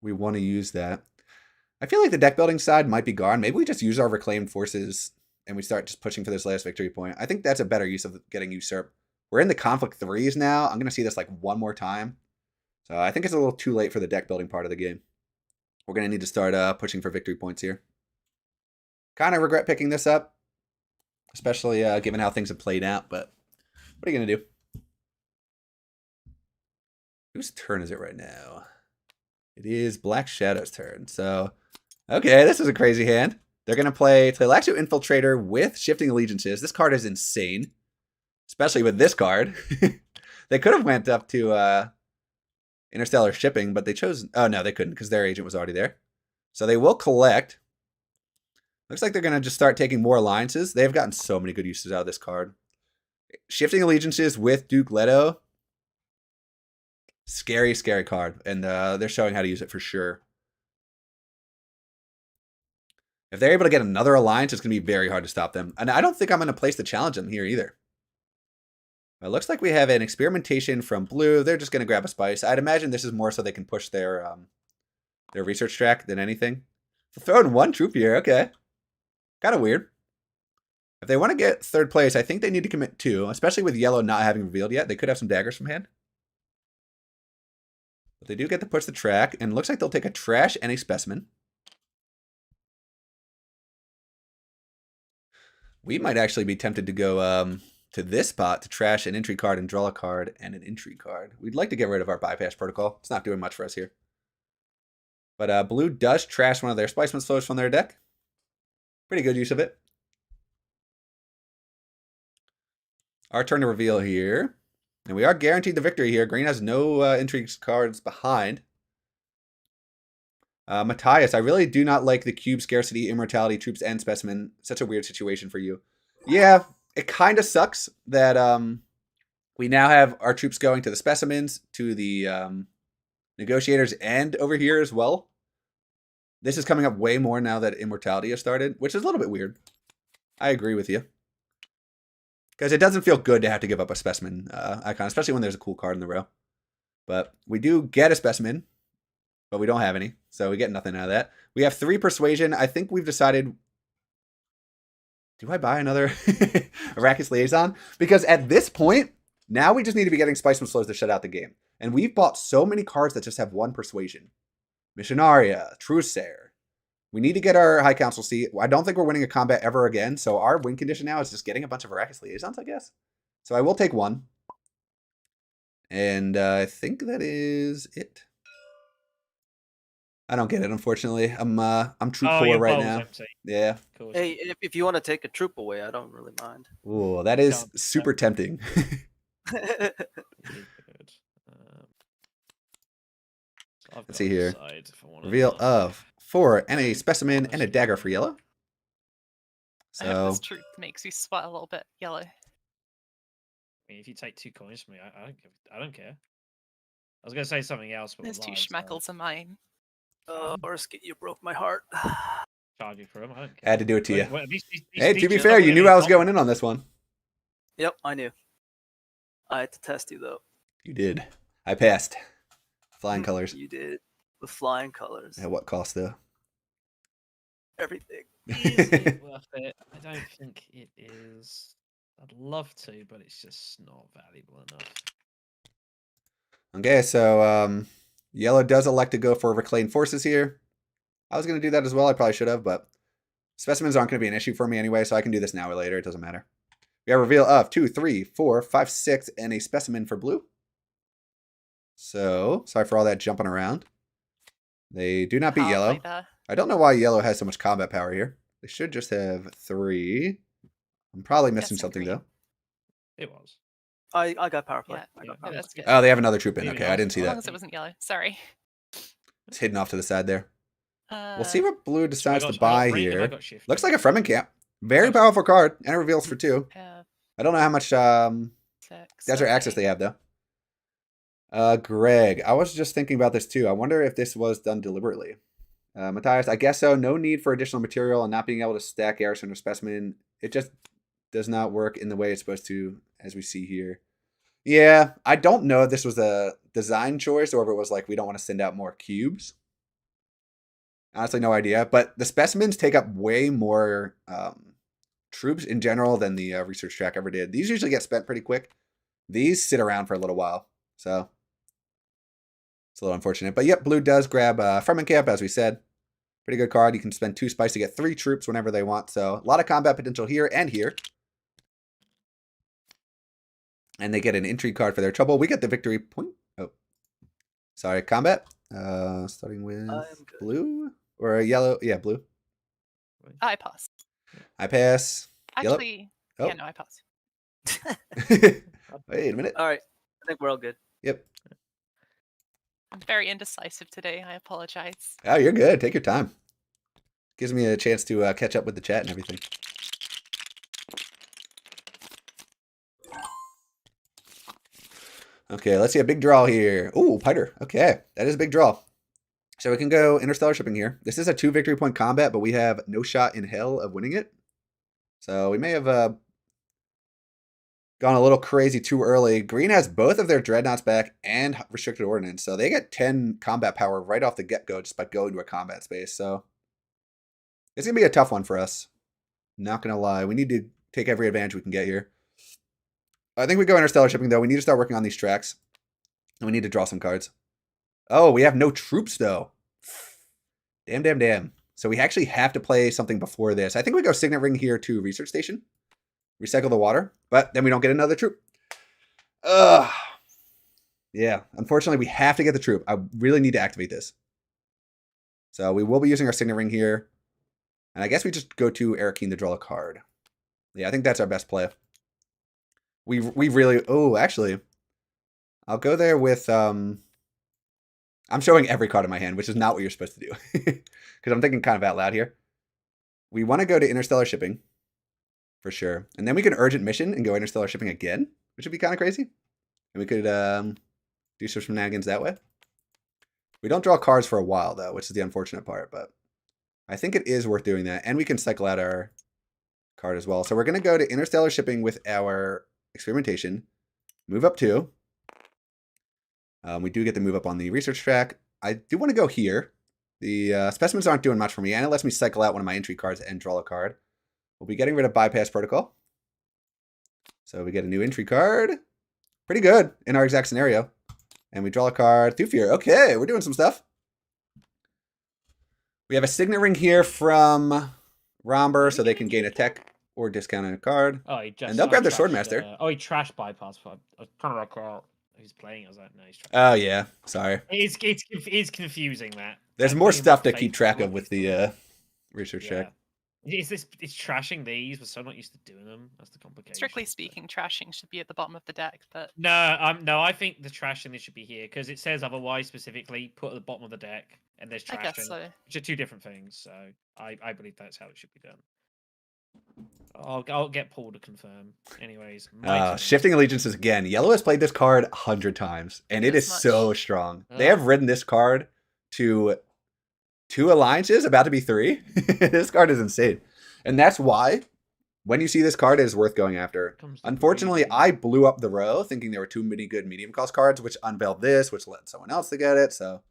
Speaker 1: we want to use that. I feel like the deck building side might be gone. Maybe we just use our reclaimed forces and we start just pushing for this last victory point. I think that's a better use of getting usurp. We're in the conflict 3s now. I'm going to see this like 1 more time. So I think it's a little too late for the deck building part of the game. We're going to need to start pushing for victory points here. Kind of regret picking this up, especially given how things have played out. But what are you going to do? Whose turn is it right now? It is Black Shadow's turn. So, okay, this is a crazy hand. They're going to play Tleilaxu Infiltrator with Shifting Allegiances. This card is insane, especially with this card. They could have went up to Interstellar Shipping, but they chose... Oh, no, they couldn't because their agent was already there. So they will collect. Looks like they're going to just start taking more alliances. They've gotten so many good uses out of this card. Shifting Allegiances with Duke Leto. Scary, scary card. And they're showing how to use it for sure. If they're able to get another alliance, it's going to be very hard to stop them. And I don't think I'm going to place the challenge them here either. It looks like we have an experimentation from blue. They're just going to grab a spice. I'd imagine this is more so they can push their research track than anything. Throw in 1 troop here. Okay. Kind of weird. If they want to get 3rd place, I think they need to commit 2, especially with yellow not having revealed yet. They could have some daggers from hand. But they do get to push the track, and it looks like they'll take a trash and a specimen. We might actually be tempted to go to this spot to trash an entry card and draw a card and an entry card. We'd like to get rid of our bypass protocol. It's not doing much for us here. But blue does trash one of their Spiceman flows from their deck. Pretty good use of it. Our turn to reveal here. And we are guaranteed the victory here. Green has no entry cards behind. Matthias, I really do not like the cube scarcity, immortality, troops, and specimen. Such a weird situation for you. Yeah, it kind of sucks that we now have our troops going to the specimens, to the negotiators, and over here as well. This is coming up way more now that immortality has started, which is a little bit weird. I agree with you. Because it doesn't feel good to have to give up a specimen icon, especially when there's a cool card in the row. But we do get a specimen, but we don't have any, so we get nothing out of that. We have 3 persuasion. I think we've decided... Do I buy another Arrakis Liaison? Because at this point, now we just need to be getting Spiceman Slows to shut out the game. And we've bought so many cards that just have 1 persuasion. Missionaria, Trusair. We need to get our High Council seat. I don't think we're winning a combat ever again, so our win condition now is just getting a bunch of Arrakis liaisons, I guess. So I will take one. And I think that is it. I don't get it, unfortunately. I'm troop
Speaker 2: Oh,
Speaker 1: 4
Speaker 2: your
Speaker 1: right
Speaker 2: bowl's
Speaker 1: now.
Speaker 2: empty.
Speaker 1: Yeah.
Speaker 2: Of course.
Speaker 3: Hey, if you want to take a troop away, I don't really mind.
Speaker 1: Ooh, that is
Speaker 2: Can't-
Speaker 1: super tempting.
Speaker 2: Really good. So I've
Speaker 1: Let's
Speaker 2: got
Speaker 1: see
Speaker 2: to
Speaker 1: here.
Speaker 2: decide if I want
Speaker 1: Reveal of 4 and a specimen and a
Speaker 2: That's
Speaker 1: dagger
Speaker 2: good.
Speaker 1: for yellow.
Speaker 4: I hope
Speaker 1: So
Speaker 4: this truth makes you sweat a little bit. Yellow.
Speaker 2: I mean, if you take 2 coins from me, I don't care. I was gonna say something else, but
Speaker 4: Those
Speaker 2: with
Speaker 4: 2
Speaker 2: lives,
Speaker 4: schmeckles are mine.
Speaker 3: Oh, Orsky, you broke my heart.
Speaker 2: charge you for them. I don't
Speaker 1: I
Speaker 2: care.
Speaker 1: had to do it to you.
Speaker 2: Wait, these
Speaker 1: Hey, to be
Speaker 2: teachers
Speaker 1: fair,
Speaker 2: are
Speaker 1: you
Speaker 2: gonna
Speaker 1: knew
Speaker 2: be
Speaker 1: I was
Speaker 2: dumb.
Speaker 1: going in on this one.
Speaker 3: Yep, I knew. I had to test you though.
Speaker 1: You did. I passed. Flying colors.
Speaker 3: You did. With flying colors.
Speaker 1: At what cost, though?
Speaker 3: Everything.
Speaker 2: Is it worth it? I don't think it is. I'd love to, but it's just not valuable enough.
Speaker 1: Okay, so yellow does elect to go for reclaimed forces here. I was going to do that as well. I probably should have, but specimens aren't going to be an issue for me anyway, so I can do this now or later. It doesn't matter. We have a reveal of 2, 3, 4, 5, 6, and a specimen for blue. So, sorry for all that jumping around. They do not beat yellow.
Speaker 4: Hardly there.
Speaker 1: I don't know why yellow has so much combat power here. They should just have 3. I'm probably missing
Speaker 4: Guessing
Speaker 1: something,
Speaker 4: green.
Speaker 1: though.
Speaker 2: It was.
Speaker 3: I got power play.
Speaker 4: Yeah,
Speaker 3: I
Speaker 2: yeah,
Speaker 3: got power play.
Speaker 4: that's good.
Speaker 1: Oh, they have another troop in.
Speaker 2: Maybe
Speaker 1: Okay,
Speaker 2: not.
Speaker 1: I didn't see
Speaker 4: As long
Speaker 1: that.
Speaker 4: as it wasn't yellow. Sorry.
Speaker 1: It's hidden off to the side there. We'll see
Speaker 4: Uh,
Speaker 1: what blue decides
Speaker 2: I
Speaker 1: to
Speaker 2: got
Speaker 1: buy
Speaker 2: green and I
Speaker 1: here.
Speaker 2: got shift.
Speaker 1: Looks like a Fremen camp. Very
Speaker 2: Nice.
Speaker 1: powerful card, and it reveals for 2.
Speaker 4: uh,
Speaker 1: I don't know how much
Speaker 4: 6,
Speaker 1: desert access they have, though. Greg, I was just thinking about this, too. I wonder if this was done deliberately. Matthias, I guess so. No need for additional material and not being able to stack garrison or specimen. It just does not work in the way it's supposed to, as we see here. Yeah, I don't know if this was a design choice or if it was like we don't want to send out more cubes. Honestly, no idea. But the specimens take up way more troops in general than the research track ever did. These usually get spent pretty quick. These sit around for a little while. So it's a little unfortunate. But yep, blue does grab Fremen Camp, as we said. Pretty good card. You can spend 2 spice to get 3 troops whenever they want. So a lot of combat potential here and here. And they get an intrigue card for their trouble. We get the victory point. Oh, sorry, combat. Starting with blue or yellow. Yeah, blue.
Speaker 4: I pass.
Speaker 1: I pass. Yellow.
Speaker 4: Actually,
Speaker 1: Oh.
Speaker 4: yeah, no, I pass.
Speaker 1: Wait a minute.
Speaker 3: All right. I think we're all good.
Speaker 1: Yep.
Speaker 4: I'm very indecisive today. I apologize.
Speaker 1: Oh, you're good. Take your time. Gives me a chance to catch up with the chat and everything. Okay, let's see a big draw here. Ooh, Piter. Okay, that is a big draw. So we can go interstellar shipping here. This is a 2 victory point combat, but we have no shot in hell of winning it. So we may have gone a little crazy too early. Green has both of their dreadnoughts back and restricted ordnance, so they get 10 combat power right off the get-go just by going to a combat space. So it's gonna be a tough one for us. Not gonna lie, we need to take every advantage we can get here. I think we go interstellar shipping though. We need to start working on these tracks, and we need to draw some cards. Oh, we have no troops though. Damn. So we actually have to play something before this. I think we go Signet Ring here to Research Station. Recycle the water, but then we don't get another troop. Ugh. Yeah, unfortunately, we have to get the troop. I really need to activate this. So we will be using our Signet Ring here. And I guess we just go to Arakeen to draw a card. Yeah, I think that's our best play. We really... Oh, actually, I'll go there with... I'm showing every card in my hand, which is not what you're supposed to do. Because I'm thinking kind of out loud here. We want to go to interstellar shipping. For sure. And then we can urgent mission and go interstellar shipping again, which would be kind of crazy. And we could do some shenanigans that way. We don't draw cards for a while, though, which is the unfortunate part. But I think it is worth doing that. And we can cycle out our card as well. So we're going to go to interstellar shipping with our experimentation. Move up 2. We do get to move up on the research track. I do want to go here. The specimens aren't doing much for me, and it lets me cycle out one of my entry cards and draw a card. We'll be getting rid of bypass protocol. So we get a new entry card. Pretty good in our exact scenario. And we draw a card through fear. Okay, we're doing some stuff. We have a signet ring here from Romber, so they can gain a tech or discount on a card.
Speaker 2: Oh, he just.
Speaker 1: And they'll grab their
Speaker 2: trashed,
Speaker 1: Swordmaster.
Speaker 2: He trashed bypass. I was trying to work out who's playing. I was like, no, he's.
Speaker 1: Oh yeah, sorry.
Speaker 2: It's confusing that.
Speaker 1: There's more stuff to keep track of with the research check.
Speaker 2: It's trashing these. We're so not used to doing them. That's the complication.
Speaker 4: Strictly speaking, trashing should be at the bottom of the deck, but
Speaker 2: No, I think the trashing this should be here because it says otherwise specifically put at the bottom of the deck, and there's
Speaker 4: I guess
Speaker 2: trashing,
Speaker 4: so.
Speaker 2: which are two different things. So I believe that's how it should be done. I'll get Paul to confirm. Anyways,
Speaker 1: Shifting Allegiances again. Yellow has played this card 100 times, and it is so strong. They have ridden this card to 2 alliances, about to be 3. This card is insane. And that's why, when you see this card, it is worth going after. Unfortunately, I blew up the row, thinking there were too many good medium cost cards, which unveiled this, which led someone else to get it. So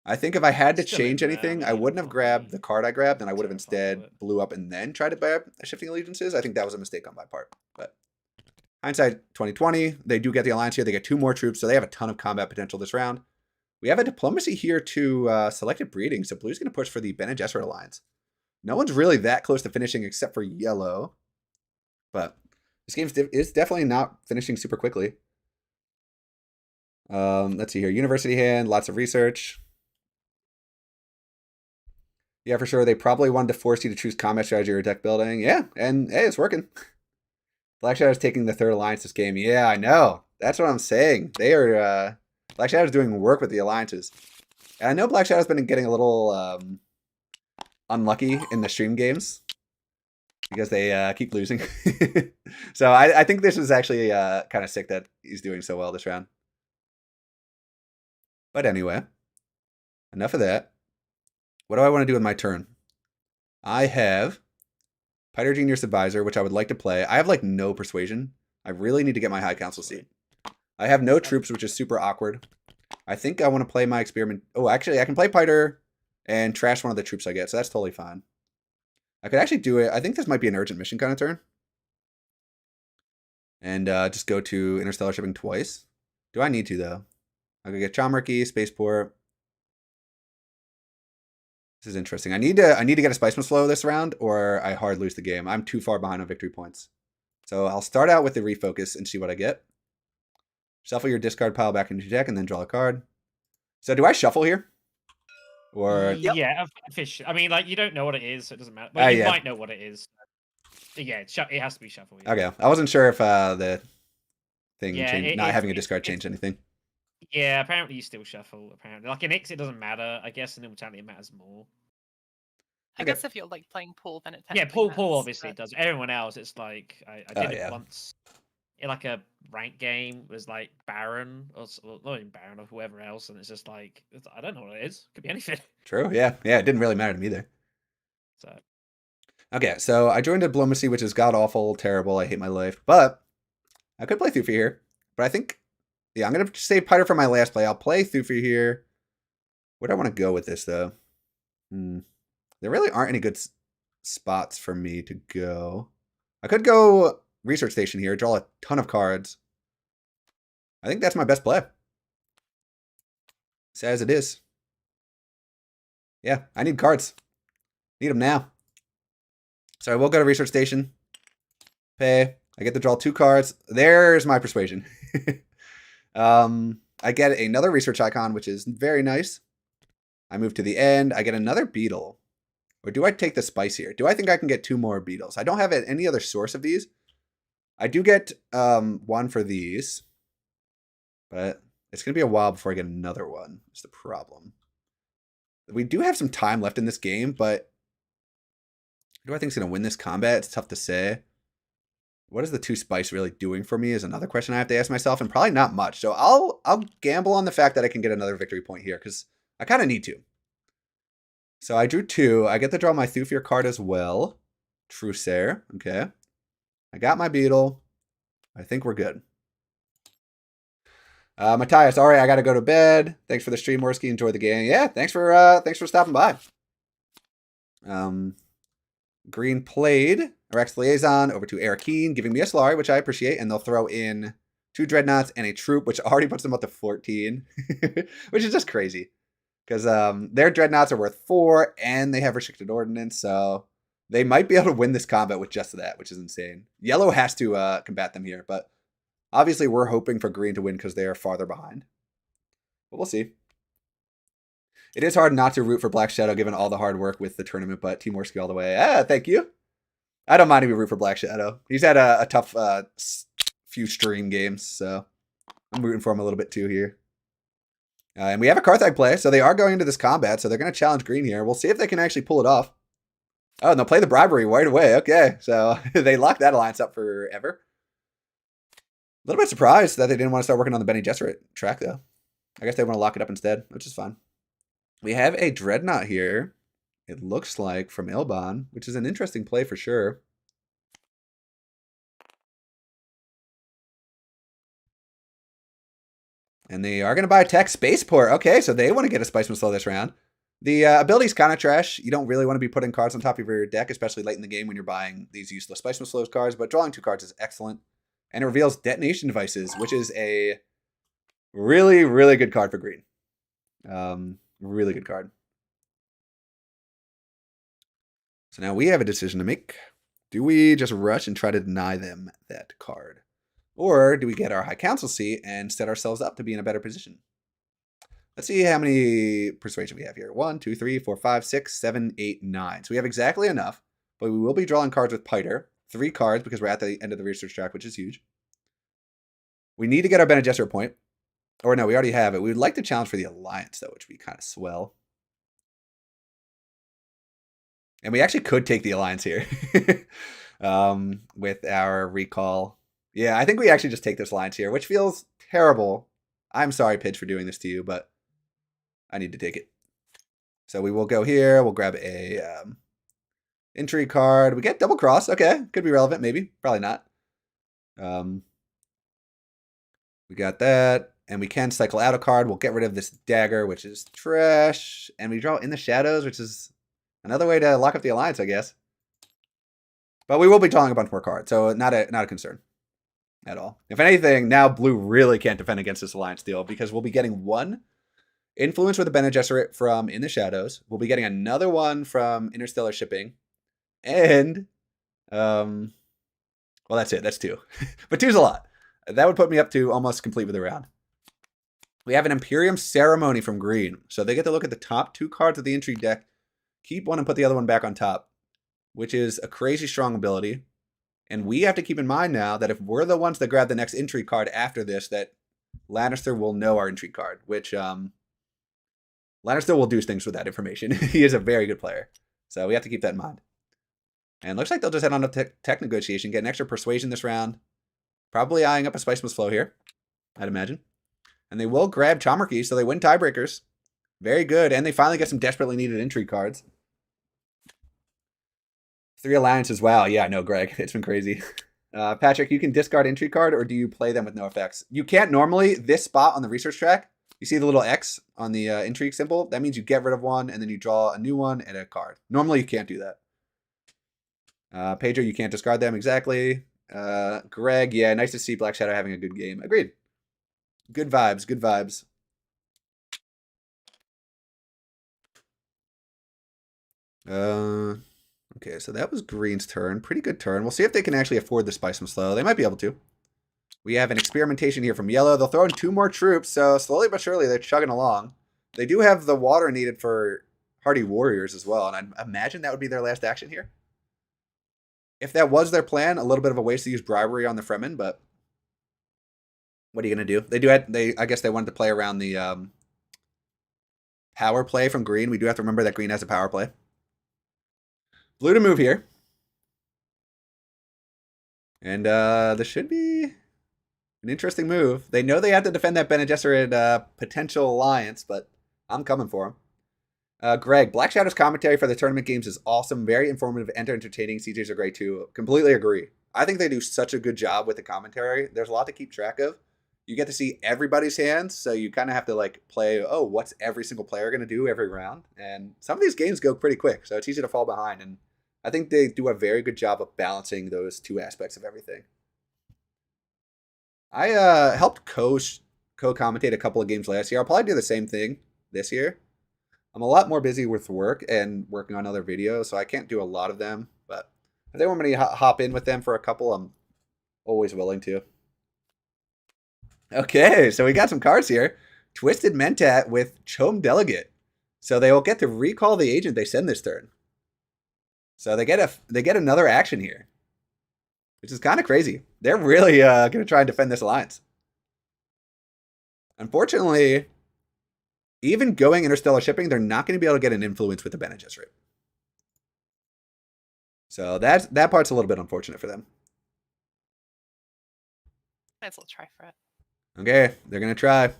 Speaker 1: I think if I had to change anything, I wouldn't have grabbed the card I grabbed, and I would have instead blew up and then tried to grab Shifting Allegiances. I think that was a mistake on my part. But hindsight 2020, they do get the alliance here. They get 2 more troops, so they have a ton of combat potential this round. We have a diplomacy here to selective breeding, so blue's going to push for the Bene Gesserit alliance. No one's really that close to finishing except for yellow, but this game is definitely not finishing super quickly. Let's see here. University hand, lots of research. Yeah, for sure. They probably wanted to force you to choose combat strategy or deck building. Yeah, and hey, it's working. Black Shadow's taking the 3rd alliance this game. Yeah, I know. That's what I'm saying. They are... Black Shadow's doing work with the alliances. And I know Black Shadow's been getting a little unlucky in the stream games because they keep losing. So I think this is actually kind of sick that he's doing so well this round. But anyway, enough of that. What do I want to do with my turn? I have Piter Genius Advisor, which I would like to play. I have like no persuasion. I really need to get my High Council seat. I have no troops, which is super awkward. I think I want to play my experiment. Oh, actually, I can play Piter and trash one of the troops I get, so that's totally fine. I could actually do it. I think this might be an urgent mission kind of turn. And just go to Interstellar Shipping twice. Do I need to, though? I could get Chommerkey, Spaceport. This is interesting. I need to get a Spiceman's Flow this round, or I hard lose the game. I'm too far behind on victory points. So I'll start out with the refocus and see what I get. Shuffle your discard pile back into your deck and then draw a card. So do I shuffle here? Or
Speaker 2: yeah, fish. I mean, like, you don't know what it is, so it doesn't matter. Well, you might know what it is. Yeah, it has to be shuffle. Yeah.
Speaker 1: Okay, I wasn't sure if the thing changed, not having a discard changed anything.
Speaker 2: Yeah, apparently you still shuffle. Apparently, like in X, it doesn't matter. I guess in Immortality it matters more.
Speaker 4: I guess if you're like playing pool, then it
Speaker 2: Paul obviously does. Everyone else, it's like I did it once in like a rank game. It was like Baron or not even Baron or whoever else, and it's just like I don't know what it is. Could be anything.
Speaker 1: True. Yeah. It didn't really matter to me either.
Speaker 2: So
Speaker 1: okay, so I joined Diplomacy, which is god awful, terrible. I hate my life, but I could play Thufi here. But I think, yeah, I'm gonna save Piter for my last play. I'll play Thufi here. Where do I want to go with this though? There really aren't any good spots for me to go. I could go Research Station here, draw a ton of cards. I think that's my best play. Sad as it is. Yeah, I need cards. Need them now. So I will go to Research Station. Pay. I get to draw 2 cards. There's my persuasion. I get another research icon, which is very nice. I move to the end. I get another beetle. Or do I take the spice here? Do I think I can get 2 more beetles? I don't have any other source of these. I do get 1 for these. But it's going to be a while before I get another one. That's the problem. We do have some time left in this game, but who do I think is going to win this combat? It's tough to say. What is the 2 spice really doing for me is another question I have to ask myself, and probably not much. So I'll gamble on the fact that I can get another victory point here, because I kind of need to. So I drew 2. I get to draw my Thufir card as well. Trusair. Okay. I got my beetle. I think we're good. Matthias, all right, I got to go to bed. Thanks for the stream, Morsky. Enjoy the game. Yeah, thanks for stopping by. Green played Rex Liaison over to Arakeen, giving me a Solari, which I appreciate, and they'll throw in 2 Dreadnoughts and a troop, which already puts them up to 14, which is just crazy. Because their dreadnoughts are worth 4, and they have restricted ordnance, so they might be able to win this combat with just that, which is insane. Yellow has to combat them here, but obviously we're hoping for green to win because they are farther behind. But we'll see. It is hard not to root for Black Shadow given all the hard work with the tournament, but Team Warski all the way. Thank you. I don't mind if we root for Black Shadow. He's had a tough few stream games, so I'm rooting for him a little bit too here. And we have a Carthag play, so they are going into this combat, so they're going to challenge green here. We'll see if they can actually pull it off. Oh, and they'll play the bribery right away. Okay, so they locked that alliance up forever. A little bit surprised that they didn't want to start working on the Bene Gesserit track, though. I guess they want to lock it up instead, which is fine. We have a Dreadnought here, it looks like, from Ilban, which is an interesting play for sure. And they are going to buy Tech Spaceport. Okay, so they want to get a Spice Slow this round. The ability's kind of trash. You don't really want to be putting cards on top of your deck, especially late in the game when you're buying these useless Spice Slows cards, but drawing 2 cards is excellent. And it reveals Detonation Devices, which is a really, really good card for green. Really good card. So now we have a decision to make. Do we just rush and try to deny them that card? Or do we get our High Council seat and set ourselves up to be in a better position? Let's see how many persuasion we have here. 1, 2, 3, 4, 5, 6, 7, 8, 9. So we have exactly enough, but we will be drawing cards with Piter. 3 cards because we're at the end of the research track, which is huge. We need to get our Bene Gesserit point. Or no, we already have it. We would like to challenge for the Alliance, though, which would be kind of swell. And we actually could take the Alliance here with our recall. Yeah, I think we actually just take this Alliance here, which feels terrible. I'm sorry, Pidge, for doing this to you, but I need to take it. So we will go here. We'll grab a intrigue card. We get Double Cross. Okay, could be relevant, maybe. Probably not. We got that. And we can cycle out a card. We'll get rid of this dagger, which is trash. And we draw In the Shadows, which is another way to lock up the Alliance, I guess. But we will be drawing a bunch more cards, so not a concern at all. If anything, now blue really can't defend against this Alliance deal because we'll be getting 1 influence with the Bene Gesserit from In the Shadows. We'll be getting another one from Interstellar Shipping. And, well, that's it. That's 2. But 2's a lot. That would put me up to almost complete with the round. We have an Imperium Ceremony from green. So they get to look at the top 2 cards of the Intrigue deck, keep one and put the other one back on top, which is a crazy strong ability. And we have to keep in mind now that if we're the ones that grab the next Intrigue card after this, that Lannister will know our Intrigue card, which Lannister will do things with that information. He is a very good player. So we have to keep that in mind. And looks like they'll just head on up to tech negotiation, get an extra persuasion this round. Probably eyeing up a Spice Must Flow here, I'd imagine. And they will grab Chomarchy, so they win tiebreakers. Very good. And they finally get some desperately needed Intrigue cards. 3 alliances. Wow. Yeah, I know, Greg. It's been crazy. Patrick, you can discard Intrigue card, or do you play them with no effects? You can't normally. This spot on the research track, you see the little X on the Intrigue symbol? That means you get rid of one, and then you draw a new one and a card. Normally, you can't do that. Pedro, you can't discard them. Exactly. Greg, yeah, nice to see Black Shadow having a good game. Agreed. Good vibes, good vibes. Okay, so that was green's turn. Pretty good turn. We'll see if they can actually afford the Spice Them Slow. They might be able to. We have an experimentation here from yellow. They'll throw in 2 more troops, so slowly but surely they're chugging along. They do have the water needed for Hardy Warriors as well, and I imagine that would be their last action here. If that was their plan, a little bit of a waste to use bribery on the Fremen, but what are you going to do? I guess they wanted to play around the power play from green. We do have to remember that green has a power play. Blue to move here. And this should be an interesting move. They know they have to defend that Bene Gesserit potential alliance, but I'm coming for them. Greg, Black Shadow's commentary for the tournament games is awesome. Very informative and entertaining. CJs are great too. Completely agree. I think they do such a good job with the commentary. There's a lot to keep track of. You get to see everybody's hands, so you kind of have to like play, oh, what's every single player going to do every round? And some of these games go pretty quick, so it's easy to fall behind. And I think they do a very good job of balancing those 2 aspects of everything. I helped co-commentate a couple of games last year. I'll probably do the same thing this year. I'm a lot more busy with work and working on other videos, so I can't do a lot of them. But if they want me to hop in with them for a couple, I'm always willing to. Okay, so we got some cards here. Twisted Mentat with Chome Delegate. So they will get to recall the agent they send this turn. So they get another action here, which is kind of crazy. They're really going to try and defend this alliance. Unfortunately, even going interstellar shipping, they're not going to be able to get an influence with the Bene Gesserit. So that part's a little bit unfortunate for them.
Speaker 4: Might as well try for it.
Speaker 1: Okay, they're going to try.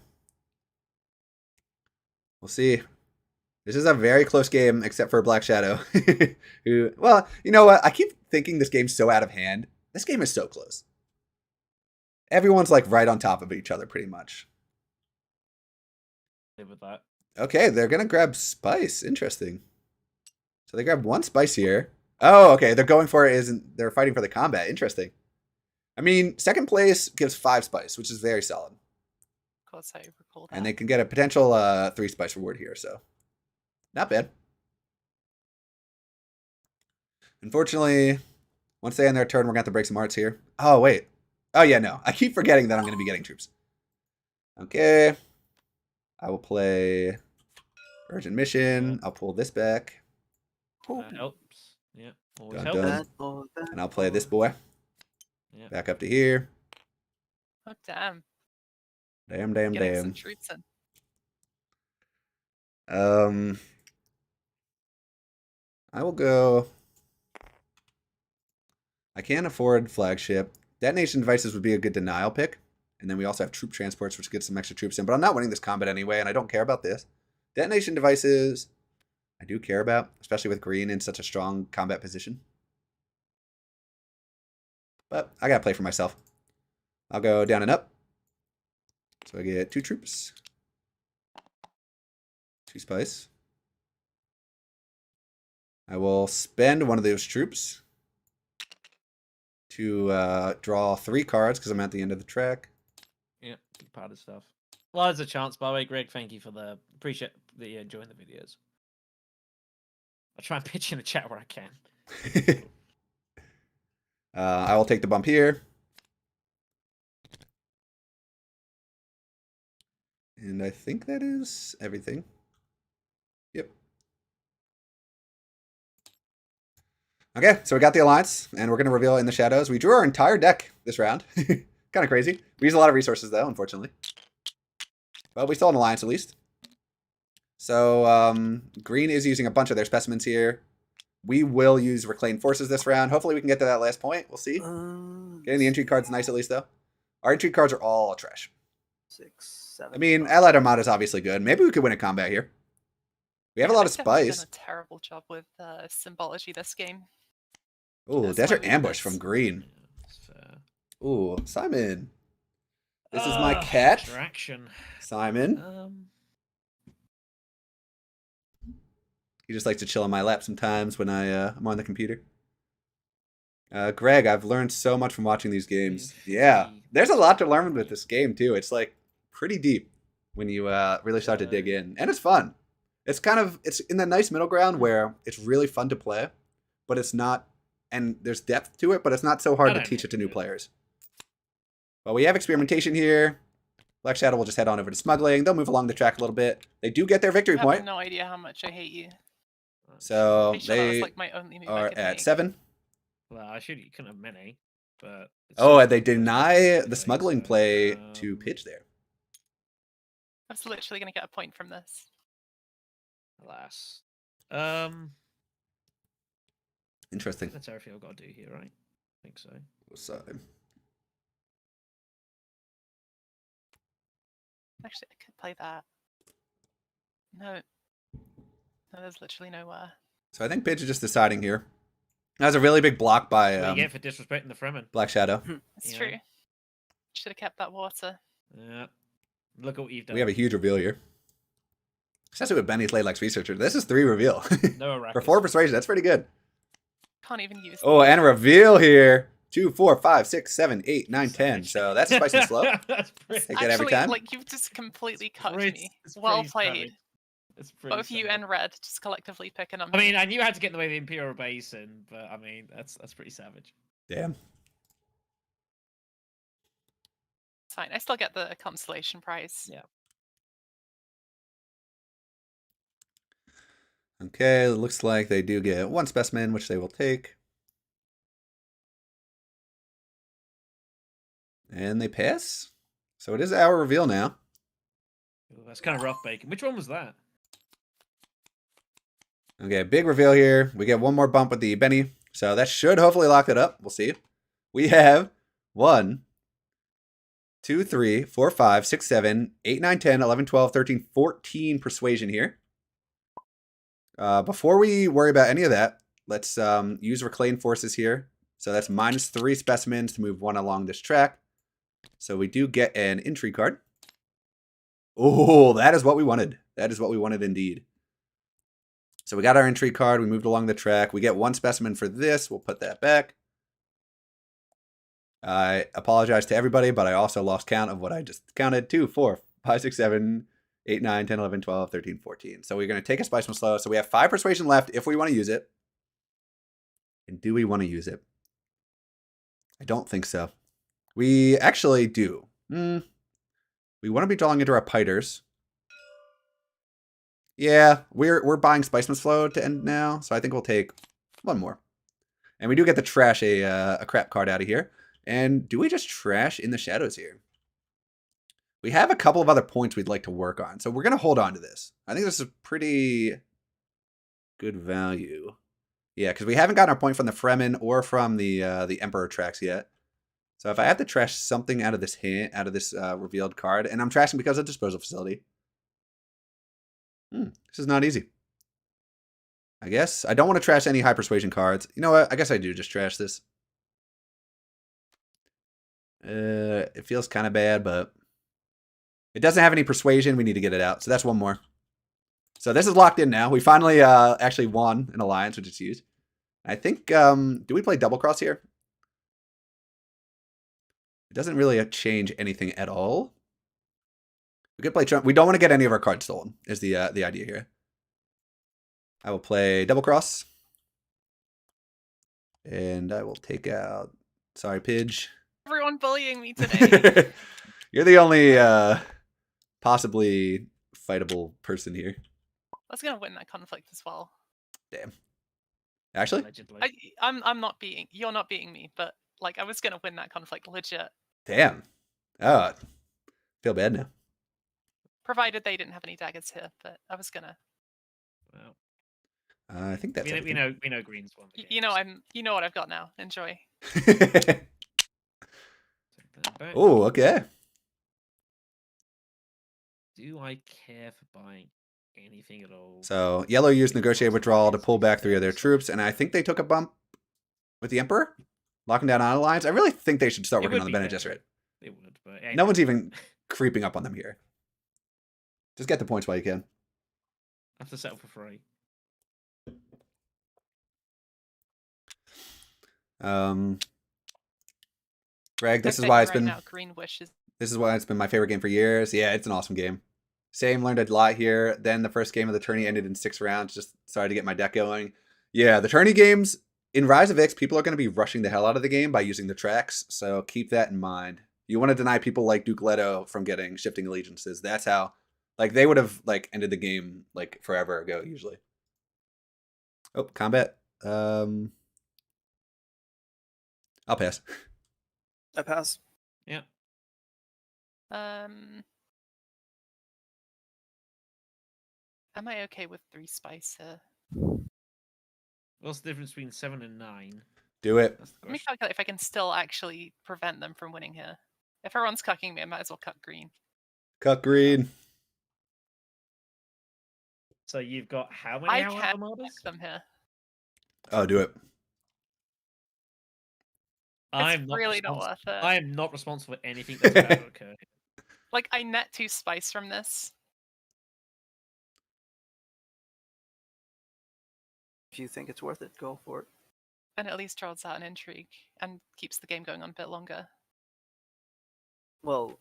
Speaker 1: We'll see. This is a very close game, except for Black Shadow. Who, well, you know what? I keep thinking this game's so out of hand. This game is so close. Everyone's like right on top of each other, pretty much.
Speaker 2: Live with that.
Speaker 1: Okay, they're gonna grab spice. Interesting. So they grab one spice here. Oh, okay. They're going for it. They're fighting for the combat? Interesting. I mean, second place gives 5 spice, which is very solid.
Speaker 4: Of course, I recall that.
Speaker 1: And they can get a potential 3 spice reward here, so not bad. Unfortunately, once they end their turn, we're gonna have to break some hearts here. Oh wait. Oh yeah, no. I keep forgetting that I'm gonna be getting troops. Okay. I will play Urgent Mission. I'll pull this back.
Speaker 2: That helps. Yeah, always
Speaker 1: Dun,
Speaker 2: helps.
Speaker 1: dun. And I'll play this boy.
Speaker 2: Yeah.
Speaker 1: Back up to here.
Speaker 4: Oh, damn.
Speaker 1: Damn.
Speaker 4: Getting some troops in.
Speaker 1: I will go. I can't afford flagship. Detonation devices would be a good denial pick. And then we also have troop transports, which gets some extra troops in. But I'm not winning this combat anyway, and I don't care about this. Detonation devices, I do care about, especially with green in such a strong combat position. But I gotta play for myself. I'll go down and up. So I get 2 troops. 2 spice. I will spend one of those troops to draw 3 cards because I'm at the end of the track.
Speaker 2: Yeah, big part of stuff. Well, there's a chance, by the way, Greg. Thank you for appreciate that you're enjoying the videos. I'll try and pitch in the chat where I can.
Speaker 1: I will take the bump here. And I think that is everything. Yep. Okay, so we got the alliance, and we're going to reveal in the shadows. We drew our entire deck this round. Kind of crazy. We used a lot of resources, though, unfortunately. But we still have an alliance, at least. So, green is using a bunch of their specimens here. We will use Reclaimed Forces this round. Hopefully we can get to that last point. We'll see. Getting the intrigue cards nice, at least, though. Our intrigue cards are all trash.
Speaker 3: 6, 7.
Speaker 1: I mean, Allied Armada is obviously good. Maybe we could win a combat here. We have a lot of
Speaker 4: I've definitely
Speaker 1: spice.
Speaker 4: done a terrible job with symbology this game.
Speaker 1: Ooh,
Speaker 4: That's
Speaker 1: Desert
Speaker 4: my
Speaker 1: Ambush
Speaker 4: weakness.
Speaker 1: from green.
Speaker 2: Yeah, that's fair.
Speaker 1: Ooh, Simon. This is my cat.
Speaker 2: Distraction.
Speaker 1: Simon. He just likes to chill on my lap sometimes when I'm on the computer. Greg, I've learned so much from watching these games. Yeah, there's a lot to learn with this game too. It's like pretty deep when you really start to dig in, and it's fun. It's in the nice middle ground where it's really fun to play, but it's not, and there's depth to it, but it's not so hard to teach it to new players. But we have experimentation here. Black Shadow will just head on over to smuggling. They'll move along the track a little bit. They do get their victory
Speaker 4: I
Speaker 1: point.
Speaker 4: have no idea how much I hate you.
Speaker 1: So
Speaker 4: Pretty sure that was
Speaker 1: they
Speaker 4: like my only move I
Speaker 1: are
Speaker 4: could
Speaker 1: at
Speaker 4: make.
Speaker 1: 7.
Speaker 2: Well, I should. You couldn't have many, but.
Speaker 1: Oh, and they deny the smuggling play to pitch there.
Speaker 4: I was literally going to get a point from this.
Speaker 2: Alas.
Speaker 1: Interesting.
Speaker 2: That's everything I've got to do here, right? I think so.
Speaker 4: Actually, I could play that. No, there's literally nowhere.
Speaker 1: So I think Pidge is just deciding here. That was a really big block by
Speaker 2: What do you get for disrespecting the Fremen?
Speaker 1: Black Shadow.
Speaker 4: It's
Speaker 2: Yeah.
Speaker 4: true. Should have kept that water.
Speaker 2: Yeah. Look at what you've done.
Speaker 1: We have a huge reveal here. Especially with Benny's Laylex Researcher. This is 3 reveal.
Speaker 2: No
Speaker 1: For 4 persuasion, that's pretty good.
Speaker 4: Can't even use.
Speaker 1: Oh, and a reveal here. 2, 4, 5, 6, 7, 8, 9, 10. So that's spice and slow.
Speaker 2: That's pretty.
Speaker 1: Take that every
Speaker 4: Actually,
Speaker 1: time.
Speaker 4: like you've just completely cut
Speaker 2: pretty-
Speaker 4: me.
Speaker 2: it's
Speaker 4: Well
Speaker 2: pretty
Speaker 4: played.
Speaker 2: savage. It's pretty
Speaker 4: Both you
Speaker 2: sad.
Speaker 4: and Red just collectively pick a number.
Speaker 2: I mean, I knew how to get in the way of the Imperial Basin, but I mean, that's pretty savage.
Speaker 1: Damn.
Speaker 4: It's fine. I still get the consolation prize.
Speaker 2: Yeah.
Speaker 1: Okay, it looks like they do get 1 specimen, which they will take. And they pass. So it is our reveal now.
Speaker 2: Ooh, that's kind of rough, Bacon. Which one was that?
Speaker 1: Okay, big reveal here. We get 1 more bump with the Benny. So that should hopefully lock it up. We'll see. We have 1, 2, 3, 4, 5, 6, 7, 8, 9, 10, 11, 12, 13, 14 persuasion here. Before we worry about any of that, let's use Reclaim Forces here. So that's -3 specimens to move 1 along this track. So we do get an intrigue card. Oh, that is what we wanted. That is what we wanted indeed. So we got our intrigue card. We moved along the track. We get 1 specimen for this. We'll put that back. I apologize to everybody, but I also lost count of what I just counted. 2, 4, 5, 6, 7, 8, 9, 10, 11, 12, 13, 14. So we're going to take a Spice from Slow. So we have 5 persuasion left if we want to use it. And do we want to use it? I don't think so. We actually do. We want to be drawing into our Piters. Yeah, we're buying Spiceman's Flow to end now, so I think we'll take 1 more. And we do get to trash a crap card out of here. And do we just trash In the Shadows here? We have a couple of other points we'd like to work on, so we're going to hold on to this. I think this is a pretty good value. Yeah, because we haven't gotten our point from the Fremen or from the Emperor tracks yet. So if I have to trash something out of this revealed card, and I'm trashing because of Disposal Facility. This is not easy. I guess I don't want to trash any high persuasion cards. You know what? I guess I do just trash this. It feels kind of bad, but it doesn't have any persuasion. We need to get it out. So that's 1 more. So this is locked in now. We finally actually won an alliance, which is huge. I think, do we play Double Cross here? It doesn't really change anything at all. We could play Trump. We don't want to get any of our cards stolen, is the idea here. I will play Double Cross. And I will take out... Sorry, Pidge.
Speaker 4: Everyone bullying me today.
Speaker 1: You're the only possibly fightable person here.
Speaker 4: I was gonna win that conflict as well.
Speaker 1: Damn. Actually?
Speaker 2: Allegedly.
Speaker 4: I'm not beating. You're not beating me, but like I was gonna win that conflict legit.
Speaker 1: Damn. Oh, feel bad now.
Speaker 4: Provided they didn't have any daggers here, but I was gonna.
Speaker 2: Well,
Speaker 1: I think that's
Speaker 2: we know Green's won the game.
Speaker 4: You know what I've got now. Enjoy.
Speaker 2: Take that back.
Speaker 1: Oh, okay.
Speaker 2: Do I care for buying anything at all?
Speaker 1: So yellow used negotiate withdrawal to pull back 3 of their troops, and I think they took a bump with the Emperor, locking down on alliance. I really think they should start
Speaker 2: It
Speaker 1: working
Speaker 2: would
Speaker 1: on the
Speaker 2: be
Speaker 1: Bene
Speaker 2: better.
Speaker 1: Gesserit.
Speaker 2: It would, but
Speaker 1: No one's even creeping up on them here. Just get the points while you can.
Speaker 2: I have to settle for free.
Speaker 1: Greg, this
Speaker 4: They're
Speaker 1: is why it's
Speaker 4: saying
Speaker 1: been
Speaker 4: right now, Green wishes.
Speaker 1: This is why it's been my favorite game for years. Yeah, it's an awesome game. Same, learned a lot here. Then the first game of the tourney ended in 6 rounds. Just started to get my deck going. Yeah, the tourney games in Rise of X, people are going to be rushing the hell out of the game by using the tracks. So keep that in mind. You want to deny people like Duke Leto from getting shifting allegiances. That's how, like, they would have like ended the game like forever ago usually. Oh, combat. I'll pass.
Speaker 3: I pass.
Speaker 2: Yeah.
Speaker 4: Am I okay with 3 spice here?
Speaker 2: What's the difference between 7 and 9?
Speaker 1: Do it.
Speaker 2: That's the
Speaker 4: Let me
Speaker 2: question.
Speaker 4: calculate if I can still actually prevent them from winning here. If everyone's cucking me, I might as well cut Green.
Speaker 1: Cut green.
Speaker 2: So you've got how many
Speaker 4: I
Speaker 2: Hour
Speaker 4: can
Speaker 2: Armadas?
Speaker 4: cuck them here.
Speaker 1: Oh, do it.
Speaker 2: I'm
Speaker 4: really not worth it.
Speaker 2: I am not responsible for anything that's about to occur.
Speaker 4: Like, I net 2 spice from this.
Speaker 3: If you think it's worth it, go for it.
Speaker 4: And at least draws out an intrigue and keeps the game going on a bit longer.
Speaker 3: Well,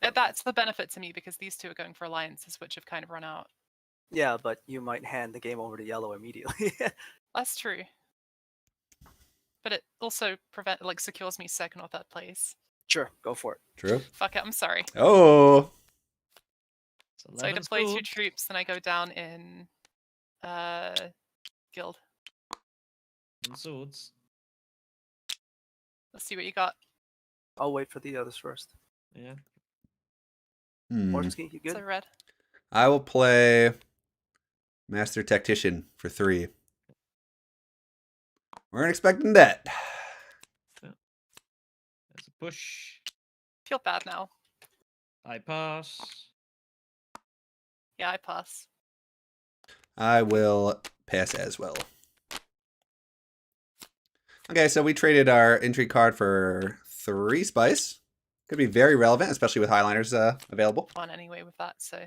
Speaker 4: That's the benefit to me because these 2 are going for alliances, which have kind of run out.
Speaker 3: Yeah, but you might hand the game over to yellow immediately.
Speaker 4: That's true. But it also secures me second or third place.
Speaker 3: Sure, go for it.
Speaker 1: True.
Speaker 4: Fuck it, I'm sorry.
Speaker 1: Oh.
Speaker 2: So
Speaker 4: So I
Speaker 2: 11's
Speaker 4: deploy 2
Speaker 2: good.
Speaker 4: troops, then I go down in guild.
Speaker 2: And swords.
Speaker 4: Let's see what you got.
Speaker 3: I'll wait for the others first.
Speaker 2: Yeah.
Speaker 3: Morsky, you good?
Speaker 4: So red.
Speaker 1: I will play Master Tactician for 3. Weren't expecting that.
Speaker 2: There's a push.
Speaker 4: Feel bad now.
Speaker 2: I pass.
Speaker 4: Yeah, I pass.
Speaker 1: I will pass as well. Okay, so we traded our intrigue card for 3 spice. Could be very relevant, especially with highliners available.
Speaker 4: One anyway with that, so.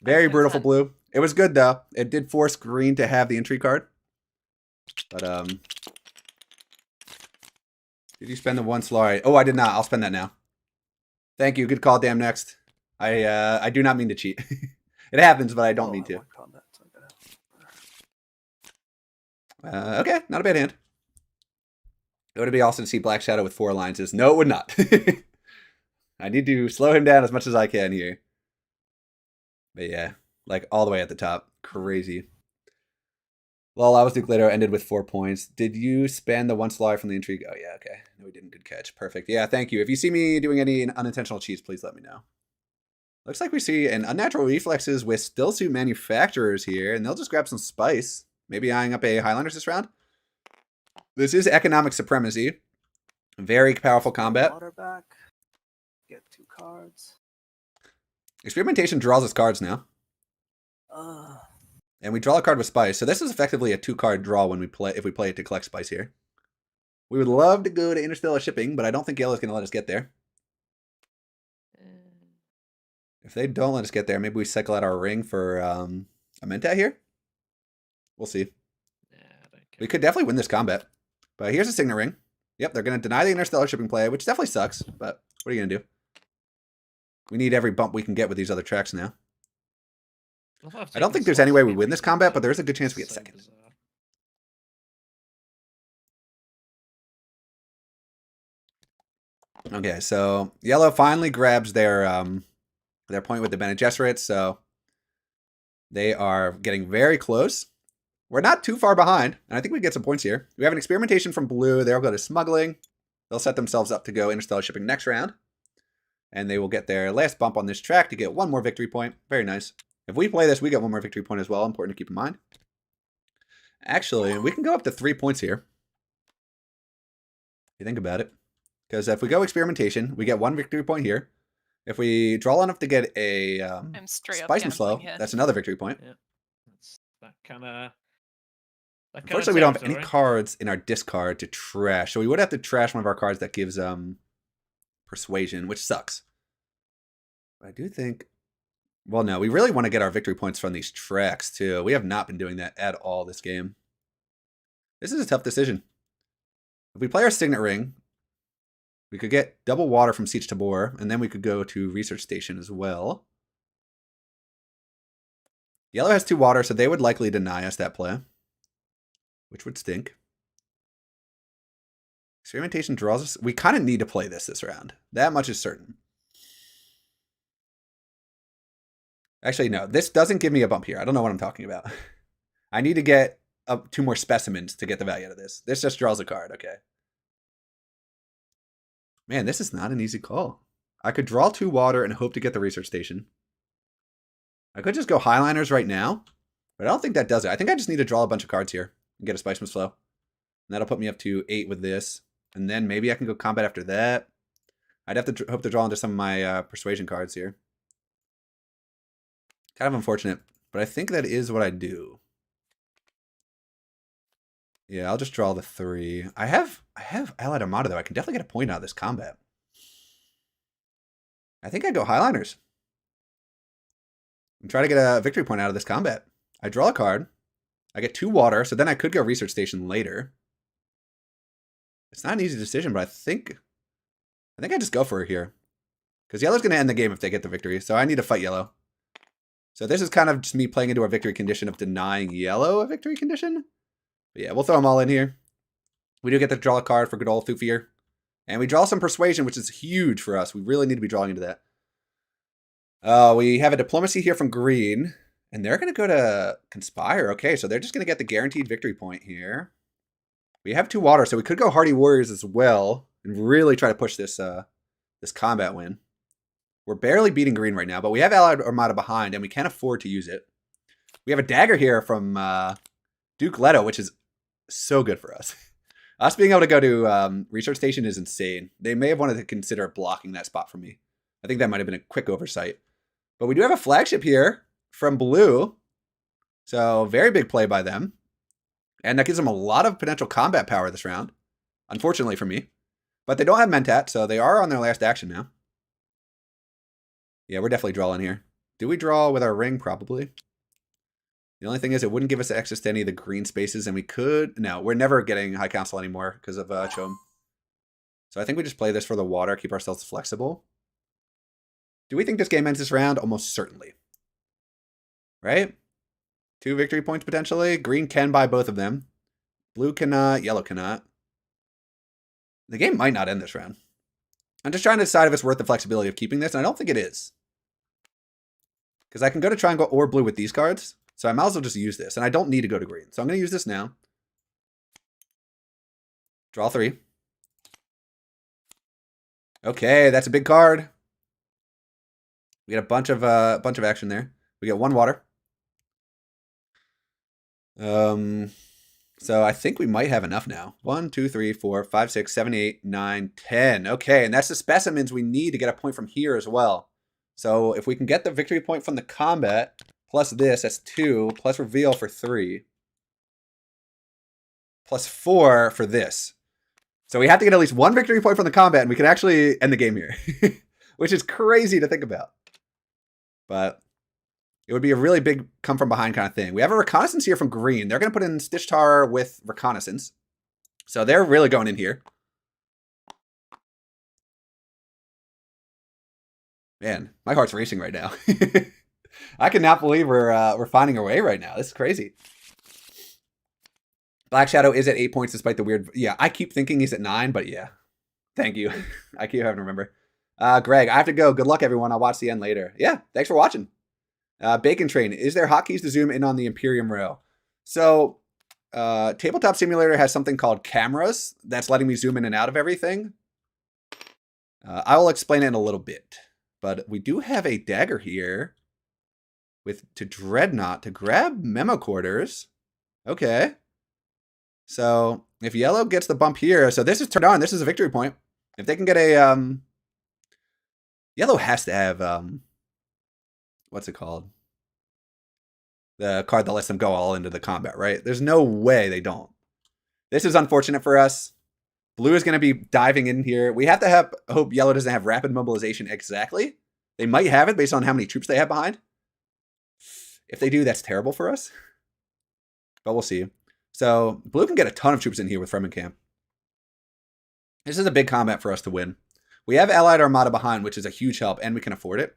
Speaker 1: Very
Speaker 4: I'm
Speaker 1: brutal for
Speaker 4: content.
Speaker 1: blue. It was good though. It did force green to have the intrigue card. But did you spend the 1 slot? Oh, I did not. I'll spend that now. Thank you. Good call, damn next. I do not mean to cheat. It happens, but I don't mean to.
Speaker 3: want combat, so I gotta...
Speaker 1: Okay, not a bad hand. It would be awesome to see Black Shadow with 4 alliances. No, it would not. I need to slow him down as much as I can here. But yeah, like all the way at the top. Crazy. Well, I was Duke ended with 4 points. Did you spend the 1 slaughter from the intrigue? Oh yeah, okay. No, we didn't. Good catch. Perfect. Yeah, thank you. If you see me doing any unintentional cheats, please let me know. Looks like we see an unnatural reflexes with still suit manufacturers here, and they'll just grab some spice. Maybe eyeing up a Highlanders this round. This is economic supremacy. Very powerful combat.
Speaker 3: Water back. Get 2 cards.
Speaker 1: Experimentation draws us cards now.
Speaker 3: Uh,
Speaker 1: And we draw a card with spice. So this is effectively a 2-card draw when we play if we play it to collect spice here. We would love to go to interstellar shipping, but I don't think yellow's going to let us get there. If they don't let us get there, maybe we cycle out our ring for a Mentat here. We'll see.
Speaker 2: Yeah, I don't care.
Speaker 1: We could definitely win this combat. But here's a signet ring. Yep, they're going to deny the interstellar shipping play, which definitely sucks. But what are you going to do? We need every bump we can get with these other tracks now. I don't think there's any way we win this combat, but there is a good chance we get second.
Speaker 2: Bizarre.
Speaker 1: Okay, so yellow finally grabs their point with the Bene Gesserit, so they are getting very close. We're not too far behind, and I think we get some points here. We have an experimentation from blue. They'll go to smuggling. They'll set themselves up to go interstellar shipping next round, and they will get their last bump on this track to get 1 more victory point. Very nice. If we play this, we get 1 more victory point as well. Important to keep in mind. Actually, we can go up to 3 points here. If you think about it. Because if we go experimentation, we get 1 victory point here. If we draw enough to get a
Speaker 4: I'm straight up
Speaker 1: spice and slow,
Speaker 4: gambling here.
Speaker 1: that's another victory point.
Speaker 2: Yeah. That's that kind of.
Speaker 1: Unfortunately, we don't have any cards in our discard to trash. So we would have to trash one of our cards that gives persuasion, which sucks. But I do think... Well, no, we really want to get our victory points from these tracks, too. We have not been doing that at all this game. This is a tough decision. If we play our Signet Ring, we could get double water from Siege Tabor, and then we could go to Research Station as well. Yellow has 2 water, so they would likely deny us that play, which would stink. Experimentation draws us. We kind of need to play this round. That much is certain. Actually, no. This doesn't give me a bump here. I don't know what I'm talking about. I need to get 2 more specimens to get the value out of this. This just draws a card. Okay. Man, this is not an easy call. I could draw 2 water and hope to get the research station. I could just go Highliners right now, but I don't think that does it. I think I just need to draw a bunch of cards here and get a Spiceman Flow. And that'll put me up to 8 with this. And then maybe I can go combat after that. I'd have to hope to draw into some of my persuasion cards here. Kind of unfortunate, but I think that is what I do. Yeah, I'll just draw the 3. I have Allied Armada, though. I can definitely get a point out of this combat. I think I go Highliners. And try to get a victory point out of this combat. I draw a card. I get 2 water, so then I could go Research Station later. It's not an easy decision, but I think I just go for it here. Because yellow's going to end the game if they get the victory, so I need to fight yellow. So this is kind of just me playing into our victory condition of denying yellow a victory condition. But yeah, we'll throw them all in here. We do get to draw a card for good old Thufir. And we draw some Persuasion, which is huge for us. We really need to be drawing into that. We have a Diplomacy here from green. And they're going to go to Conspire. Okay, so they're just going to get the guaranteed victory point here. We have 2 water, so we could go Hardy Warriors as well. And really try to push this this combat win. We're barely beating green right now, but we have Allied Armada behind, and we can't afford to use it. We have a dagger here from Duke Leto, which is so good for us. Us being able to go to Research Station is insane. They may have wanted to consider blocking that spot for me. I think that might have been a quick oversight. But we do have a flagship here from blue. So very big play by them. And that gives them a lot of potential combat power this round. Unfortunately for me. But they don't have Mentat, so they are on their last action now. Yeah, we're definitely drawing here. Do we draw with our ring? Probably. The only thing is it wouldn't give us access to any of the green spaces, and we could... No, we're never getting High Council anymore because of Chom. So I think we just play this for the water, keep ourselves flexible. Do we think this game ends this round? Almost certainly. Right? 2 victory points potentially. Green can buy both of them. Blue cannot. Yellow cannot. The game might not end this round. I'm just trying to decide if it's worth the flexibility of keeping this, and I don't think it is. Because I can go to triangle or blue with these cards. So I might as well just use this. And I don't need to go to green. So I'm going to use this now. Draw 3. Okay, that's a big card. We get a bunch of action there. We get 1 water. So I think we might have enough now. 1, 2, 3, 4, 5, 6, 7, 8, 9, 10. Okay, and that's the specimens we need to get a point from here as well. So if we can get the victory point from the combat, plus this, that's 2, plus reveal for 3, plus 4 for this. So we have to get at least 1 victory point from the combat, and we can actually end the game here. Which is crazy to think about. But it would be a really big come from behind kind of thing. We have a reconnaissance here from green. They're going to put in Stitch Tar with reconnaissance. So they're really going in here. Man, my heart's racing right now. I cannot believe we're finding our way right now. This is crazy. Black Shadow is at 8 points despite the weird... Yeah, I keep thinking he's at 9, but yeah. Thank you. I keep having to remember. Greg, I have to go. Good luck, everyone. I'll watch the end later. Yeah, thanks for watching. Bacon Train, is there hotkeys to zoom in on the Imperium row? So, Tabletop Simulator has something called cameras that's letting me zoom in and out of everything. I will explain it in a little bit. But we do have a dagger here to Dreadnought to grab Memo Quarters. Okay. So, if yellow gets the bump here, so this is turned on. This is a victory point. If they can get a... Yellow has to have... what's it called? The card that lets them go all into the combat, right? There's no way they don't. This is unfortunate for us. Blue is going to be diving in here. We have to hope yellow doesn't have rapid mobilization exactly. They might have it based on how many troops they have behind. If they do, that's terrible for us. But we'll see. So blue can get a ton of troops in here with Fremenkamp. This is a big combat for us to win. We have Allied Armada behind, which is a huge help, and we can afford it.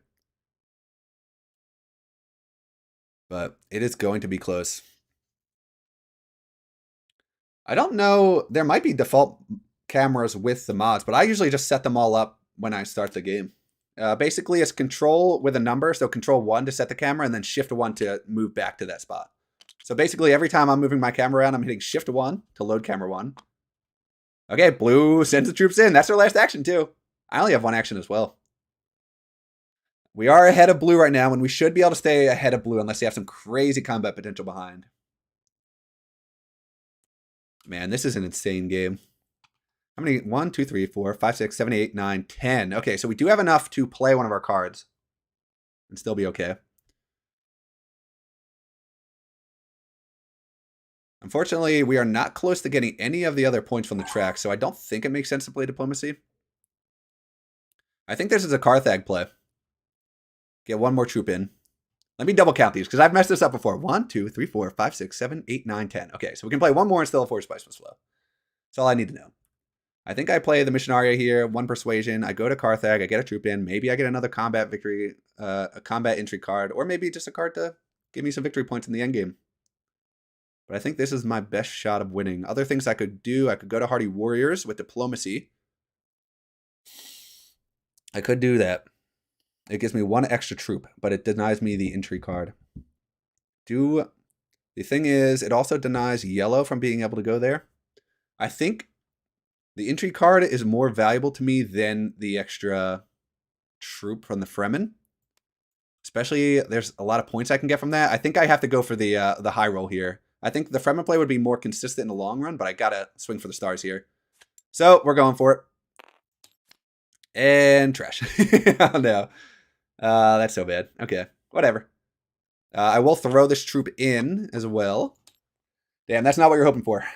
Speaker 1: But it is going to be close. I don't know. There might be default cameras with the mods, but I usually just set them all up when I start the game. Basically, it's control with a number. So control 1 to set the camera and then shift 1 to move back to that spot. So basically, every time I'm moving my camera around, I'm hitting shift 1 to load camera 1. Okay, blue sends the troops in. That's their last action, too. I only have 1 action as well. We are ahead of blue right now, and we should be able to stay ahead of blue unless they have some crazy combat potential behind. Man, this is an insane game. How many? 1, 2, 3, 4, 5, 6, 7, 8, 9, 10. Okay, so we do have enough to play one of our cards and still be okay. Unfortunately, we are not close to getting any of the other points from the track, so I don't think it makes sense to play Diplomacy. I think this is a Carthag play. Get 1 more troop in. Let me double count these, because I've messed this up before. 1, 2, 3, 4, 5, 6, 7, 8, 9, 10. Okay, so we can play 1 more and still afford Spice plus Flow. That's all I need to know. I think I play the Missionaria here, 1 persuasion. I go to Carthage, I get a troop in. Maybe I get another combat victory, a combat entry card, or maybe just a card to give me some victory points in the endgame. But I think this is my best shot of winning. Other things I could do, I could go to Hardy Warriors with Diplomacy. I could do that. It gives me 1 extra troop, but it denies me the entry card. The thing is, it also denies yellow from being able to go there. I think the entry card is more valuable to me than the extra troop from the Fremen. Especially, there's a lot of points I can get from that. I think I have to go for the high roll here. I think the Fremen play would be more consistent in the long run, but I gotta swing for the stars here. So, we're going for it. And trash. Oh no. That's so bad. Okay, whatever. I will throw this troop in as well. Damn, that's not what you're hoping for.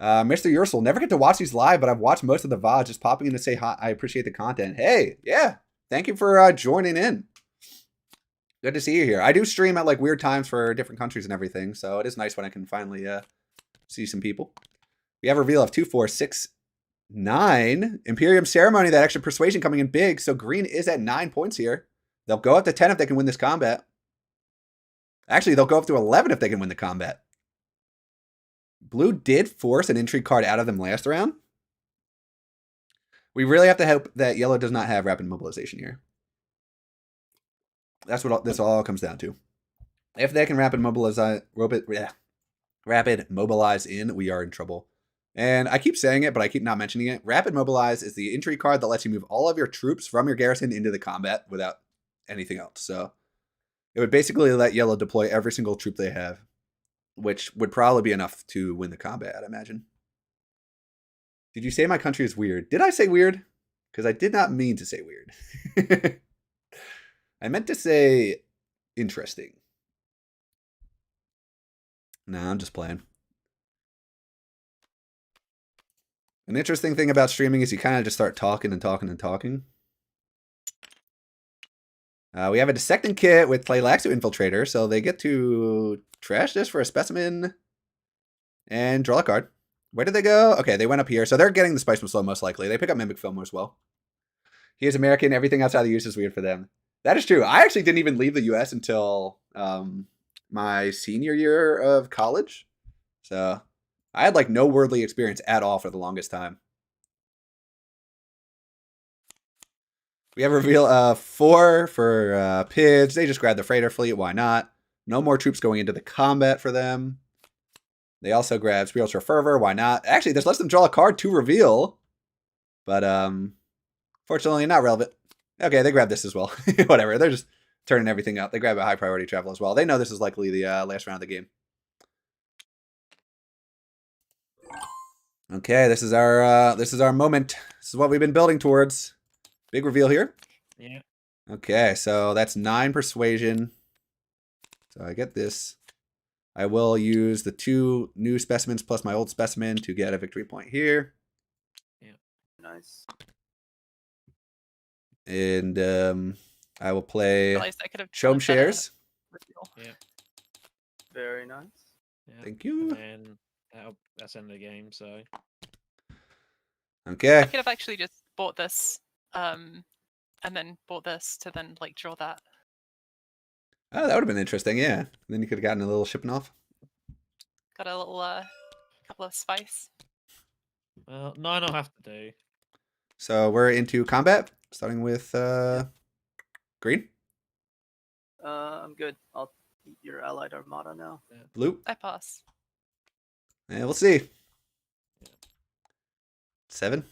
Speaker 1: Mr. Ursel, never get to watch these live, but I've watched most of the VODs, just popping in to say hi. I appreciate the content. Hey, yeah, thank you for joining in. Good to see you here. I do stream at like weird times for different countries and everything, so it is nice when I can finally see some people. We have a reveal of 2, 4, 6, 9. Imperium Ceremony, that extra persuasion coming in big, so green is at 9 points here. They'll go up to 10 if they can win this combat. Actually, they'll go up to 11 if they can win the combat. Blue did force an intrigue card out of them last round. We really have to hope that yellow does not have rapid mobilization here. That's what this all comes down to. If they can rapid mobilize in, we are in trouble. And I keep saying it, but I keep not mentioning it. Rapid mobilize is the intrigue card that lets you move all of your troops from your garrison into the combat without anything else. So it would basically let yellow deploy every single troop they have, which would probably be enough to win the combat, I'd imagine. Did you say my country is weird? Did I say weird? Because I did not mean to say weird. I meant to say interesting. Nah, I'm just playing. An interesting thing about streaming is you kind of just start talking and talking and talking. We have a dissecting kit with Tleilaxu Infiltrator, so they get to trash this for a specimen and draw a card. Where did they go? Okay, they went up here, so they're getting the Spice Slow most likely. They pick up Mimic Film as well. He is American. Everything outside the US is weird for them. That is true. I actually didn't even leave the US until my senior year of college. So I had like no worldly experience at all for the longest time. We have a reveal 4 for Pids. They just grabbed the freighter fleet. Why not? No more troops going into the combat for them. They also grab Spirals for Fervor. Why not? Actually, this lets them draw a card to reveal. But fortunately, not relevant. Okay, they grab this as well. Whatever. They're just turning everything out. They grab a high priority travel as well. They know this is likely the last round of the game. Okay, this is our moment. This is what we've been building towards. Big reveal here.
Speaker 2: Yeah.
Speaker 1: Okay, so that's 9 persuasion. So I get this. I will use the 2 new specimens plus my old specimen to get a victory point here.
Speaker 2: Yeah.
Speaker 3: Nice.
Speaker 1: And I will play
Speaker 4: Realized I could have
Speaker 1: Show 'em
Speaker 4: done a better
Speaker 1: shares.
Speaker 4: reveal.
Speaker 2: Yeah.
Speaker 3: Very nice.
Speaker 2: Yeah.
Speaker 1: Thank you.
Speaker 2: And that's end of the game. So
Speaker 1: Okay.
Speaker 4: I could have actually just bought this, and then bought this to then like draw that.
Speaker 1: Oh, that would have been interesting, yeah. Then you could have gotten a little shipping off.
Speaker 4: Got a little couple of spice.
Speaker 2: well, 9 I'll have to do.
Speaker 1: So we're into combat, starting with green,
Speaker 3: I'm good. I'll eat your allied armada now.
Speaker 1: blue,
Speaker 4: I pass.
Speaker 1: and we'll see. 7.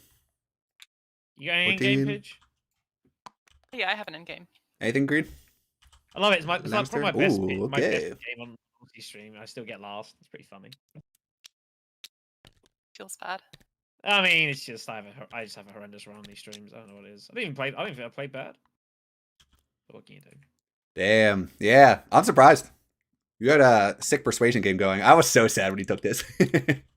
Speaker 2: You got any in-game
Speaker 1: 14.
Speaker 2: pitch?
Speaker 4: Yeah, I have an in-game.
Speaker 1: Anything green?
Speaker 2: I love it. It's like probably my best,
Speaker 1: Ooh,
Speaker 2: my best
Speaker 1: okay.
Speaker 2: game on multi-stream. I still get last. It's pretty funny.
Speaker 4: Feels bad.
Speaker 2: I mean, it's just I just have a horrendous run on these streams. I don't know what it is. I don't think I played bad. But what can you do?
Speaker 1: Damn. Yeah, I'm surprised. You had a sick persuasion game going. I was so sad when he took this.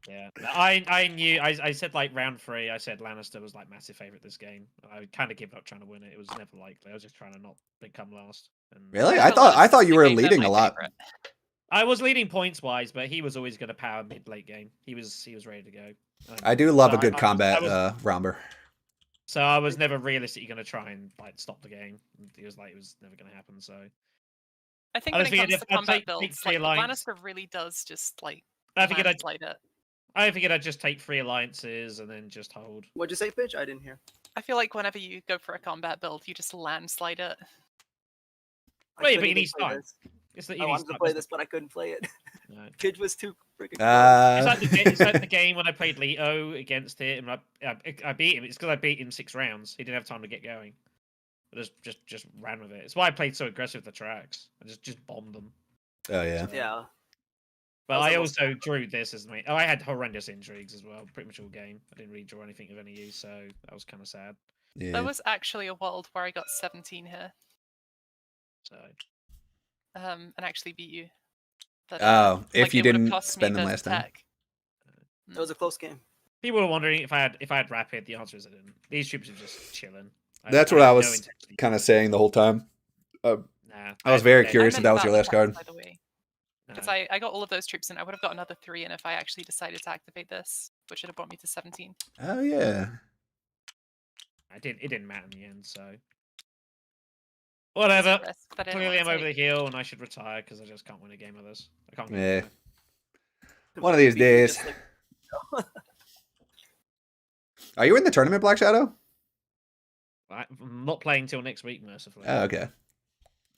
Speaker 2: Yeah, I knew. I said like round 3. I said Lannister was like massive favorite this game. I kind of gave up trying to win it. It was never likely. I was just trying to not become last. And
Speaker 1: Really?
Speaker 4: I
Speaker 1: I
Speaker 4: feel
Speaker 1: thought you were
Speaker 4: Lannister's the game, they're
Speaker 1: leading
Speaker 4: my
Speaker 1: a lot.
Speaker 4: favorite.
Speaker 2: I was leading points wise, but he was always going to power mid late game. He was ready to go.
Speaker 1: I do love
Speaker 2: So
Speaker 1: a good combat
Speaker 2: I was,
Speaker 1: romper.
Speaker 2: so I was never realistically going to try and like stop the game. It was never going to happen. So
Speaker 4: I think
Speaker 2: I
Speaker 4: when
Speaker 2: just
Speaker 4: it
Speaker 2: figured
Speaker 4: comes to
Speaker 2: if I'd
Speaker 4: combat
Speaker 2: take
Speaker 4: builds,
Speaker 2: three
Speaker 4: like the
Speaker 2: alliance,
Speaker 4: Lannister really does just like
Speaker 2: I figured
Speaker 4: landslide it.
Speaker 2: I'd just take 3 alliances and then just hold.
Speaker 3: What'd you say, Pitch? I didn't hear.
Speaker 4: I feel like whenever you go for a combat build, you just landslide it.
Speaker 3: I
Speaker 2: Wait,
Speaker 3: couldn't
Speaker 2: but you
Speaker 3: even
Speaker 2: need
Speaker 3: play
Speaker 2: time.
Speaker 3: this.
Speaker 2: It's that
Speaker 3: I wanted to play this, but I couldn't play it.
Speaker 2: No.
Speaker 3: Pitch was too freaking.
Speaker 2: It's like the game when I played Leto against him. I beat him. It's because I beat him 6 rounds. He didn't have time to get going. I just ran with it. It's why I played so aggressive with the tracks. I just bombed them.
Speaker 1: Oh yeah.
Speaker 3: Yeah.
Speaker 2: But
Speaker 3: was
Speaker 2: I
Speaker 3: almost-
Speaker 2: also drew this as my. Oh, I had horrendous intrigues as well. Pretty much all game. I didn't really draw anything of any use, so that was kind of sad.
Speaker 1: Yeah.
Speaker 4: There was actually a world where I got 17 here,
Speaker 2: So
Speaker 4: and actually beat you. That,
Speaker 1: Oh, if
Speaker 4: like,
Speaker 1: you
Speaker 4: it would've
Speaker 1: didn't
Speaker 4: cost
Speaker 1: spend
Speaker 4: me
Speaker 1: them
Speaker 4: the
Speaker 1: last time.
Speaker 4: tech.
Speaker 3: It was a close game.
Speaker 2: people were wondering if I had rapid. The answer is I didn't. These troops are just chilling.
Speaker 1: That's what
Speaker 2: had
Speaker 1: I
Speaker 2: no
Speaker 1: was
Speaker 2: intention-
Speaker 1: kind of saying the whole time.
Speaker 2: Nah,
Speaker 1: I was very
Speaker 2: yeah,
Speaker 1: curious
Speaker 4: I
Speaker 1: if
Speaker 4: meant
Speaker 1: that was your
Speaker 4: about
Speaker 1: last
Speaker 4: the
Speaker 1: card.
Speaker 4: tech, by the way.
Speaker 2: no.
Speaker 4: Because I got all of those troops in. I would have got another 3 in if I actually decided to activate this, which would have brought me to 17.
Speaker 1: Oh yeah.
Speaker 2: It didn't matter in the end. So
Speaker 4: It's
Speaker 2: whatever.
Speaker 4: a risk that I didn't
Speaker 2: Clearly, I'm
Speaker 4: wanna
Speaker 2: over the
Speaker 4: take.
Speaker 2: hill, and I should retire because I just can't win a game of this. I can't. Get
Speaker 1: Yeah.
Speaker 2: anywhere.
Speaker 1: One of these
Speaker 3: Beat me
Speaker 1: days.
Speaker 3: just like-
Speaker 1: Are you in the tournament, Black Shadow?
Speaker 2: I'm not playing till next week, mercifully.
Speaker 1: Oh, okay.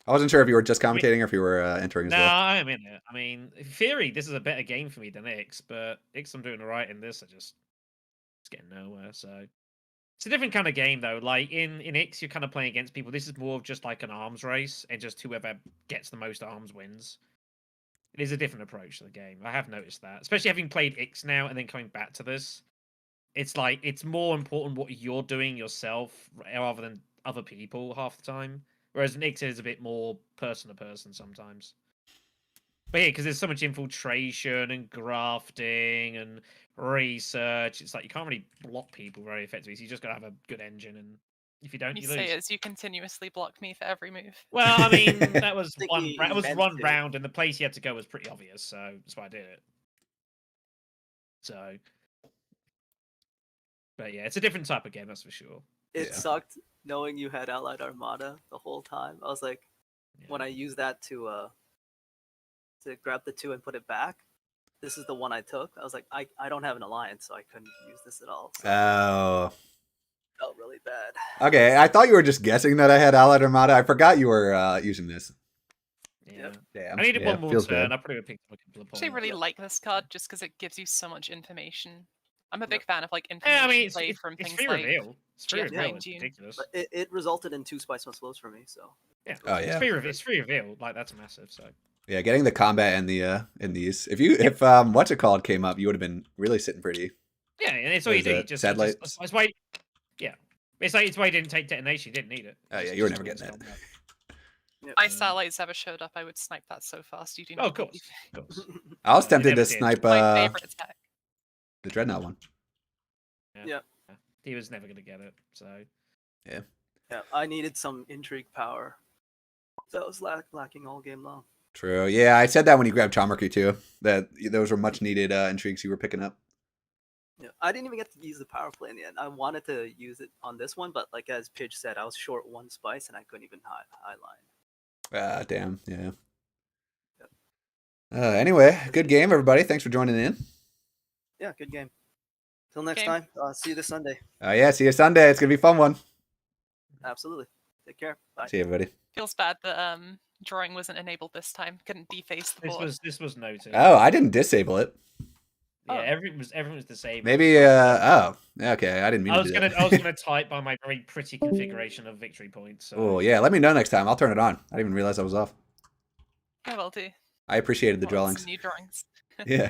Speaker 1: I wasn't sure if you were just commentating or if you were entering as
Speaker 2: No,
Speaker 1: well.
Speaker 2: I am in it. I mean, in theory, this is a better game for me than X, but X, I'm doing alright in this. It's getting nowhere. So it's a different kind of game, though. Like in X, you're kind of playing against people. This is more of just like an arms race, and just whoever gets the most arms wins. It is a different approach to the game. I have noticed that, especially having played X now and then coming back to this. It's like it's more important what you're doing yourself rather than other people half the time. Whereas in X is a bit more person to person sometimes. But yeah, because there's so much infiltration and grafting and research, it's like you can't really block people very effectively. So you just gotta have a good engine, and if you don't,
Speaker 4: You
Speaker 2: you
Speaker 4: say
Speaker 2: lose.
Speaker 4: as you continuously block me for every move.
Speaker 2: Well, I mean, that was
Speaker 3: think
Speaker 2: one.
Speaker 3: he
Speaker 2: That was
Speaker 3: meant
Speaker 2: one
Speaker 3: to.
Speaker 2: round, and the place you had to go was pretty obvious, so that's why I did it. So, but yeah, it's a different type of game, that's for sure.
Speaker 3: It
Speaker 1: Yeah.
Speaker 3: sucked knowing you had Allied Armada the whole time. I was like,
Speaker 2: Yeah.
Speaker 3: when I used that to grab the 2 and put it back, this is the one I took. I was like, I don't have an alliance, so I couldn't use this at all. So
Speaker 1: Oh.
Speaker 3: it felt really bad.
Speaker 1: Okay, I thought you were just guessing that I had Allied Armada. I forgot you were using this.
Speaker 2: Yeah.
Speaker 1: Damn.
Speaker 2: I needed
Speaker 1: yeah,
Speaker 2: one more
Speaker 1: feels
Speaker 2: turn.
Speaker 1: bad.
Speaker 2: I probably would pick up a couple of
Speaker 4: I actually
Speaker 2: points.
Speaker 4: really
Speaker 3: Yeah.
Speaker 4: like this card just because it gives you so much information. I'm a
Speaker 3: Yep.
Speaker 4: big fan of like
Speaker 2: Yeah,
Speaker 4: information
Speaker 2: I mean,
Speaker 4: play
Speaker 2: it's
Speaker 4: from
Speaker 2: it's
Speaker 4: things
Speaker 2: free
Speaker 4: like
Speaker 2: reveal. It's free
Speaker 4: GF
Speaker 2: reveal.
Speaker 4: playing
Speaker 2: It's
Speaker 4: Dune.
Speaker 2: ridiculous.
Speaker 3: But it resulted in 2 Spice One slows for me, so
Speaker 2: Yeah.
Speaker 1: Oh,
Speaker 2: It's
Speaker 1: yeah.
Speaker 2: free reveal. It's free reveal. Like that's massive. So
Speaker 1: Yeah, getting the combat and the in these. If what's it called came up, you would have been really sitting pretty.
Speaker 2: yeah, and it's all
Speaker 1: What
Speaker 2: you
Speaker 1: is
Speaker 2: do.
Speaker 1: it,
Speaker 2: Just
Speaker 1: satellite?
Speaker 2: it's why. Yeah, it's why you didn't take detonation. You didn't need it.
Speaker 1: Oh, yeah,
Speaker 2: Just-
Speaker 1: you were
Speaker 2: just
Speaker 1: never
Speaker 2: wins
Speaker 1: getting that.
Speaker 2: combat.
Speaker 4: My satellites ever showed up, I would snipe that so fast. You do
Speaker 2: Oh,
Speaker 4: not
Speaker 2: of course,
Speaker 4: believe.
Speaker 2: of course.
Speaker 1: I was
Speaker 2: You
Speaker 1: tempted
Speaker 2: never
Speaker 1: to
Speaker 2: did.
Speaker 1: snipe
Speaker 4: My favorite attack.
Speaker 1: the Dreadnought one.
Speaker 3: Yeah.
Speaker 2: He was never gonna get it. So
Speaker 3: yeah, I needed some intrigue power. So I was lacking all game long.
Speaker 1: True. Yeah, I said that when you grabbed Chamarku too. That those were much needed intrigues you were picking up.
Speaker 3: Yeah, I didn't even get to use the power play in the end. I wanted to use it on this one, but like as Pidge said, I was short 1 spice and I couldn't even high line.
Speaker 1: Ah, damn. Yeah.
Speaker 3: Yep.
Speaker 1: Anyway, good game, everybody. Thanks for joining in.
Speaker 3: Yeah, good game. Till next
Speaker 4: Game.
Speaker 3: time. See you this Sunday.
Speaker 1: Yeah, see you Sunday. It's gonna be a fun one.
Speaker 3: Absolutely. Take care. Bye.
Speaker 1: See you, everybody.
Speaker 4: Feels bad that drawing wasn't enabled this time. Couldn't deface the board.
Speaker 2: this was noted.
Speaker 1: Oh, I didn't disable it.
Speaker 2: Yeah,
Speaker 3: Oh.
Speaker 2: everything was disabled.
Speaker 1: Maybe. Oh, okay. I didn't mean
Speaker 2: I
Speaker 1: to
Speaker 2: was
Speaker 1: do
Speaker 2: gonna
Speaker 1: that.
Speaker 2: I was gonna type by my very pretty configuration of victory points. So.
Speaker 1: Oh yeah, let me know next time. I'll turn it on. I didn't even realize I was off.
Speaker 4: I will do.
Speaker 1: I appreciated the
Speaker 4: Well, it's
Speaker 1: drawings.
Speaker 4: New drawings.
Speaker 1: Yeah.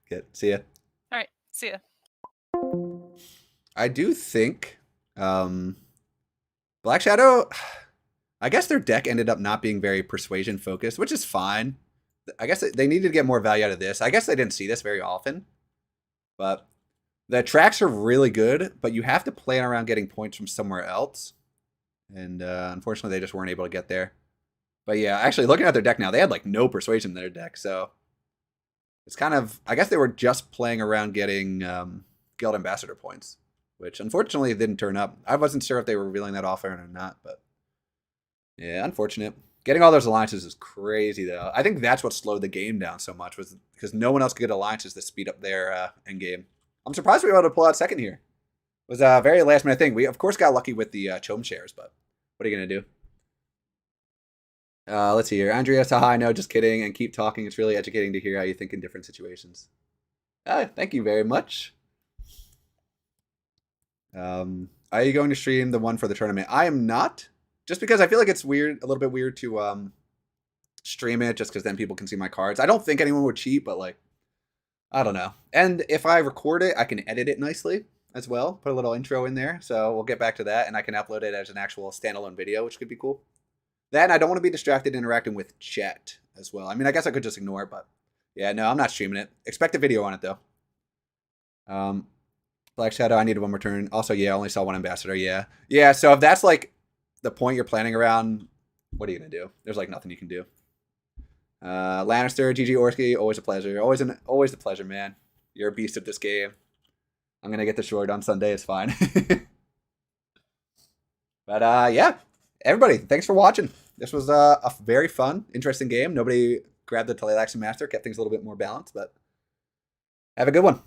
Speaker 1: Good. See ya.
Speaker 4: All right. See ya.
Speaker 1: I do think Black Shadow, I guess their deck ended up not being very persuasion focused, which is fine. I guess they needed to get more value out of this. I guess they didn't see this very often. But the tracks are really good, but you have to plan around getting points from somewhere else. And unfortunately, they just weren't able to get there. But yeah, actually looking at their deck now, they had like no persuasion in their deck, so it's kind of, I guess they were just playing around getting Guild Ambassador points, which unfortunately didn't turn up. I wasn't sure if they were revealing that offhand or not, but yeah, unfortunate. Getting all those alliances is crazy, though. I think that's what slowed the game down so much, was because no one else could get alliances to speed up their end game. I'm surprised we were able to pull out second here. It was a very last minute thing. We, of course, got lucky with the Chom shares, but what are you going to do? Let's see here. Andrea, hi, no, just kidding, and keep talking. It's really educating to hear how you think in different situations. Thank you very much. Are you going to stream the one for the tournament? I am not. Just because I feel like it's weird, a little bit weird to stream it, just because then people can see my cards. I don't think anyone would cheat, but like, I don't know. And if I record it, I can edit it nicely as well. Put a little intro in there, so we'll get back to that, and I can upload it as an actual standalone video, which could be cool. Then I don't want to be distracted interacting with chat as well. I mean, I guess I could just ignore it, but yeah, no, I'm not streaming it. Expect a video on it though. Black Shadow, I needed one more turn. Also, yeah, I only saw one ambassador. Yeah, so if that's like the point you're planning around, what are you gonna do? There's like nothing you can do. Lannister, GG Orsky, always a pleasure. Always a pleasure, man. You're a beast at this game. I'm gonna get the short on Sunday. It's fine. But yeah, everybody, thanks for watching. This was a very fun, interesting game. Nobody grabbed the Telellax Master, kept things a little bit more balanced, but have a good one.